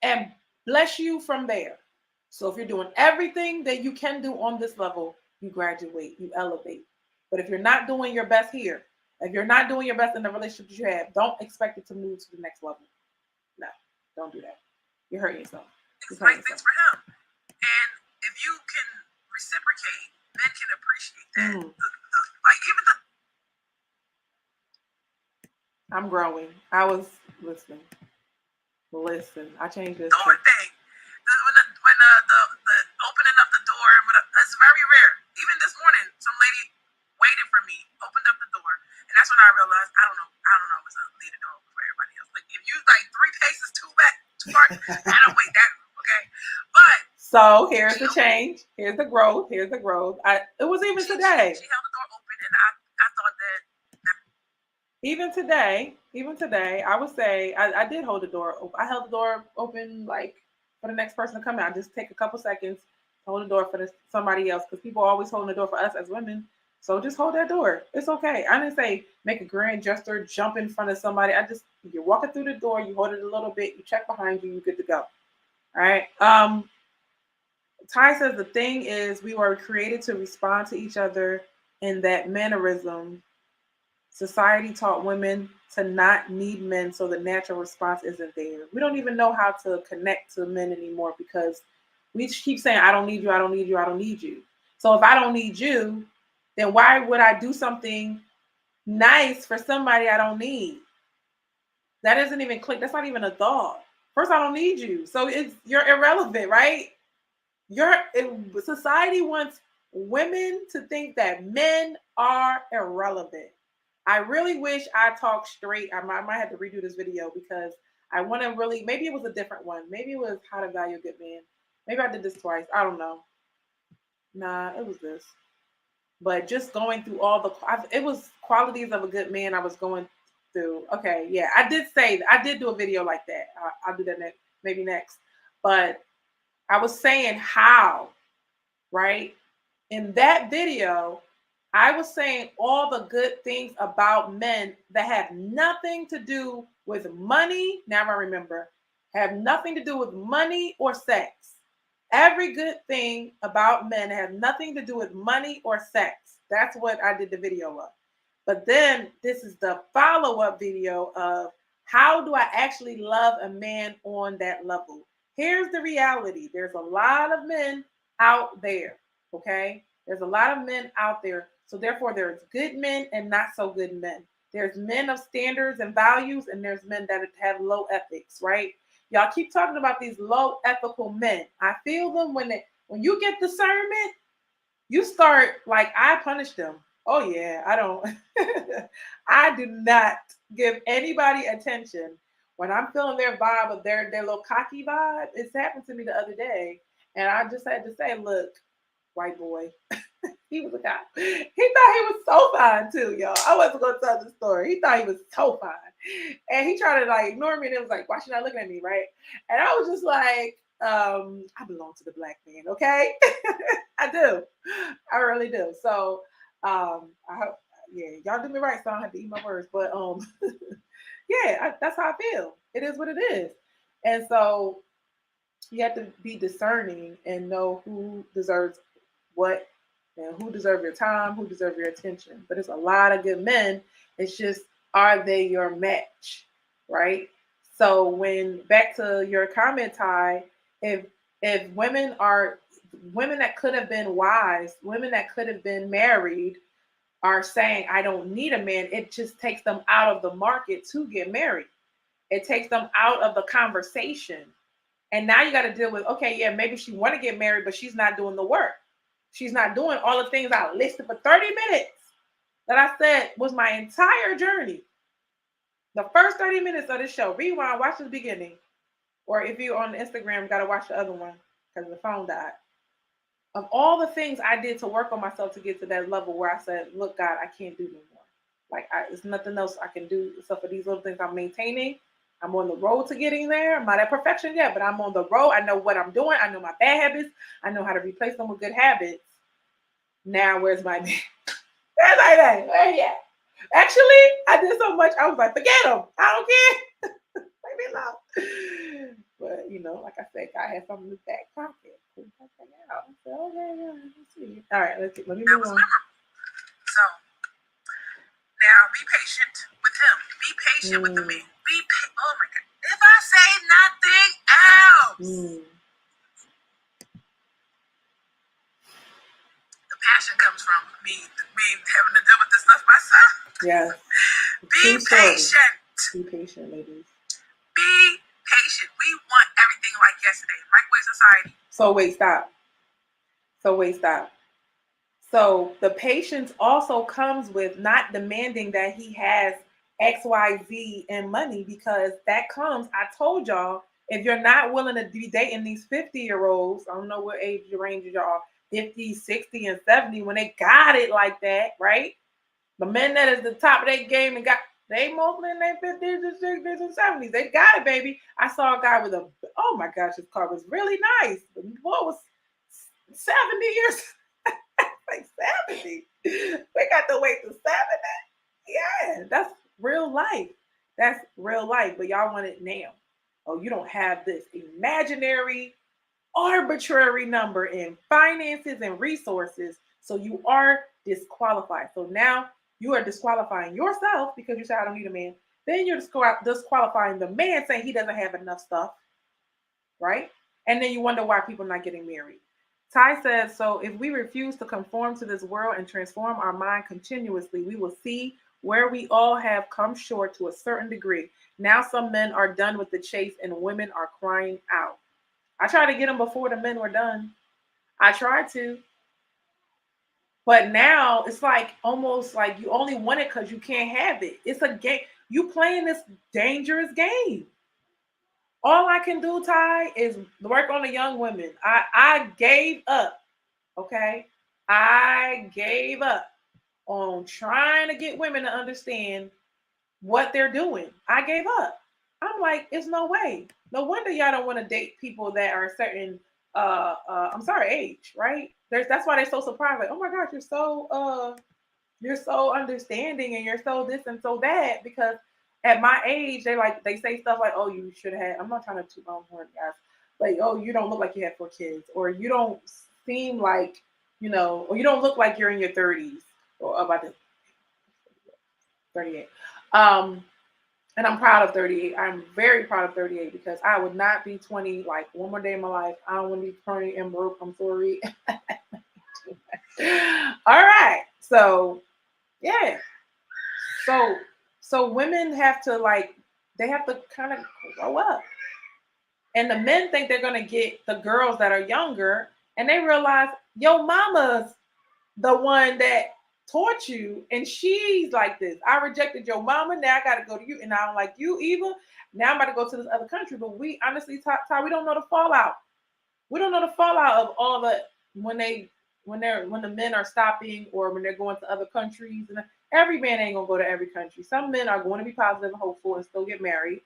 and bless you from there. So if you're doing everything that you can do on this level, you graduate, you elevate. But if you're not doing your best here, if you're not doing your best in the relationship you have, don't expect it to move to the next level. No, don't do that. You're hurting yourself. It's like things for him. And if you can reciprocate, men can appreciate that. Like even the I'm growing. I was listening. Listen, I changed this. Door thing. When the opening up the door, that's very rare. Even this morning, some lady waited for me, opened up the door, and that's when I realized I don't know if it's a lead the door for everybody else. Like if you like 3 paces too far, I don't wait that. Okay, but so here's the change. Here's the growth. Here's the growth. It was even today. She held the door open, and I thought that. Even today, I would say I did hold the door open. I held the door open like for the next person to come out. Just take a couple seconds to hold the door for somebody else because people are always holding the door for us as women. So just hold that door. It's okay. I didn't say make a grand gesture, jump in front of somebody. You're walking through the door, you hold it a little bit, you check behind you, you're good to go. All right. Ty says the thing is we were created to respond to each other in that mannerism. Society taught women to not need men, so the natural response isn't there. We don't even know how to connect to men anymore because we keep saying, I don't need you, I don't need you, I don't need you. So if I don't need you, then why would I do something nice for somebody I don't need? That isn't even click. That's not even a thought. First, I don't need you. So you're irrelevant, right? Society wants women to think that men are irrelevant. I really wish I talked straight. I might have to redo this video because I want to really, maybe it was a different one. Maybe it was How to Value a Good Man. Maybe I did this twice. I don't know. Nah, it was this. But just going through it was qualities of a good man I was going through. Okay, yeah, I did do a video like that. I'll do that maybe next. But I was saying how, right? In that video, I was saying all the good things about men that have nothing to do with money. Now I remember, have nothing to do with money or sex. Every good thing about men has nothing to do with money or sex. That's what I did the video of. But then this is the follow-up video of how do I actually love a man on that level? Here's the reality. There's a lot of men out there, okay? There's a lot of men out there. So therefore, there's good men and not so good men. There's men of standards and values, and there's men that have low ethics, right? Y'all keep talking about these low ethical men. I feel them when you get discernment, you start like I punish them. Oh yeah, I don't. I do not give anybody attention when I'm feeling their vibe of their little cocky vibe. It's happened to me the other day, and I just had to say, look, white boy. He was a guy. He thought he was so fine too, y'all. I wasn't gonna tell the story. He thought he was so fine, and he tried to like ignore me. And it was like, why she not looking at me, right? And I was just like, I belong to the black man, okay? I do, I really do. So, y'all do me right, so I don't have to eat my words. But that's how I feel. It is what it is, and so you have to be discerning and know who deserves what and who deserve your time, who deserve your attention. But it's a lot of good men. It's just, are they your match, right? So when back to your comment, Ty, if women that could have been wise, women that could have been married, are saying, I don't need a man, it just takes them out of the market to get married. It takes them out of the conversation. And now you got to deal with, okay, yeah, maybe she want to get married, but she's not doing the work. She's not doing all the things I listed for 30 minutes that I said was my entire journey. The first 30 minutes of the show, rewind, watch the beginning. Or if you're on Instagram, got to watch the other one because the phone died. Of all the things I did to work on myself to get to that level where I said, look, God, I can't do no more. Like, there's nothing else I can do except for these little things I'm maintaining. I'm on the road to getting there. I'm not at perfection yet, but I'm on the road. I know what I'm doing. I know my bad habits. I know how to replace them with good habits. Now, where's my man? Where's my man? Where he at? Actually, I did so much. I was like, forget him. I don't care. Leave me alone. But, like I said, God had something in his back pocket. I said, okay, let's see. All right, let me move on. So patient with the man. Oh my God. If I say nothing else, the passion comes from me having to deal with this stuff myself. Yes. Be patient. Be patient, ladies. Be patient. We want everything like yesterday. Microwave society. So wait, stop. So the patience also comes with not demanding that he has XYZ and money, because that comes, I told y'all, if you're not willing to be dating these 50-year-olds, I don't know what age range y'all are, 50, 60, and 70, when they got it like that, right? The men that is the top of their game and got, they mostly in their 50s and 60s and 70s. They got it, baby. I saw a guy with a, oh my gosh, his car was really nice. The boy was 70 years like 70. We got to wait to 70. Yeah, that's real life. That's real life. But y'all want it now. Oh, you don't have this imaginary, arbitrary number in finances and resources. So you are disqualified. So now you are disqualifying yourself because you say, I don't need a man. Then you're disqualifying the man saying he doesn't have enough stuff. Right? And then you wonder why people are not getting married. Ty says, so if we refuse to conform to this world and transform our mind continuously, we will see where we all have come short to a certain degree. Now some men are done with the chase and women are crying out. I tried to get them before the men were done. I tried to. But now it's like almost like you only want it because you can't have it. It's a game. You playing this dangerous game. All I can do, Ty, is work on the young women. I gave up, okay? I gave up on trying to get women to understand what they're doing. I gave up. I'm like, it's no way. No wonder y'all don't want to date people that are a certain, age, right? That's why they're so surprised. Like, oh my gosh, you're so understanding and you're so this and so that, because at my age, they say stuff like, "Oh, you should have." I'm not trying to toot my own horn, guys. Like, "Oh, you don't look like you had 4 kids," or "You don't seem like, or you don't look like you're in your 30s," or about the 38. And I'm proud of 38. I'm very proud of 38 because I would not be 20 like one more day in my life. I don't want to be 20 and broke. I'm sorry. All right, so yeah, so women have to they have to kind of grow up. And the men think they're going to get the girls that are younger, and they realize your mama's the one that taught you, and she's like this. I rejected your mama, now I got to go to you, and I don't like you either. Now I'm about to go to this other country. But we honestly, Ty, we don't know the fallout. We don't know the fallout of all the when the men are stopping or when they're going to other countries. And every man ain't gonna go to every country. Some men are going to be positive and hopeful and still get married,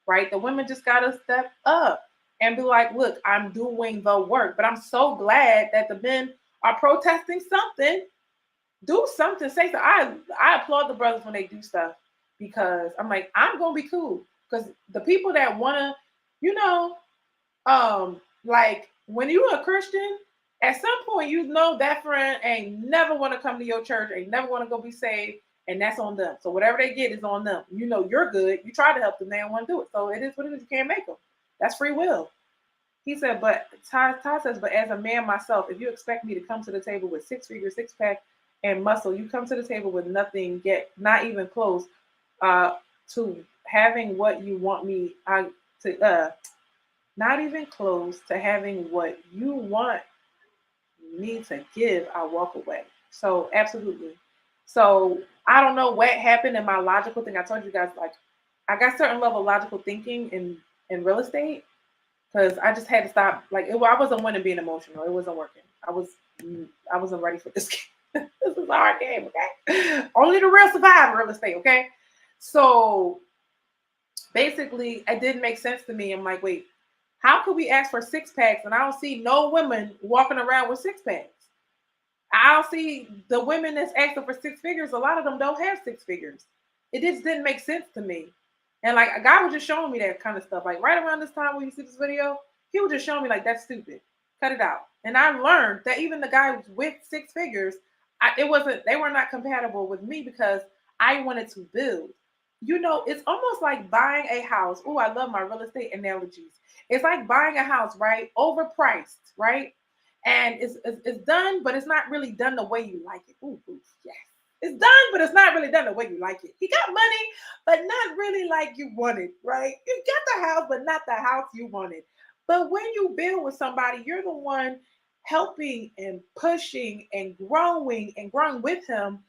right? The women just gotta step up and be like, look, I'm doing the work. But I'm so glad that the men are protesting something. Do something. Say so. I applaud the brothers when they do stuff, because I'm like, I'm gonna be cool. Because the people that wanna, like when you're a Christian, at some point that friend ain't never want to come to your church, ain't never want to go be saved, and that's on them. So whatever they get is on them. You're good. You try to help them, they don't want to do it. So it is what it is. You can't make them. That's free will. He said, but Ty says, but as a man myself, if you expect me to come to the table with 6 figures, 6-pack, and muscle, you come to the table with nothing yet, not even close to having what you want me not even close to having what you want me to give, I'll walk away. So absolutely. So I don't know what happened in my logical thing. I told you guys, like, I got certain level of logical thinking in real estate, because I just had to stop. Like, I wasn't wanting being emotional. It wasn't working. I wasn't ready for this game. This is a hard game, okay? Only the real survive real estate, okay? So basically, it didn't make sense to me. I'm like, wait, how could we ask for 6-packs and I don't see no women walking around with 6-packs? I'll see the women that's asking for 6 figures. A lot of them don't have 6 figures. It just didn't make sense to me. And like, a guy was just showing me that kind of stuff. Like right around this time when you see this video, he was just showing me like, that's stupid. Cut it out. And I learned that even the guy with 6 figures, they were not compatible with me because I wanted to build. you know, it's almost like buying a house. Oh, I love my real estate analogies. It's like buying a house, right? Overpriced, right? And it's done, but it's not really done the way you like it. Ooh, yes. It's done, but it's not really done the way you like it. You got money, but not really like you wanted, right? You got the house, but not the house you wanted. But when you build with somebody, you're the one helping and pushing and growing with him.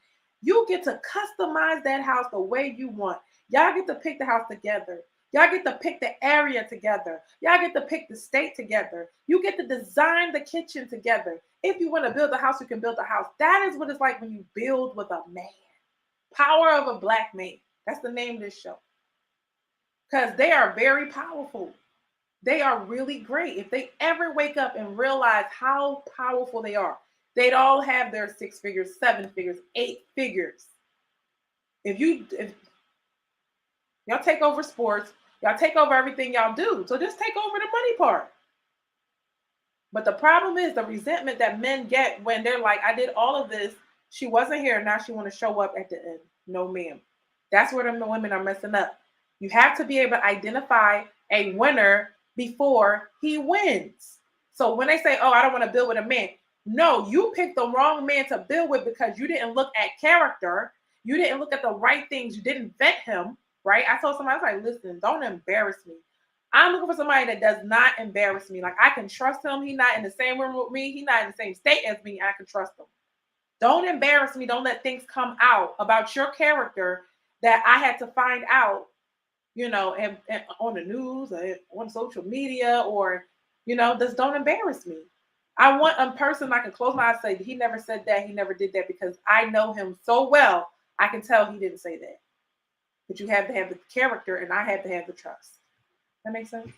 You get to customize that house the way you want. Y'all get to pick the house together. Y'all get to pick the area together. Y'all get to pick the state together. You get to design the kitchen together. If you want to build a house, you can build a house. That is what it's like when you build with a man. Power of a Black Man. That's the name of this show. Because they are very powerful. They are really great. If they ever wake up and realize how powerful they are, they'd all have their 6 figures, 7 figures, 8 figures. If y'all take over sports, y'all take over everything y'all do. So just take over the money part. But the problem is the resentment that men get when they're like, I did all of this. She wasn't here. Now she want to show up at the end. No, ma'am. That's where the women are messing up. You have to be able to identify a winner before he wins. So when they say, oh, I don't want to build with a man. No, you picked the wrong man to build with because you didn't look at character. You didn't look at the right things. You didn't vet him, right? I told somebody, I was like, listen, don't embarrass me. I'm looking for somebody that does not embarrass me. Like I can trust him. He's not in the same room with me. He's not in the same state as me. I can trust him. Don't embarrass me. Don't let things come out about your character that I had to find out, you know, and on the news or on social media or, you know, just don't embarrass me. I want a person I can close my eyes and say, he never said that. He never did that because I know him so well. I can tell he didn't say that. But you have to have the character and I have to have the trust. That makes sense?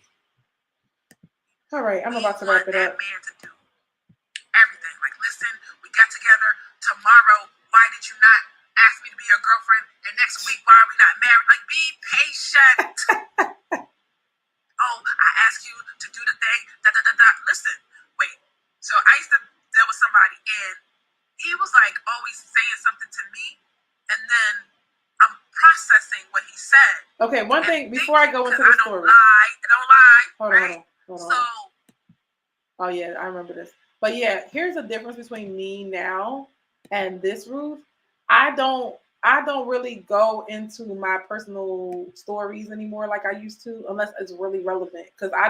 All right, I'm about to wrap it up. Man to do everything. Like, listen, we got together tomorrow. Why did you not ask me to be your girlfriend? And next week, why are we not married? Like, be patient. Oh, I asked you to do the thing. Listen, wait. So I used to deal with somebody, and he was like always saying something to me, and then I'm processing what he said. Okay, one thing before I go into the story. Don't lie. Hold on. So, oh yeah, I remember this. But yeah, here's the difference between me now and this Ruth. I don't really go into my personal stories anymore like I used to, unless it's really relevant. Because I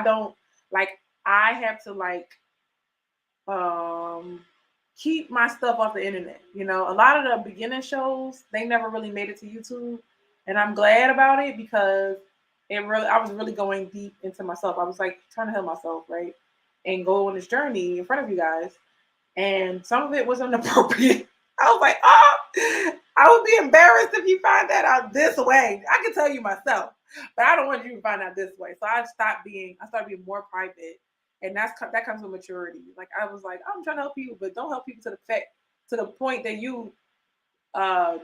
have to keep my stuff off the internet. You know, a lot of the beginning shows, they never really made it to YouTube. And I'm glad about it because I was really going deep into myself. I was like trying to help myself, right? And go on this journey in front of you guys. And some of it was inappropriate. I was like, oh, I would be embarrassed if you find that out this way. I can tell you myself, but I don't want you to find out this way. So I started being more private. And that comes with maturity. Like I was like, I'm trying to help you, but don't help people to the point that you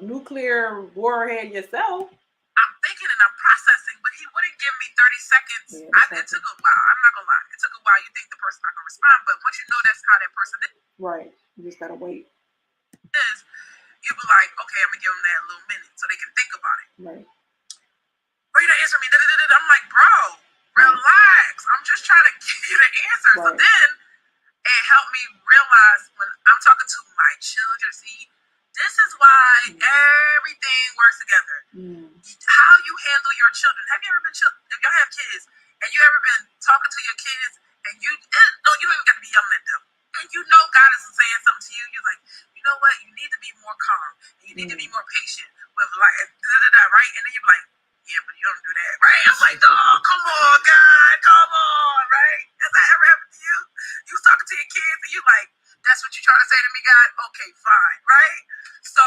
nuclear warhead yourself. I'm thinking and I'm processing, but he wouldn't give me 30 seconds. Yeah, it took a while. I'm not gonna lie. It took a while. You think the person's not gonna respond, but once you know that's how that person is. Right. You just gotta wait. You be like, okay, I'm gonna give them that little minute so they can think about it. Right. Bro, you don't answer me. I'm like, bro, relax. I'm just trying to give you the answer. Right. So then it helped me realize when I'm talking to my children, see, this is why everything works together. How you handle your children. Have you ever been if y'all have kids and you ever been talking to your kids and you don't even got to be yelling at them. And you know God is saying something to you. You're like, you know what? You need to be more calm. And you need to be more patient with right? And then you're like, yeah, but you don't do that, right? I'm like, oh, come on, God, come on, right? Has that ever happened to you? You was talking to your kids and you like, that's what you're trying to say to me, God? Okay, fine, right? So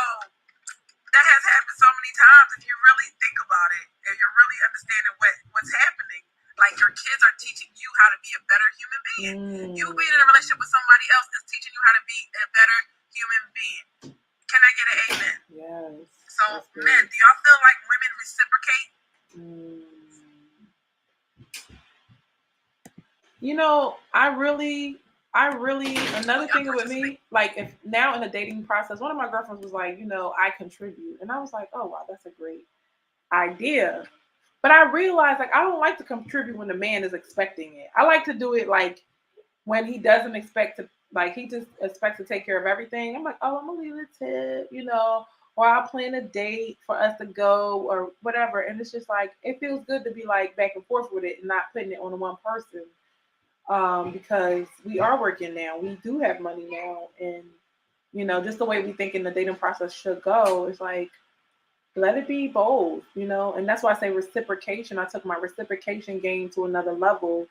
that has happened so many times. If you really think about it, and you're really understanding what's happening, like your kids are teaching you how to be a better human being. You being in a relationship with somebody else is teaching you how to be a better human being. Can I get an amen? Yes. So, men, do y'all feel like women reciprocate? You know, I really, another thing with me, like if now in the dating process, one of my girlfriends was like, you know, I contribute. And I was like, oh, wow, that's a great idea. But I realized like I don't like to contribute when the man is expecting it. I like to do it like when he doesn't expect to, like he just expects to take care of everything. I'm like, oh, I'm gonna leave a tip, or I'll plan a date for us to go or whatever. And it's just like it feels good to be like back and forth with it and not putting it on one person. Because we are working now, we do have money now, and just the way we think in the dating process should go. It's like let it be bold, and that's why I say reciprocation. I took my reciprocation game to another level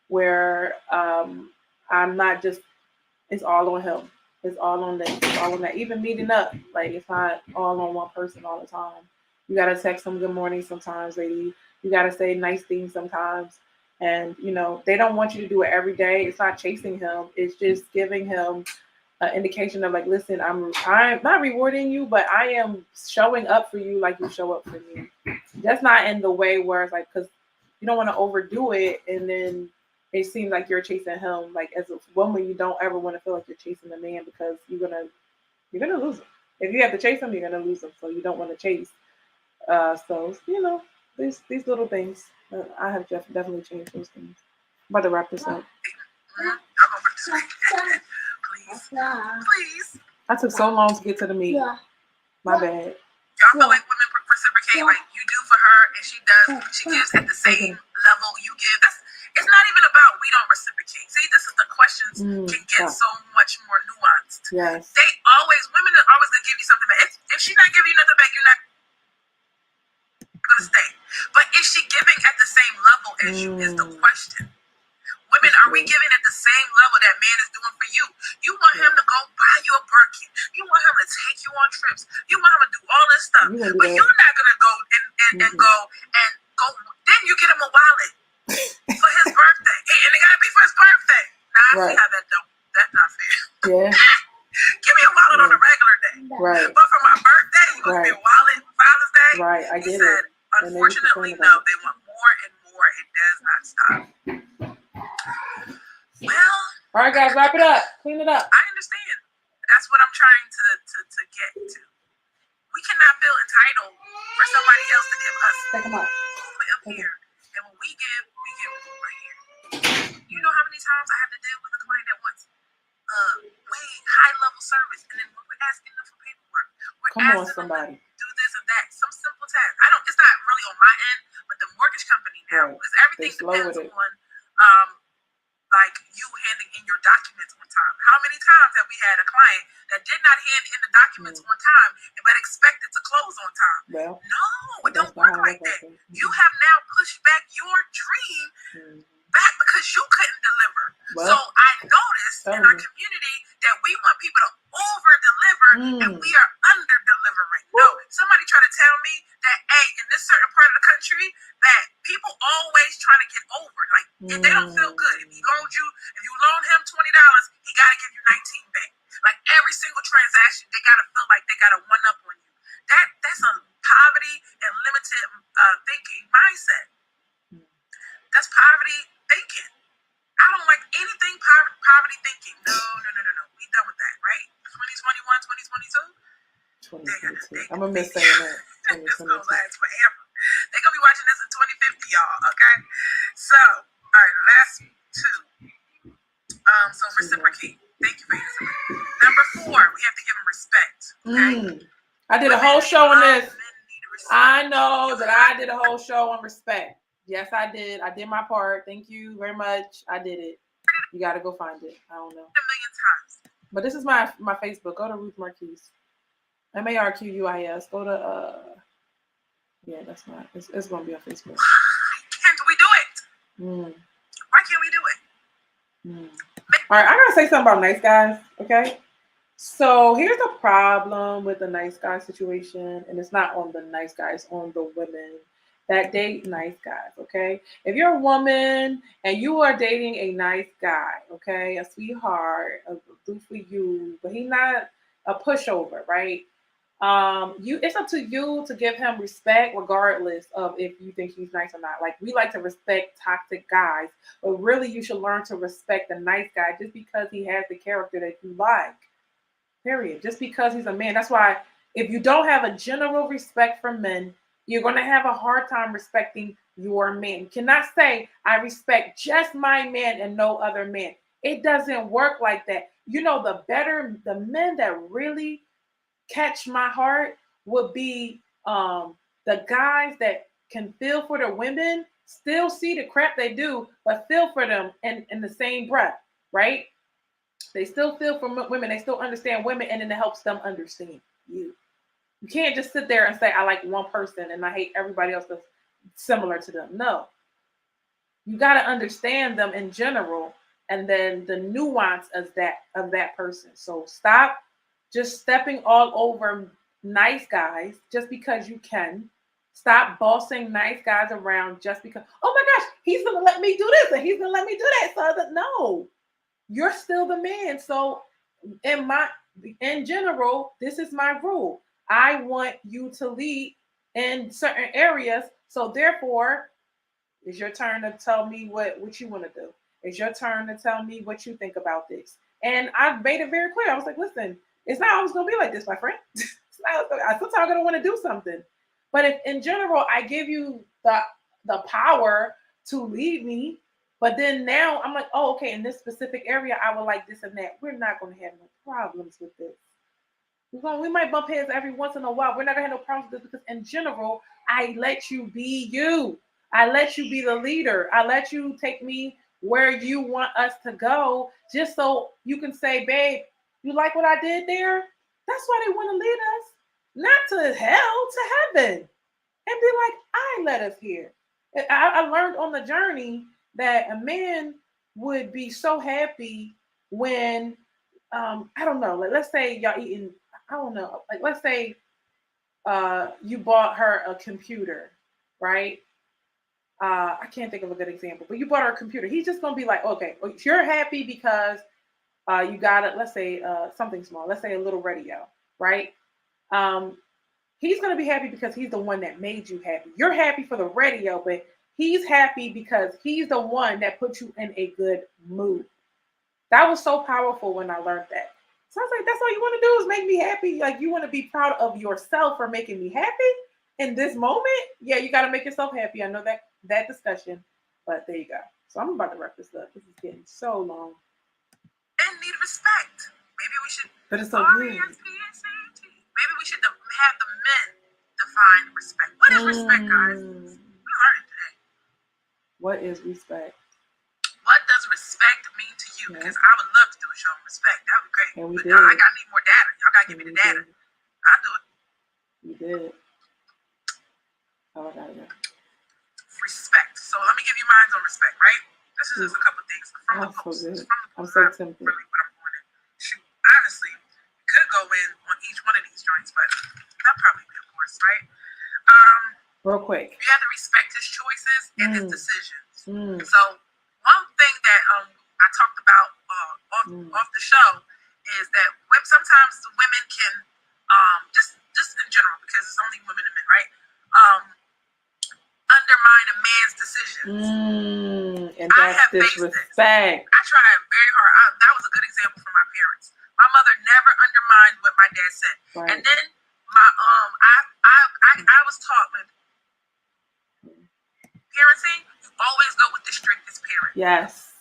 where I'm not just it's all on him. It's all on this. It's all on that. Even meeting up, like it's not all on one person all the time. You gotta text them good morning sometimes, lady. You gotta say nice things sometimes. And they don't want you to do it every day. It's not chasing him. It's just giving him an indication of like, listen, I'm not rewarding you, but I am showing up for you like you show up for me. That's not in the way where it's like, because you don't want to overdo it, and then it seems like you're chasing him. Like as a woman, you don't ever want to feel like you're chasing a man because you're gonna lose him. If you have to chase him, you're gonna lose him. So you don't want to chase. So these little things. I have definitely changed those things. I'm about to wrap this up. Please. I took so long to get to the meat. Yeah. My bad. Y'all feel like women reciprocate like you do for her, and she does. She gives at the same level you give. It's not even about we don't reciprocate. See, this is the questions can get so much more nuanced. Yes. Women are always gonna give you something back. If she's not giving you nothing back, you're not gonna stay. But is she giving at the same level as you is the question. Women, are we giving at the same level that man is doing for you? You want him to go buy you a Birkin. You want him to take you on trips. You want him to do all this stuff. But you're not going to go and go. Then you get him a wallet for his birthday. And it got to be for his birthday. Now, I see how that's not fair. Yeah. Give me a wallet on a regular day. Right. But for my birthday, you going to give me a wallet for Father's Day? Right, I get it. Unfortunately, no. They want more and more. It does not stop. Well, all right, guys, wrap it up. Clean it up. I understand. That's what I'm trying to get to. We cannot feel entitled for somebody else to give us up here. And when we give over here. You know how many times I have to deal with a client that wants way high level service, and then when we're asking them for paperwork, we're asking them to do this and that, some simple task. It's not really on my end, but the mortgage company now, because everything depends on like you handing in your documents on time. How many times have we had a client that did not hand in the documents on time but expected to close on time? Well, no, it don't work like that. You have now pushed back your dream back because you couldn't deliver. So I noticed in our community that we want people to over deliver and we are under delivering. No, somebody try to tell me that, hey, in this certain part of the country, that people always trying to get over. Like, if they don't feel good, if you loan him $20, he got to give you 19 back. Like, every single transaction, they got to feel like they got to one up on you. That's a poverty and limited thinking mindset. That's poverty thinking. I don't like anything poverty thinking. No. We done with that, right? 2021, 2022? I'm going to miss saying that. It's going to last forever. They're going to be watching this in 2050, y'all, okay? So, all right, last two. So reciprocate. Thank you for answering. Number 4, we have to give them respect, okay? I did a whole show on this. I know that I did a whole show on respect. Yes, I did. I did my part. Thank you very much. I did it. You got to go find it. I don't know. A million times. But this is my Facebook. Go to Ruth Marquise. Marquis. Go to yeah, that's not. It's gonna be on Facebook. Can't we do it? Why can't we do it? All right, I gotta say something about nice guys. Okay, so here's the problem with the nice guy situation, and it's not on the nice guys, on the women that date nice guys. Okay, if you're a woman and you are dating a nice guy, okay, a sweetheart, a do for you, but he's not a pushover, right? It's up to you to give him respect regardless of if you think he's nice or not. Like, we like to respect toxic guys, but really you should learn to respect the nice guy just because he has the character that you like. Period. Just because he's a man. That's why if you don't have a general respect for men, you're going to have a hard time respecting your man. You cannot say, I respect just my man and no other man. It doesn't work like that. You know, the men that really catch my heart would be the guys that can feel for the women, still see the crap they do, but feel for them in the same breath, right? They still feel for women. They still understand women, and then it helps them understand you. You can't just sit there and say, I like one person and I hate everybody else that's similar to them. No. You got to understand them in general and then the nuance of that person. So stop just stepping all over nice guys just because you can. Stop bossing nice guys around just because, oh my gosh, he's going to let me do this and he's going to let me do that. So no, you're still the man. So in general, this is my rule. I want you to lead in certain areas. So therefore, it's your turn to tell me what you want to do. It's your turn to tell me what you think about this. And I've made it very clear. I was like, listen, it's not always going to be like this, my friend. Sometimes I'm going to want to do something. But if in general, I give you the power to lead me, but then now I'm like, oh, okay, in this specific area, I would like this and that. We're not going to have no problems with this. We might bump heads every once in a while. We're not going to have no problems with this because in general, I let you be you. I let you be the leader. I let you take me where you want us to go just so you can say, babe, you like what I did there? That's why they want to lead us. Not to hell, to heaven. And be like, I led us here. I learned on the journey that a man would be so happy when, I don't know, like let's say y'all eating, I don't know, like let's say you bought her a computer, right? I can't think of a good example, but you bought her a computer. He's just going to be like, okay, you're happy because you got it. Let's say something small. Let's say a little radio, right? He's going to be happy because he's the one that made you happy. You're happy for the radio, but he's happy because he's the one that put you in a good mood. That was so powerful when I learned that. So I was like, that's all you want to do is make me happy. Like you want to be proud of yourself for making me happy in this moment. Yeah, you got to make yourself happy. I know that discussion, but there you go. So I'm about to wrap this up. This is getting so long. And need respect. Maybe we should. But it's so good. Maybe we should have the men define respect. What is respect, guys? We learned it today. What is respect? What does respect mean to you? Yeah. Because I would love to do a show on respect. That would be great. And we but did. I need more data. Y'all gotta give me the data. I'll do it. You did. Oh, I got it. Respect. So let me give you mine on respect, right? This is just a couple of things from the post. I'm so tempted. Really what I'm going to shoot. Honestly, could go in on each one of these joints, but that'll probably be a course, right? Real quick. You have to respect his choices and his decisions. So one thing that I talked about off the show is that sometimes the women can just in general, because it's only women and men, right? Undermine a man's decisions. And that's disrespect. I tried very hard. That was a good example from my parents. My mother never undermined what my dad said. Right. And then my I was taught with parenting, you always go with the strictest parent. Yes.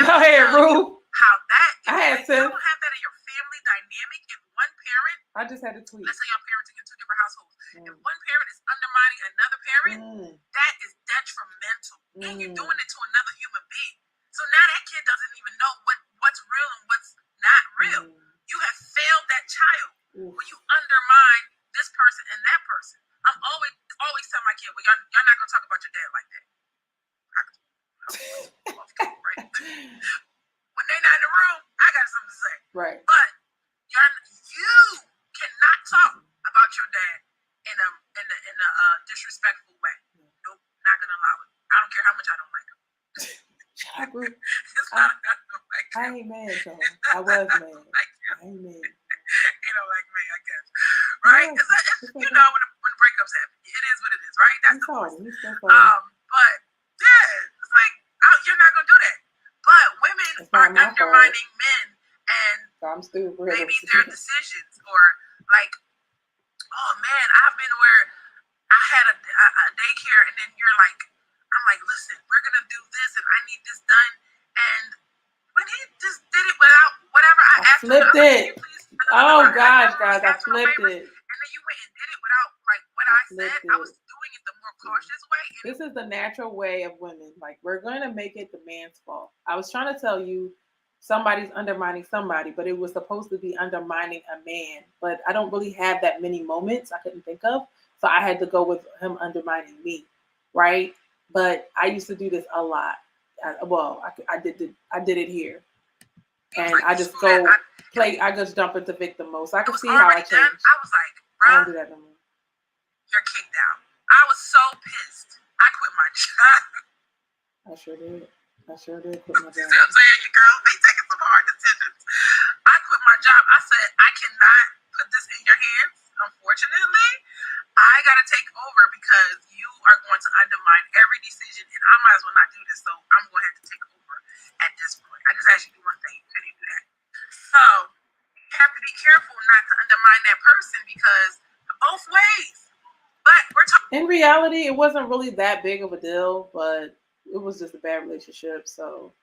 Go ahead, Rue. How that you don't have that in your family dynamic. If one parent, I just had a tweet. Let's say you're parenting in two different households. If one parent is undermining another parent, that is detrimental. And you're doing it to another human being. So now that kid doesn't even know what's real and what's not real. You have failed that child when you undermine this person and that person. I'm always tell my kid, well, y'all not gonna talk about your dad like that. Right? When they're not in the room, I got something to say. Right. But you cannot talk about your dad in a disrespectful way. Nope, not gonna allow it. I don't care how much I don't like him. Shut up, Ruth. I ain't mad, y'all. I was mad. I ain't mad. You know, like me, I guess. Right? Yeah, it's you know, when breakups happen, it is what it is, right? That's the point. But yeah, it's like you're not gonna do that. But women are undermining men and maybe their decisions, or like, oh man, I've been where I had a a daycare, and then you're like, I'm like, listen, we're gonna do this, and I need this done. And when he just did it without whatever I asked him, flipped like, it. Oh gosh, guys, I flipped it. And then you went and did it without like what I said. I was doing it the more cautious way. This is the natural way of women. Like, we're going to make it the man's fault. I was trying to tell you somebody's undermining somebody, but it was supposed to be undermining a man. But I don't really have that many moments I couldn't think of. So I had to go with him undermining me, right? But I used to do this a lot. I did it here. And like, I just go play, I just jump into victim mode. So I can see how I changed. I was like, bro, I don't do that no more. You're kicked out. I was so pissed. I quit my job. I sure did quit my job. You see what I'm saying? Your girls, they taking some hard decisions. I quit my job. I said, I cannot put this in your hands. Unfortunately, I got to take over because you are going to undermine every decision, and I might as well not do this. So I'm going to have to take over at this point. I just asked you to do one thing. You couldn't do that. So you have to be careful not to undermine that person because both ways. But we're talking. In reality, it wasn't really that big of a deal, but it was just a bad relationship. So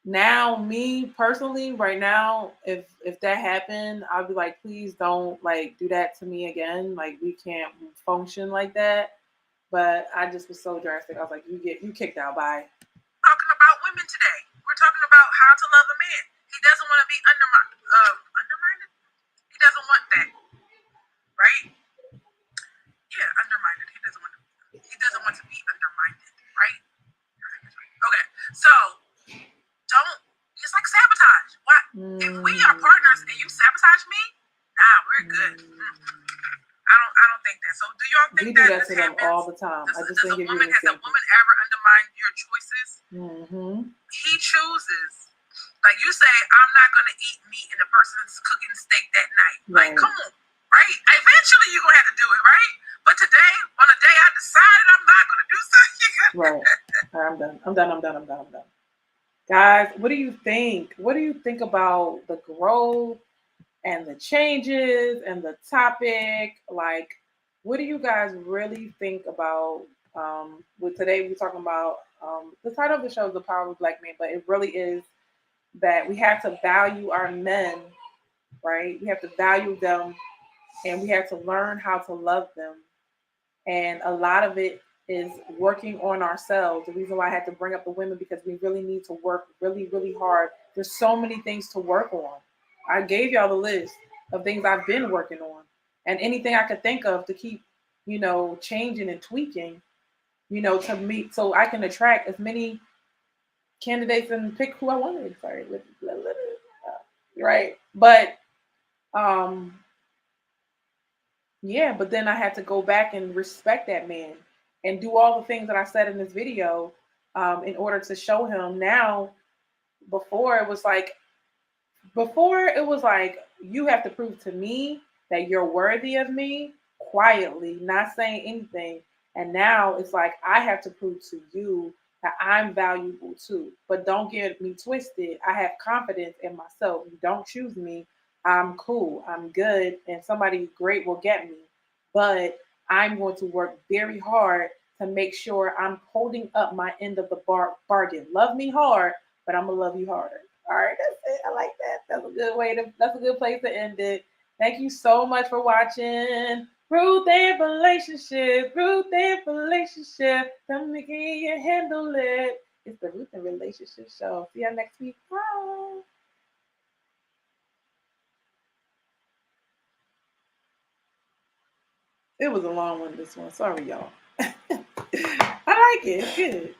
now, me personally, right now, if that happened, I'd be like, please don't like do that to me again. Like, we can't function like that. But I just was so drastic. I was like, you kicked out. Bye. Talking about women today. We're talking about how to love a man. He doesn't want to be undermined. He doesn't want that, right? Yeah, undermined. He doesn't want to be undermined, right? Okay, so don't. It's like sabotage. What if we are partners and you sabotage me? Nah, we're good. I don't think that. So do y'all think we do that to them all the time? I just think has a woman ever undermined your choices? Mm-hmm. He chooses. Like you say, I'm not gonna eat meat and the person's cooking steak that night. Like, come on, right? Eventually you're gonna have to do it, right? But today, on the day I decided I'm not gonna do something. Right. I'm done. Guys, what do you think? What do you think about the growth and the changes and the topic? Like, what do you guys really think about? With today, we're talking about the title of the show is The Power of Black Men, but it really is that we have to value our men, right? We have to value them, and we have to learn how to love them. And a lot of it is working on ourselves. The reason why I had to bring up the women, because we really need to work really, really hard. There's so many things to work on. I gave y'all the list of things I've been working on, and anything I could think of to keep, changing and tweaking, to meet, so I can attract as many candidates and pick who I wanted. Sorry, right? But yeah, but then I had to go back and respect that man and do all the things that I said in this video in order to show him. Now, before it was like you have to prove to me that you're worthy of me quietly, not saying anything. And now it's like I have to prove to you that I'm valuable too. But don't get me twisted. I have confidence in myself. You don't choose me, I'm cool, I'm good, and somebody great will get me. But I'm going to work very hard to make sure I'm holding up my end of the bargain. Love me hard, but I'm gonna love you harder. All right, that's it. I like that. That's a good place to end it. Thank you so much for watching. Ruth and Relationship. Tell me, can you handle it? It's the Ruth and Relationship Show. See you next week. Bye. It was a long one, this one. Sorry, y'all. I like it. It's good.